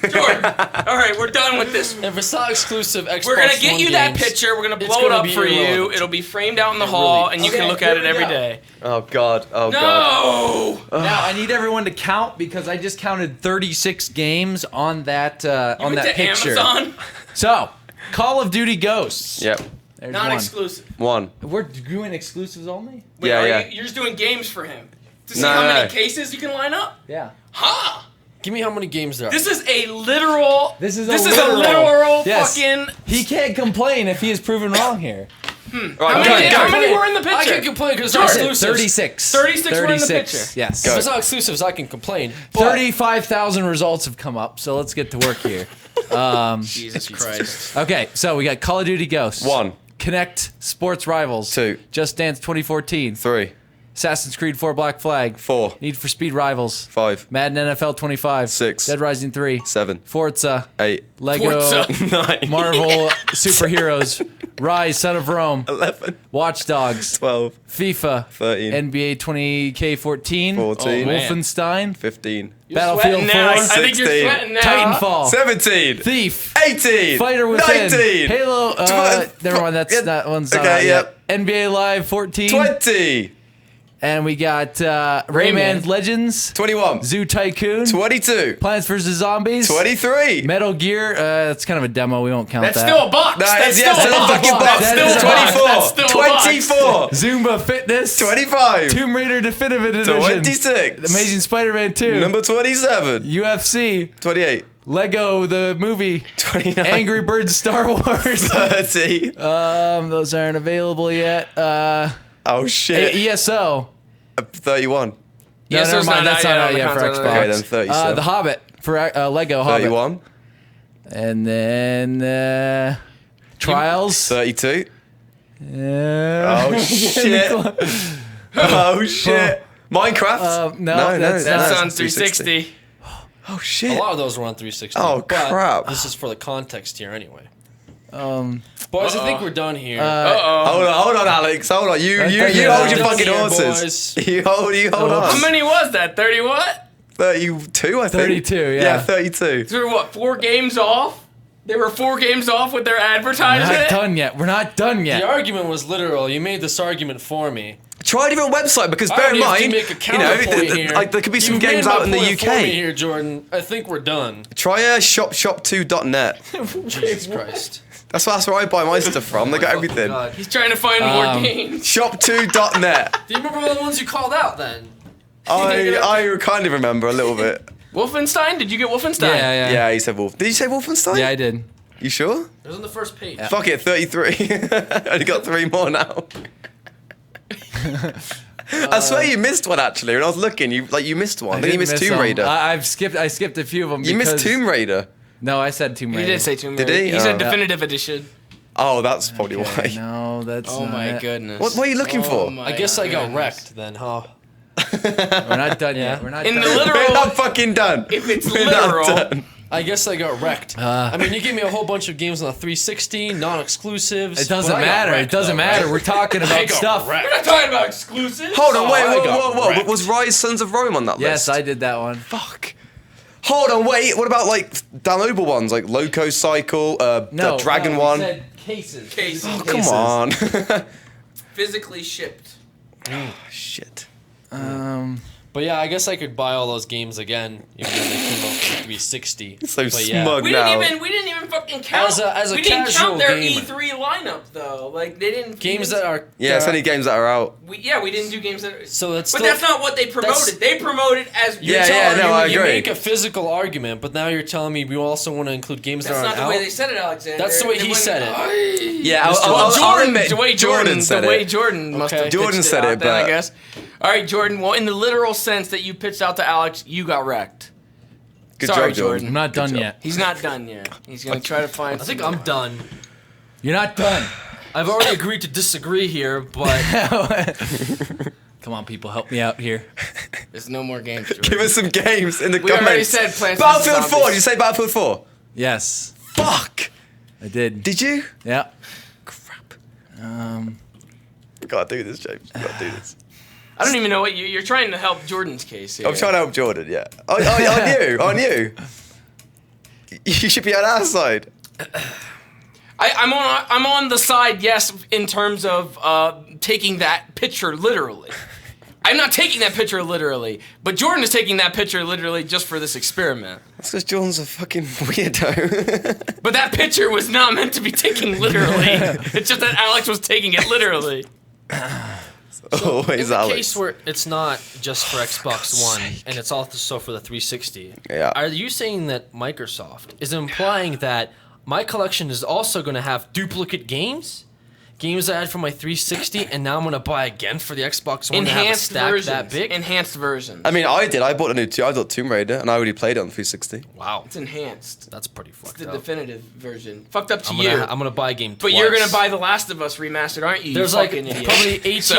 Jordan, all right, we're done with this. If it's not exclusive Xbox We're gonna get One you that games, picture. We're gonna it's blow it gonna up be for you. irrelevant. It'll be framed out in the It hall, really- and you Okay, can look at here it we every go. day. Oh, God. Oh, God. No. Now I need everyone to count because I just counted 36 games on that You on went that to picture. Amazon. So, Call of Duty Ghosts. Yep. There's Non-exclusive. One. We're doing exclusives only? Wait, Yeah. You're just doing games for him to see No, how many no. cases you can line up. Yeah. Huh? Give me how many games there are. This is a literal. This is a literal. literal Yes. fucking. He can't complain if he is proven wrong here. How many were in the picture? I can't complain because they're Jordan, exclusives. 36. 36 were in the picture. Yes. If it's not exclusives, I can complain. But 35,000 results have come up, so let's get to work here. Jesus Christ. Okay, so we got Call of Duty Ghosts. 1, Connect Sports Rivals. 2, Just Dance 2014. 3, Assassin's Creed 4 Black Flag. 4, Need for Speed Rivals. 5, Madden NFL 25. 6, Dead Rising 3. 7, Forza. 8, Lego. Forza. 9, Marvel Superheroes. Rise, Son of Rome. 11, Watch Dogs. 12, FIFA. 13, NBA 20K14. 14, Oh, man. Wolfenstein. 15, Battlefield 4. Now. I think you're 16, sweating now. Titanfall. 17, Thief. 18, Fighter Within. 19, Halo. Never mind. That's Yeah, that one's not okay, out yet. yep. NBA Live 14. 20, And we got Rayman Legends. 21, Zoo Tycoon. 22, Plants vs. Zombies. 23. Metal Gear. That's kind of a demo. We won't count That's that. still a box. No, That's it's yes, still a it's a box. fucking box. That's still a box. 24, That's still a box. 24, Zumba Fitness. 25, Tomb Raider Definitive Edition. 26, Amazing Spider-Man 2. number 27, UFC. 28, Lego the movie. 29, Angry Birds Star Wars. 30. Those aren't available yet. Oh shit. ESO. 31. Yes, No, never mind. That's not out yet for console. Xbox. Okay, then 37. The Hobbit for Lego Hobbit. 31, And then Trials. 32. Yeah. Oh shit. Oh shit. Minecraft? No, that's That's not. on 360. Oh a shit. lot of those were on 360. Oh, but crap. This is for the context here anyway. Boys, I think we're done here. Hold on, Alex. Hold on. You hold your Done fucking here, horses. boys. You hold on. How many was that? 30 what? 32, I think. 32, yeah. Yeah, 32. So we're what, 4 games off? They were 4 games off with their We're not advertisement? done yet. We're not done The yet. argument was literal. You made this argument for me. Try a different website because I bear in don't have to mind, make a you know, counterpoint here. like there could be some You've games made out my in the point for me UK. here, Jordan. I think we're done. Try shop2.net. Jesus Christ. That's where I buy my stuff from. They got everything. God. He's trying to find more games. Shop2.net. Do you remember the ones you called out then? I kind of remember a little bit. Wolfenstein? Did you get Wolfenstein? Yeah. Yeah, you said Wolf. Did you say Wolfenstein? Yeah, I did. You sure? It was on the first page. Fuck it, 33. Only got 3 more now. I swear you missed one actually. When I was looking, you missed one. I think you missed Tomb Raider. I skipped a few of them. You missed because- Tomb Raider. No, I said Tomb He Raider. did say Tomb Did Raider. he? He said Oh. definitive edition. Oh, that's probably Okay, why. no, that's Oh not my it. goodness. What are you looking for? my I guess I got goodness. wrecked then, huh? We're not done yet. We're not In done. the We're literal, not fucking done. if it's We're not literal, done. I guess I got wrecked. I mean, you gave me a whole bunch of games on the 360, non-exclusives. It doesn't but I got matter. wrecked, it doesn't though, matter. right? We're talking I about got stuff. wrecked. we're not talking about exclusives. Hold on, wait, I got whoa. wrecked. Was Rise Sons of Rome on that Yes, list? I did that one. Fuck. Hold on, wait. What about like downloadable ones like Loco Cycle, the Dragon no, one? we said cases. Cases. Oh, come on. Physically shipped. Shit. But yeah, I guess I could buy all those games again, even though they came out for 360. So but yeah. smug We now. didn't even fucking count. As a we didn't casual count their gamer. E3 lineup though. Like they didn't Games that are Yeah, it's only games that are out. we didn't do games that. Are, so that's but still, that's not what they promoted. They promoted as Yeah, You're yeah, telling no, me I you agree. make a physical argument, but now you're telling me we also want to include games That's that not aren't the out. way they said it, Alexander. That's the way They he wouldn't- said it. Yeah, Well, I'll admit, the way Jordan said the way it. Jordan must Okay. have Jordan pitched said out it, then, I but- guess. All right, Jordan. Well, in the literal sense that you pitched out to Alex, you got wrecked. Good Sorry, job, Jordan. I'm not Good done job. yet. He's not done yet. He's gonna try to find. I think some I'm more. done. You're not done. I've already agreed to disagree here, but Come on, people, help me out here. There's no more games. Jordan. Give us some games in the We comments. already said Plants vs. Battlefield 4. Zombies. Did you say Battlefield 4? Yes, Fuck. I did. Did you? Yeah. Crap. We gotta do this, James. We gotta do this. I don't even know what you're trying to help Jordan's case here. I'm trying to help Jordan, yeah. On you. You should be on our side. I'm on the side, yes, in terms of taking that picture literally. I'm not taking that picture literally, but Jordan is taking that picture literally just for this experiment. That's because Jordan's a fucking weirdo. But that picture was not meant to be taken literally. It's just that Aleks was taking it literally. Always in the Aleks. case where it's not just for Xbox One and it's also for the 360, Yeah. are you saying that Microsoft is implying that my collection is also going to have duplicate games? Games I had for my 360, and now I'm going to buy again for the Xbox One to have a Enhanced stack versions. that big? Enhanced versions. I mean, I did. I bought I bought Tomb Raider, and I already played it on 360. Wow. It's enhanced. That's pretty It's fucked the up. definitive version. Fucked up to I'm you. gonna buy a game But twice. you're gonna buy The Last of Us remastered, aren't you? There's you like fucking idiot. probably 18. So,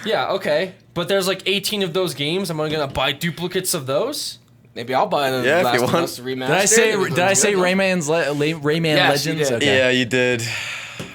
Yeah, okay. But there's like 18 of those games. Am I gonna buy duplicates of those? maybe I'll buy the Yeah, if Last you of want. Us remastered. Did I say Rayman Yes, you Legends? did. Okay. Yeah, you did.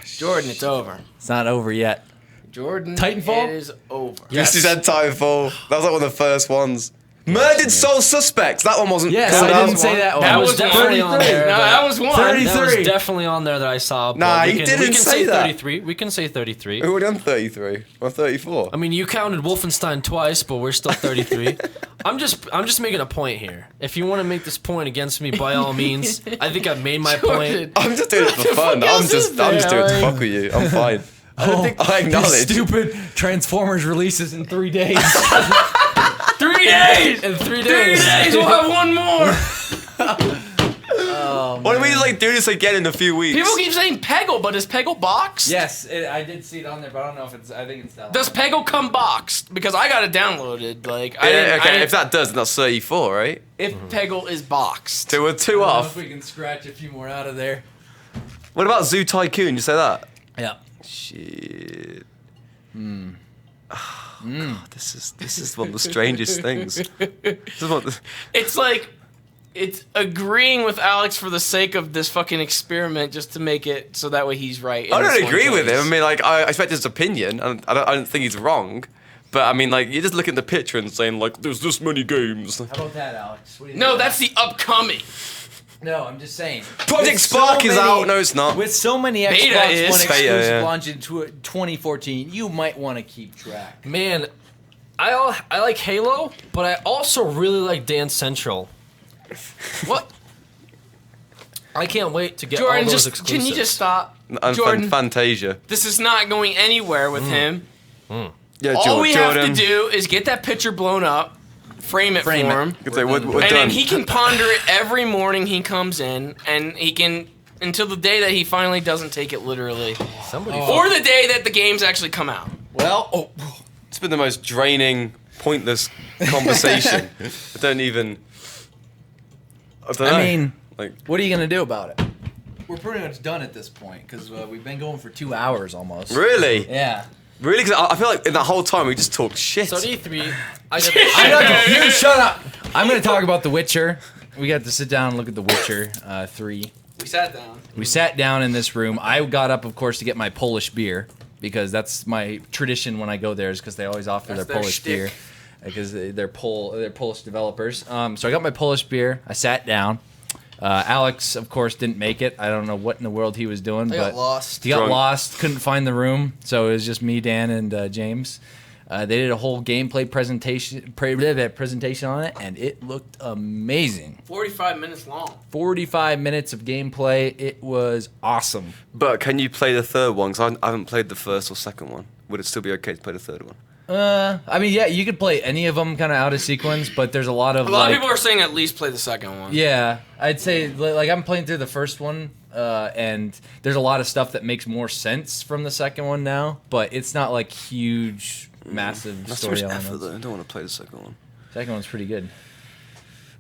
Jordan, it's over. It's not over yet. Jordan, Titanfall? it is over. Yes. Yes, you said Titanfall. That was like one of the first ones. Murdered Soul Suspects. That one wasn't. Yes, called I out. didn't say that one. That was definitely on there. No, that was one. 30. That was 33. definitely on there that I saw. but Nah, we he can, didn't we can say that. 33. We can say 33. We're already on 33 or 34. I mean, you counted Wolfenstein twice, but we're still 33. I'm just making a point here. If you want to make this point against me, by all means. I think I've made my point. I'm just doing it for fun. fuck I'm else just is doing it to there? fuck with you. I'm fine. I acknowledge. These stupid Transformers releases in 3 days. 3 days. In 3 3 days. days. We'll have one more. Why don't we just like do this again in a few weeks? People keep saying Peggle, but is Peggle boxed? Yes, I did see it on there, but I don't know if it's. I think it's that. Does Peggle come boxed? Because I got it downloaded. Like, I Yeah, didn't, okay. I If that does, then that's 34, right? if Peggle is boxed. So we're two off. we can scratch a few more out of there. What about Zoo Tycoon? You say that? Yeah. Shit. Oh, God, this is one of the strangest things. This is what It's like, it's agreeing with Aleks for the sake of this fucking experiment, just to make it so that way he's right. in I this don't one agree with case. him. I mean, like, I expect his opinion, and I don't think he's wrong. But I mean, like, you just look at the picture and saying, like, there's this many games. How about that, Alex? What do you No, think? that's the upcoming. No, I'm just saying. Project With Spark so is many- out. No, it's not. With so many Beta Xbox is. One Beta, exclusive yeah. launch in 2014, you might want to keep track. Man, I like Halo, but I also really like Dance Central. What? I can't wait to get all Jordan, those just exclusives. can you just stop? And Jordan, Fantasia. this is not going anywhere with him. Yeah, All we have Jordan. to do is get that picture blown up, frame it for him, Could say, we're and done. then he can ponder it every morning he comes in, and he can until the day that he finally doesn't take it literally, Somebody or the day that the games actually come out. Well, It's been the most draining, pointless conversation. I don't even. I don't know. I mean, like, what are you going to do about it? We're pretty much done at this point because we've been going for 2 hours almost. really? Yeah. Really? Because I feel like in that whole time we just talked shit. So at E3, I got I know, you shut up. I'm going to talk about The Witcher. We got to sit down and look at The Witcher 3. We sat down. We sat down in this room. I got up, of course, to get my Polish beer because that's my tradition when I go there is because they always offer That's their their Polish shtick. beer because they're Polish developers. So I got my Polish beer. I sat down. Aleks, of course, didn't make it. I don't know what in the world he was doing, I but got lost. he got Drunk. lost, couldn't find the room, so it was just me, Dan, and James. They did a whole gameplay presentation on it, and it looked amazing. 45 minutes long. 45 minutes of gameplay. It was awesome. But can you play the third one? Because I haven't played the first or second one. Would it still be okay to play the third one? I mean, yeah, you could play any of them kind of out of sequence, but there's a lot of A lot of people are saying at least play the second one. yeah, I'd say like I'm playing through the first one, and there's a lot of stuff that makes more sense from the second one now, but it's not like huge, massive That's too story much effort, elements. though. I don't want to play the second one. Second one's pretty good.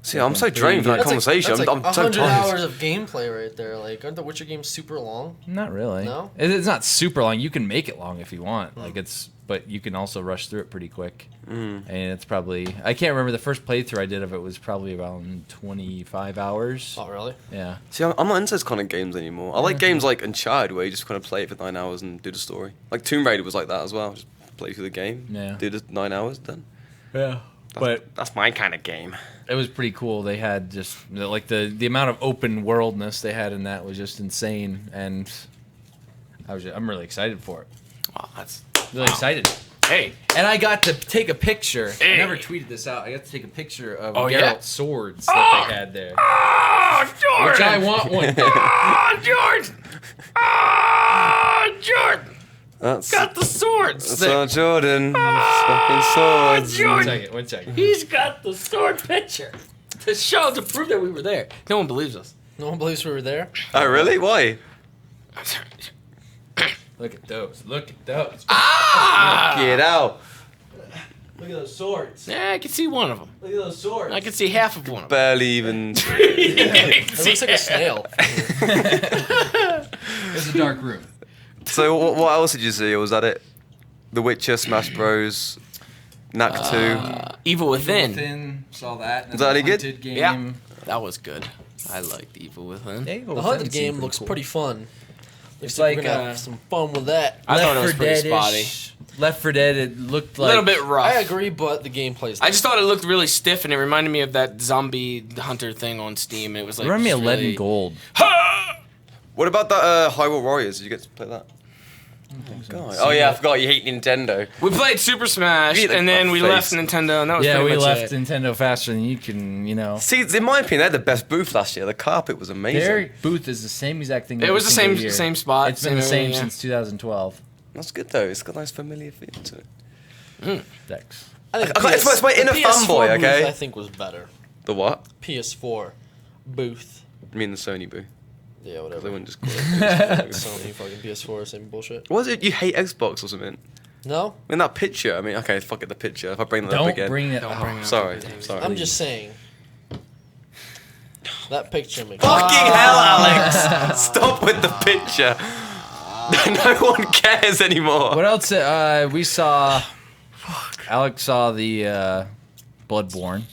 See, I'm so drained from that conversation. That's like I'm so 100 tired. hours of gameplay right there. Like, aren't the Witcher games super long? Not really. No? It's not super long. You can make it long if you want. Like but you can also rush through it pretty quick. And it's probably I can't remember the first playthrough I did of it was probably around 25 hours. Not really. Yeah. See, I'm not into those kind of games anymore. I like games like Uncharted where you just kind of play it for 9 hours and do the story. Like Tomb Raider was like that as well. Just play through the game, Yeah. do the 9 hours, done. Yeah. But That's my kind of game. it was pretty cool. They had just like the amount of open worldness they had in that was just insane, and I'm really excited for it. Wow, that's Really excited. Hey. And I got to take a picture. Hey. I never tweeted this out. I got to take a picture of Oh, Geralt's yeah? swords that they had there. Oh, Jordan. Which I want one. Oh, Jordan. Oh, Jordan. That's Got the swords. our Jordan. Fucking swords. Jordan. One second. He's got the sword picture to prove that we were there. No one believes us. No one believes we were there. Oh, really? Why? Look at those. Look at those. Get out. Look at those swords. Yeah, I can see one of them. Look at those swords. I can see half of one of them. Barely even. It looks like a snail. It's a dark room. So what else did you see? Or was that it? The Witcher, Smash Bros, Knack 2. Evil Within. Within, saw that. Is that any good? Hunted game. Yeah, that was good. I liked Evil Within. Yeah, Evil The Within Hunted game seemed looks cool. pretty fun. It's Looks like like we're gonna have some fun with that. I thought it was Left 4 pretty Dead-ish. Left 4 Dead, it looked A like little bit rough. I agree, but the gameplay's. I just thought it looked really stiff, and it reminded me of that zombie hunter thing on Steam. It was like Remind me of just Lead really... and Gold. What about that Hyrule Warriors? Did you get to play that? God. Oh yeah, I forgot you hate Nintendo. We played Super Smash, Get the and then we face. left Nintendo, and that was Yeah, pretty we much left it. Nintendo faster than you can, you know. See, in my opinion, they had the best booth last year. The carpet was amazing. Their booth is the same exact thing. It every was the single same year. same spot. It's been the same everything, yeah. since 2012. That's good though. It's got a nice familiar feel to it. Dex. I think Okay, it's my the inner PS4 fanboy, booth, okay? I think was better. The what? PS4 booth. I mean the Sony booth. Yeah, They whatever. wouldn't just call it. Sony fucking PS4, same bullshit. Was it you hate Xbox or something? No, I mean that picture. I mean, okay, fuck it, the picture. If I bring that up Don't again, bring it Don't up. bring it up. sorry, Damn. sorry. I'm just saying. That picture makes. Fucking hell, Alex! Stop with the picture. No one cares anymore. What else? We saw. Alex saw the Bloodborne,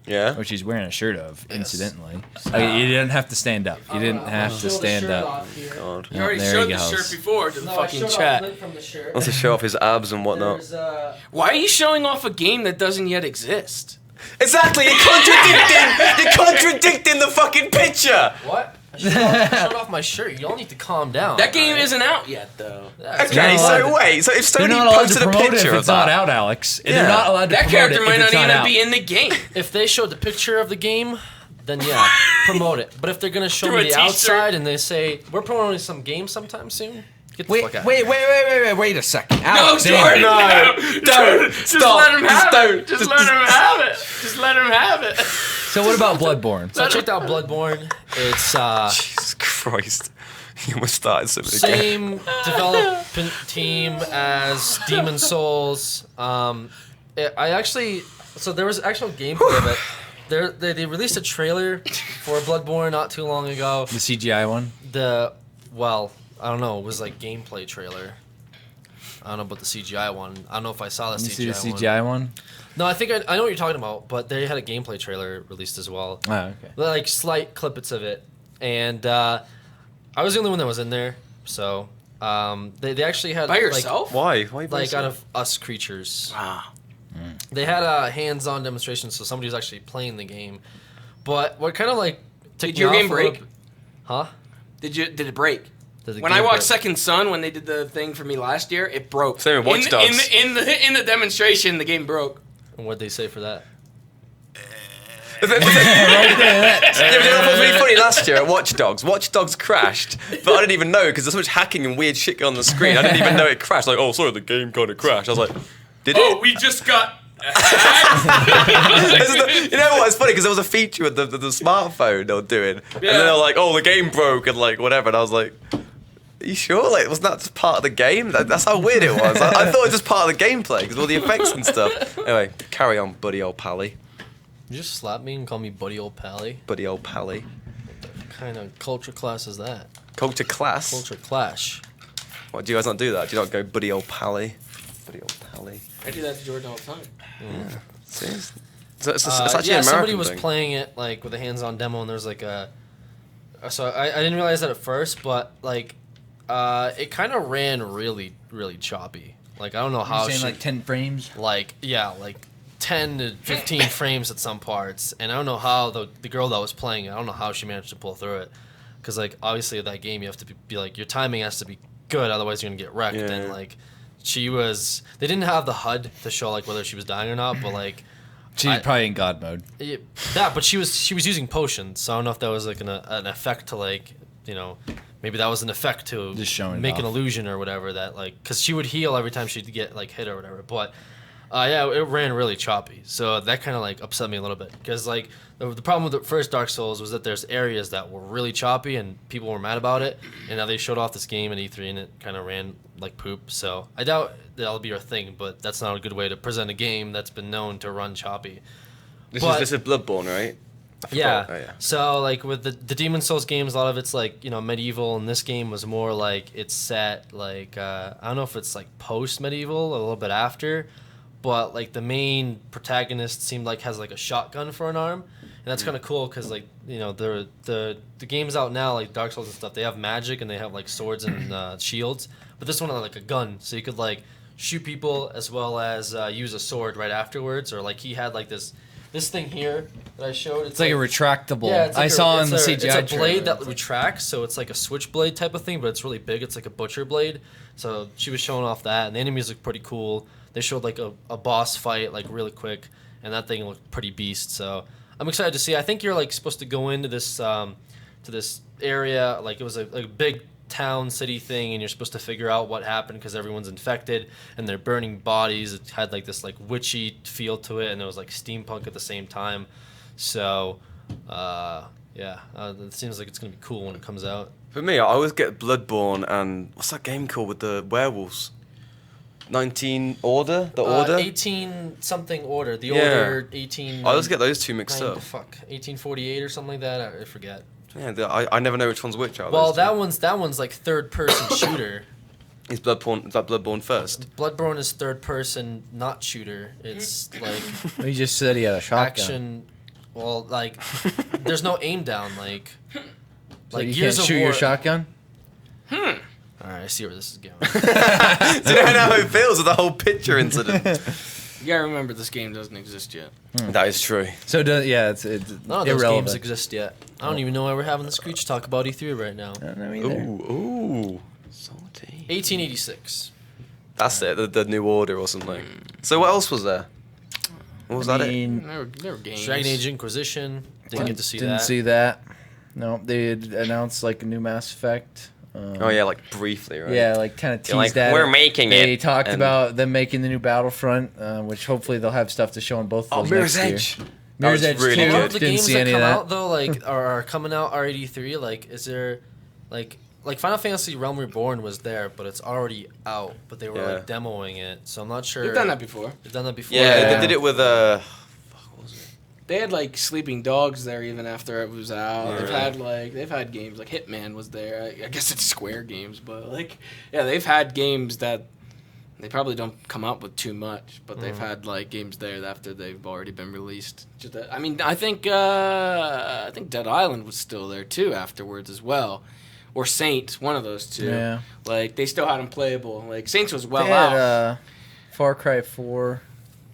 Yeah. which he's wearing a shirt of, incidentally. You didn't have to stand up. You didn't have to stand up. God. You already There showed he the goes. shirt before to the No, I fucking showed off chat. Clint from the shirt. Wants to show off his abs and whatnot. There's, Why are you showing off a game that doesn't yet exist? Exactly, you're contradicting. You're contradicting the fucking picture. What? I showed off my shirt. You all need to calm down. That game alright? isn't out yet, though. That's Okay, not so allowed to- wait, so if They're Sony not allowed posted to a promote it picture if of it's not that, out, Alex. Yeah. They're not allowed to That promote character it if might it's not even out. be in the game. If they showed the picture of the game, then yeah, promote it. But if they're gonna show Through a me the t-shirt. outside and they say we're promoting some game sometime soon, get the Wait, fuck out. wait a second. No, Alex, Jordan, No, don't. Just Stop. let him have Just it. don't. Just let him have it. Just let him have it. So what about Bloodborne? So I checked out Bloodborne. It's Jesus Christ. You almost started something again. same development team as Demon Souls. So there was actual gameplay of it. They released a trailer for Bloodborne not too long ago. The CGI one? I don't know. It was like gameplay trailer. I don't know about the CGI one. I don't know if I saw the You see the CGI one. CGI one? No, I think I know what you're talking about. But they had a gameplay trailer released as well. Oh, okay. Like slight clippets of it, and I was the only one that was in there. So they actually had By yourself? Why? Why you like out yourself? of us creatures. Ah. They had a hands-on demonstration, so somebody was actually playing the game. But what kind of like took Did me your off game a little break? bit- Huh? Did it break? Did the When game I watched break? Second Son, when they did the thing for me last year, it broke. Same with Watch in, Dogs. In the demonstration, the game broke. And what'd they say for that? Yeah, but that was really funny last year at Watch Dogs. Watch Dogs crashed, but I didn't even know because there's so much hacking and weird shit going on the screen. I didn't even know it crashed. Like, oh, sorry, the game kind of crashed. I was like, did Oh, it? we just got. You know what? It's funny because there was a feature with the smartphone they were doing, and then they were like, oh, the game broke and like whatever, and I was like, are you sure? Like, wasn't that just part of the game? That's how weird it was. I thought it was just part of the gameplay because all the effects and stuff. Anyway, carry on, buddy old pally. You just slap me and call me buddy old pally. Buddy old pally. What kind of culture class is that? Culture class. Culture clash. What, do you guys not do that? Do you not go buddy old pally? Buddy old pally. I do that to Jordan all the time. See? It's actually Yeah, an American somebody was thing. playing it like with a hands-on demo, and there's like a. So I didn't realize that at first, but like, it kind of ran really, really choppy. Like I don't know how. You're saying like 10 frames? like 10 to 15 frames at some parts, and I don't know how the girl that was playing it, I don't know how she managed to pull through it, because like obviously that game you have to be like your timing has to be good, otherwise you're gonna get wrecked. Yeah. And like she was. They didn't have the HUD to show like whether she was dying or not, but like. She's probably in God mode. Yeah, but she was using potions, so I don't know if that was like an effect to like, maybe that was an effect to Just showing make off. an illusion or whatever that like, because she would heal every time she'd get like hit or whatever. But yeah, it ran really choppy, so that kind of like upset me a little bit because like the problem with the first Dark Souls was that there's areas that were really choppy and people were mad about it, and now they showed off this game at E3 and it kind of ran like poop. So I doubt that'll be our thing, but that's not a good way to present a game that's been known to run choppy. This is Bloodborne, right? Yeah. Oh, yeah. So like with the Demon Souls games, a lot of it's like medieval, and this game was more like it's set like I don't know if it's like post medieval or a little bit after, but like the main protagonist seemed like has like a shotgun for an arm, and that's kind of cool because like the games out now like Dark Souls and stuff, they have magic and they have like swords and shields, but this one had like a gun, so you could like shoot people as well as use a sword right afterwards, or like he had like this thing here that I showed. It's like a retractable. Yeah, it's like I saw in the CGI It's a blade trailer. that retracts, so it's like a switchblade type of thing, but it's really big. It's like a butcher blade. So she was showing off that, and the enemies look pretty cool. They showed like a boss fight like really quick, and that thing looked pretty beast. So I'm excited to see. I think you're like supposed to go into this area, like it was a big town city thing, and you're supposed to figure out what happened because everyone's infected and they're burning bodies. It had like this like witchy feel to it, and it was like steampunk at the same time. So it seems like it's gonna be cool when it comes out. For me, I always get Bloodborne and what's that game called with the werewolves? 19 Order? The Order? 18 something Order. The Yeah. Order 18. I always get those two mixed up. 1848 or something like that. I forget. Yeah, I never know which one's which out of Well, those two. that one's like third person shooter. Is that Bloodborne first? Bloodborne is third person, not shooter. It's like He just said he had a shotgun. action. Well, like there's no aim down. Like So you Gears can't of shoot War. your shotgun? All right, I see where this is going. Do you know how it feels with the whole picture incident? You gotta remember this game doesn't exist yet. That is true. So it's None of those irrelevant. games exist yet. I don't even know why we're having the Screech talk about E3 right now. I don't know either. Ooh, salty. 1886. That's it, the New Order or something. So what else was there? What was that it? There were games. Dragon Age Inquisition. Didn't get to see Didn't that. see that. No, they had announced like a new Mass Effect. Oh yeah, like briefly, right? Yeah, like kind of teased You're like, at we're it. making They it. talked and- about them making the new Battlefront, which hopefully they'll have stuff to show on both of those Mirror's next Edge. year. That Mirror's was Edge really 2. A lot good. of the Didn't games see that any come of that. out though, like are coming out are at E3. Like, is there, like Final Fantasy Realm Reborn was there, but it's already out. But they were Yeah. like demoing it, so I'm not sure. They've done that before. They've done that before. Yeah, Yeah. they did it with They had like sleeping dogs there even after it was out. Yeah. They've had games like Hitman was there. I guess it's Square games, but like they've had games that they probably don't come out with too much, but they've had like games there after they've already been released. Just that, I mean, I think Dead Island was still there too afterwards as well, or Saints, one of those two. Yeah. Like they still had them playable. Like Saints was well They had out. Far Cry 4.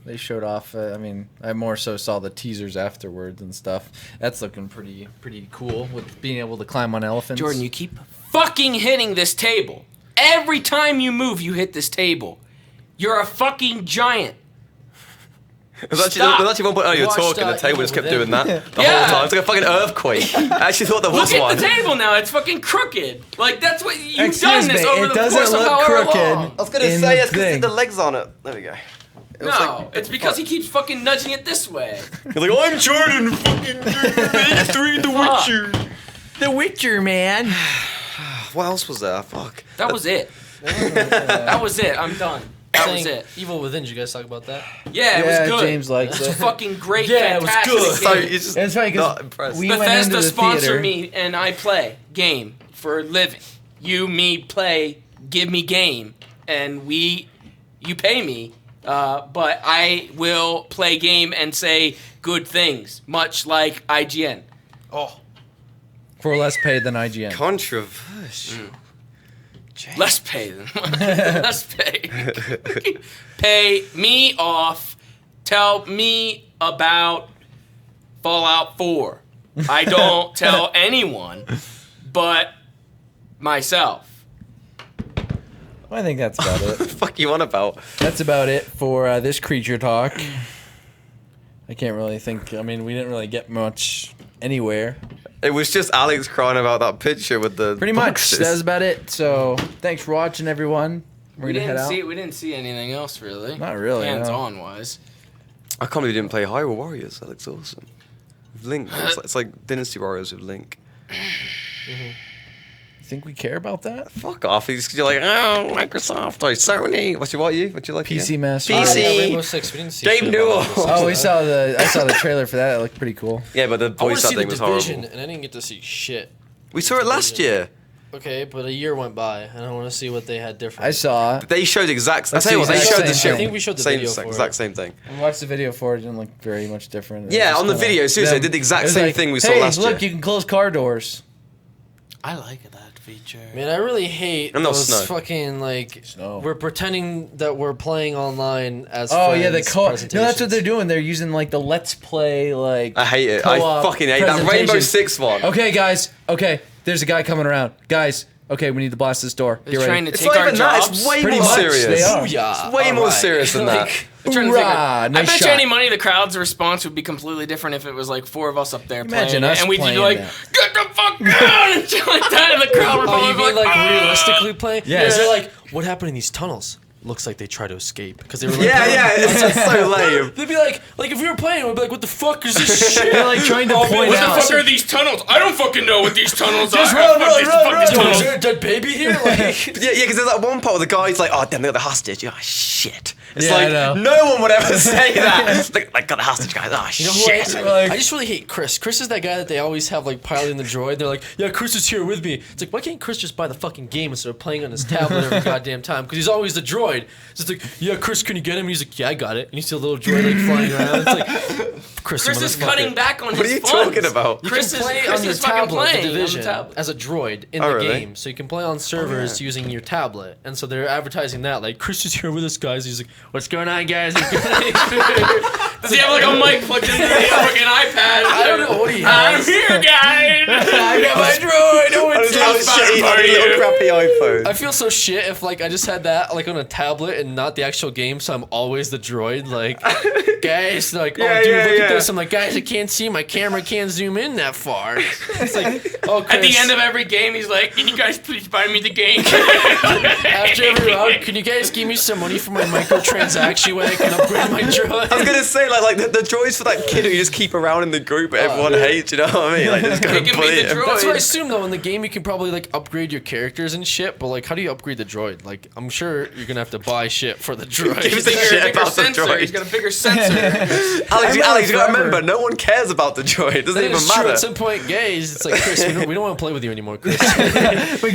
They showed off. I mean, I more so saw the teasers afterwards and stuff. That's looking pretty cool with being able to climb on elephants. Jordan, you keep fucking hitting this table. Every time you move, you hit this table. You're a fucking giant. There was Stop. actually one point earlier you were Watch talking, the that table Evil just kept Within. doing that the Yeah. whole time. It's like a fucking earthquake. I actually thought there was Look one. at the table now. It's fucking crooked. Like, that's what you've Excuse done this me, over it the doesn't course of look however crooked. long. I was gonna in say the it's because thing. the legs on it. There we go. It was No, like- it's because he keeps fucking nudging it this way. You're like, I'm Jordan, fucking 3 The Witcher. The Witcher, man. What else was there? Fuck. That was it. That was it. I'm done. That was Saying it. Evil Within. Did you guys talk about that? Yeah, it Yeah, was good. James likes It's it. fucking great, Yeah, it was fantastic good. So game. you're just It's funny 'cause not impressed. we went into Bethesda the sponsor theater. me and I play game for a living. You, me, play, give me game, and you pay me, but I will play game and say good things, much like IGN. Oh, For less pay than IGN. Controversial. James. Less pay than less pay. Pay me off. Tell me about Fallout 4. I don't tell anyone but myself. Well, I think that's about What the it. fuck you on about? That's about it for this creature talk. I can't really think. I mean, we didn't really get much anywhere. It was just Alex crying about that picture with the Pretty much. boxes. That was about it. So thanks for watching, everyone. We're We gonna head didn't out. see. We didn't see anything else really. Not really. No. Hands-on wise. I can't believe you didn't play Hyrule Warriors. That looks awesome. With Link. It's like Dynasty Warriors with Link. You think we care about that? Fuck off. You're like, oh, Microsoft or Sony. What you like? PC again? Master. PC. Yeah, Rainbow Six. We didn't see Gabe shit Newell. about Rainbow Six. Oh, I saw the trailer for that. It looked pretty cool. Yeah, but the I want voice to see the acting was Division, horrible. and I didn't get to see shit. We saw it last year. Okay, but a year went by, and I want to see what they had different. I saw. They showed I That's tell you what, the they exact showed the same shit. I think we showed the same, video for exact it. same thing. I watched the video for it. It didn't look very much different. It was Yeah, just on the kinda video, seriously, they did the exact it was same like, thing we saw hey, last look, year. you can close car doors. I like that feature. Man, I really hate And no those snow. fucking like. Snow. We're pretending that we're playing online as. Oh yeah, the friends co. No, presentations. that's what they're doing. They're using like the Let's Play like. I hate it. I co-op fucking hate that Rainbow presentation. Six one. Okay, guys. Okay, there's a guy coming around. Guys. Okay, we need to blast this door. They're Get trying ready. to It's take not our even that. jobs. It's way Pretty more much, serious. they are. Booyah. It's way more Alright. serious than that. They're trying to take Hoorah, our- nice I bet shot. you any money the crowd's response would be completely different if it was like 4 of us up there Imagine playing us it, and we'd be playing like, that. "Get the fuck down!" and shit like that, and the crowd would Oh, probably you be mean like "Ah!" realistically play? Yeah. Is they're like, what happened in these tunnels? Looks like they try to escape because they were like, Yeah, it's just so lame. They'd be like if we were playing, we'd be like, what the fuck is this shit? They're like trying to Oh, point what out. the fuck are these tunnels? I don't fucking know what these tunnels are. Just Fuck run, these- run, fuck run, these run. tunnels. Is there a dead baby here? Like, Yeah, because there's that one part where the guy's like, oh, damn, they got the hostage. Oh, shit. It's Yeah, I like, know. no one would ever say that. Like, got the hostage, guys. Oh, you know who shit. I just really hate Chris. Chris is that guy that they always have like piloting the droid. They're like, yeah, Chris is here with me. It's like, why can't Chris just buy the fucking game instead of playing on his tablet every goddamn time? Because he's always the droid. So it's like, yeah, Chris, can you get him? And he's like, yeah, I got it. And you see a little droid like flying around. It's like, Chris Chris is motherfucker. cutting back on What his are you funds. talking about? You Chris can is- play Chris on your is fucking tablet, playing the on the Division, tablet. as a droid in Oh, the really? game. So you can play on servers using your tablet. And so they're advertising that. Like, Chris is here with us, guys. He's like, what's going on, guys? Does he have like a mic plugged into the fucking iPad? I don't know what he I'm has. here, guys. I got my droid. Oh, it's How Just shitty fine on for a little you. crappy iPhone. I feel so shit if like I just had that like on a tablet and not the actual game, so I'm always the droid. Like, guys, like, oh Yeah, dude, yeah, look yeah. at this. I'm like, guys, I can't see. My camera can't zoom in that far. It's like, oh, Chris, At the end of every game, he's like, "Can you guys please buy me the game?" after every round, can you guys give me some money for my microtransaction when I can upgrade my droid? I was gonna say like the droids for that kid who you just keep around in the group but everyone hates, you know what I mean? Like just go He and can bully be the him. droid. That's what I assume though. In the game, you can probably like upgrade your characters and shit. But like, how do you upgrade the droid? Like, I'm sure you're gonna have to buy shit for the droid. Give us a He's got a shit bigger about the sensor. droid. He's got a bigger sensor. Alex, you gotta forever. remember, no one cares about the droid. It doesn't That even is true. matter. At some point, guys, it's like, Chris, we don't want to play with you anymore, Chris. We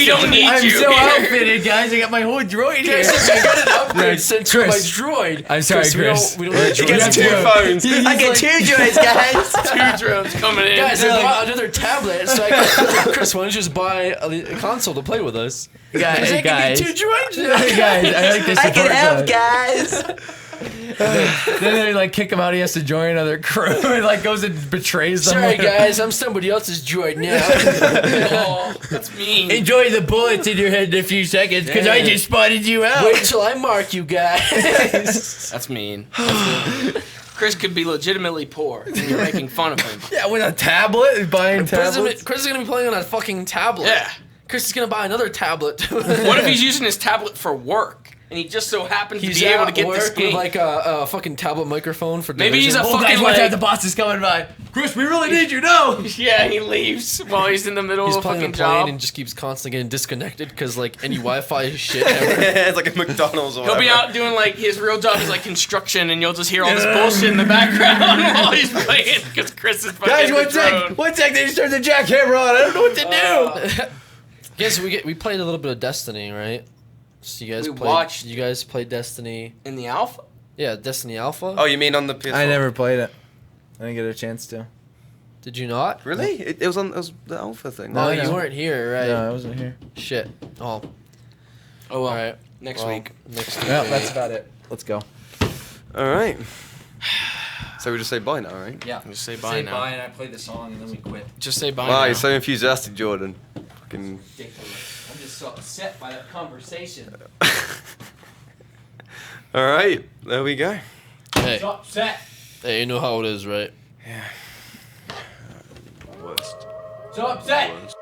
don't need I'm you so here. outfitted, guys. I got my whole droid here. I got an upgrade sent to my Chris. droid. I'm sorry, Chris. We don't need a He droid. gets two phones. I get two droids, guys. 2 drones coming in. Guys, I bought another tablet, so I can, Chris, why don't you just buy a console to play with us? Guys, I can guys. get 2 droids. Guys, I like this. I can help, guys. Then they like kick him out. He has to join another crew. He like goes and betrays them. Sorry, guys, I'm somebody else's droid now. Oh, that's mean. Enjoy the bullets in your head in a few seconds, because I just spotted you out. Wait till I mark you guys. That's mean. Chris could be legitimately poor, and you're making fun of him. Yeah, with a tablet, buying tablets. Chris is gonna be playing on a fucking tablet. Yeah. Chris is gonna buy another tablet. What if he's using his tablet for work, and he just so happens to He's be able to at get this work game? with like a fucking tablet microphone for Maybe he's Division. a fucking like, boss is coming by. Chris, we really need you now. yeah, he leaves while he's in the middle He's of a playing fucking the plane job. and just keeps constantly getting disconnected because like any Wi-Fi shit ever. It's like a McDonald's or He'll be whatever. out doing like his real job is like construction, and you'll just hear all this bullshit in the background while he's playing because Chris is fucking Guys, the one sec. drone. One sec. They just turned the jackhammer on. I don't know what to do. Yeah, so we played a little bit of Destiny, right? So you guys We played. watched- You guys played Destiny. In the alpha? Yeah, Destiny Alpha. Oh, you mean on the PS4? I never played it. I didn't get a chance to. Did you not? Really? It was on it was the alpha thing. No, I you know. weren't here, right? No, I wasn't here. Shit. Oh, Oh well. all right. Next Well, week. Next week. No, that's about it. Let's go. All right. So we just say bye now, right? Yeah. Just say bye now. and I play the song and then we quit. Just say bye Wow, now. you're so enthusiastic, Jordan. Fucking. Ridiculous. I'm just so upset by that conversation. All right, there we go. Hey, So upset. hey, you know how it is, right? Worst. So upset. Worst.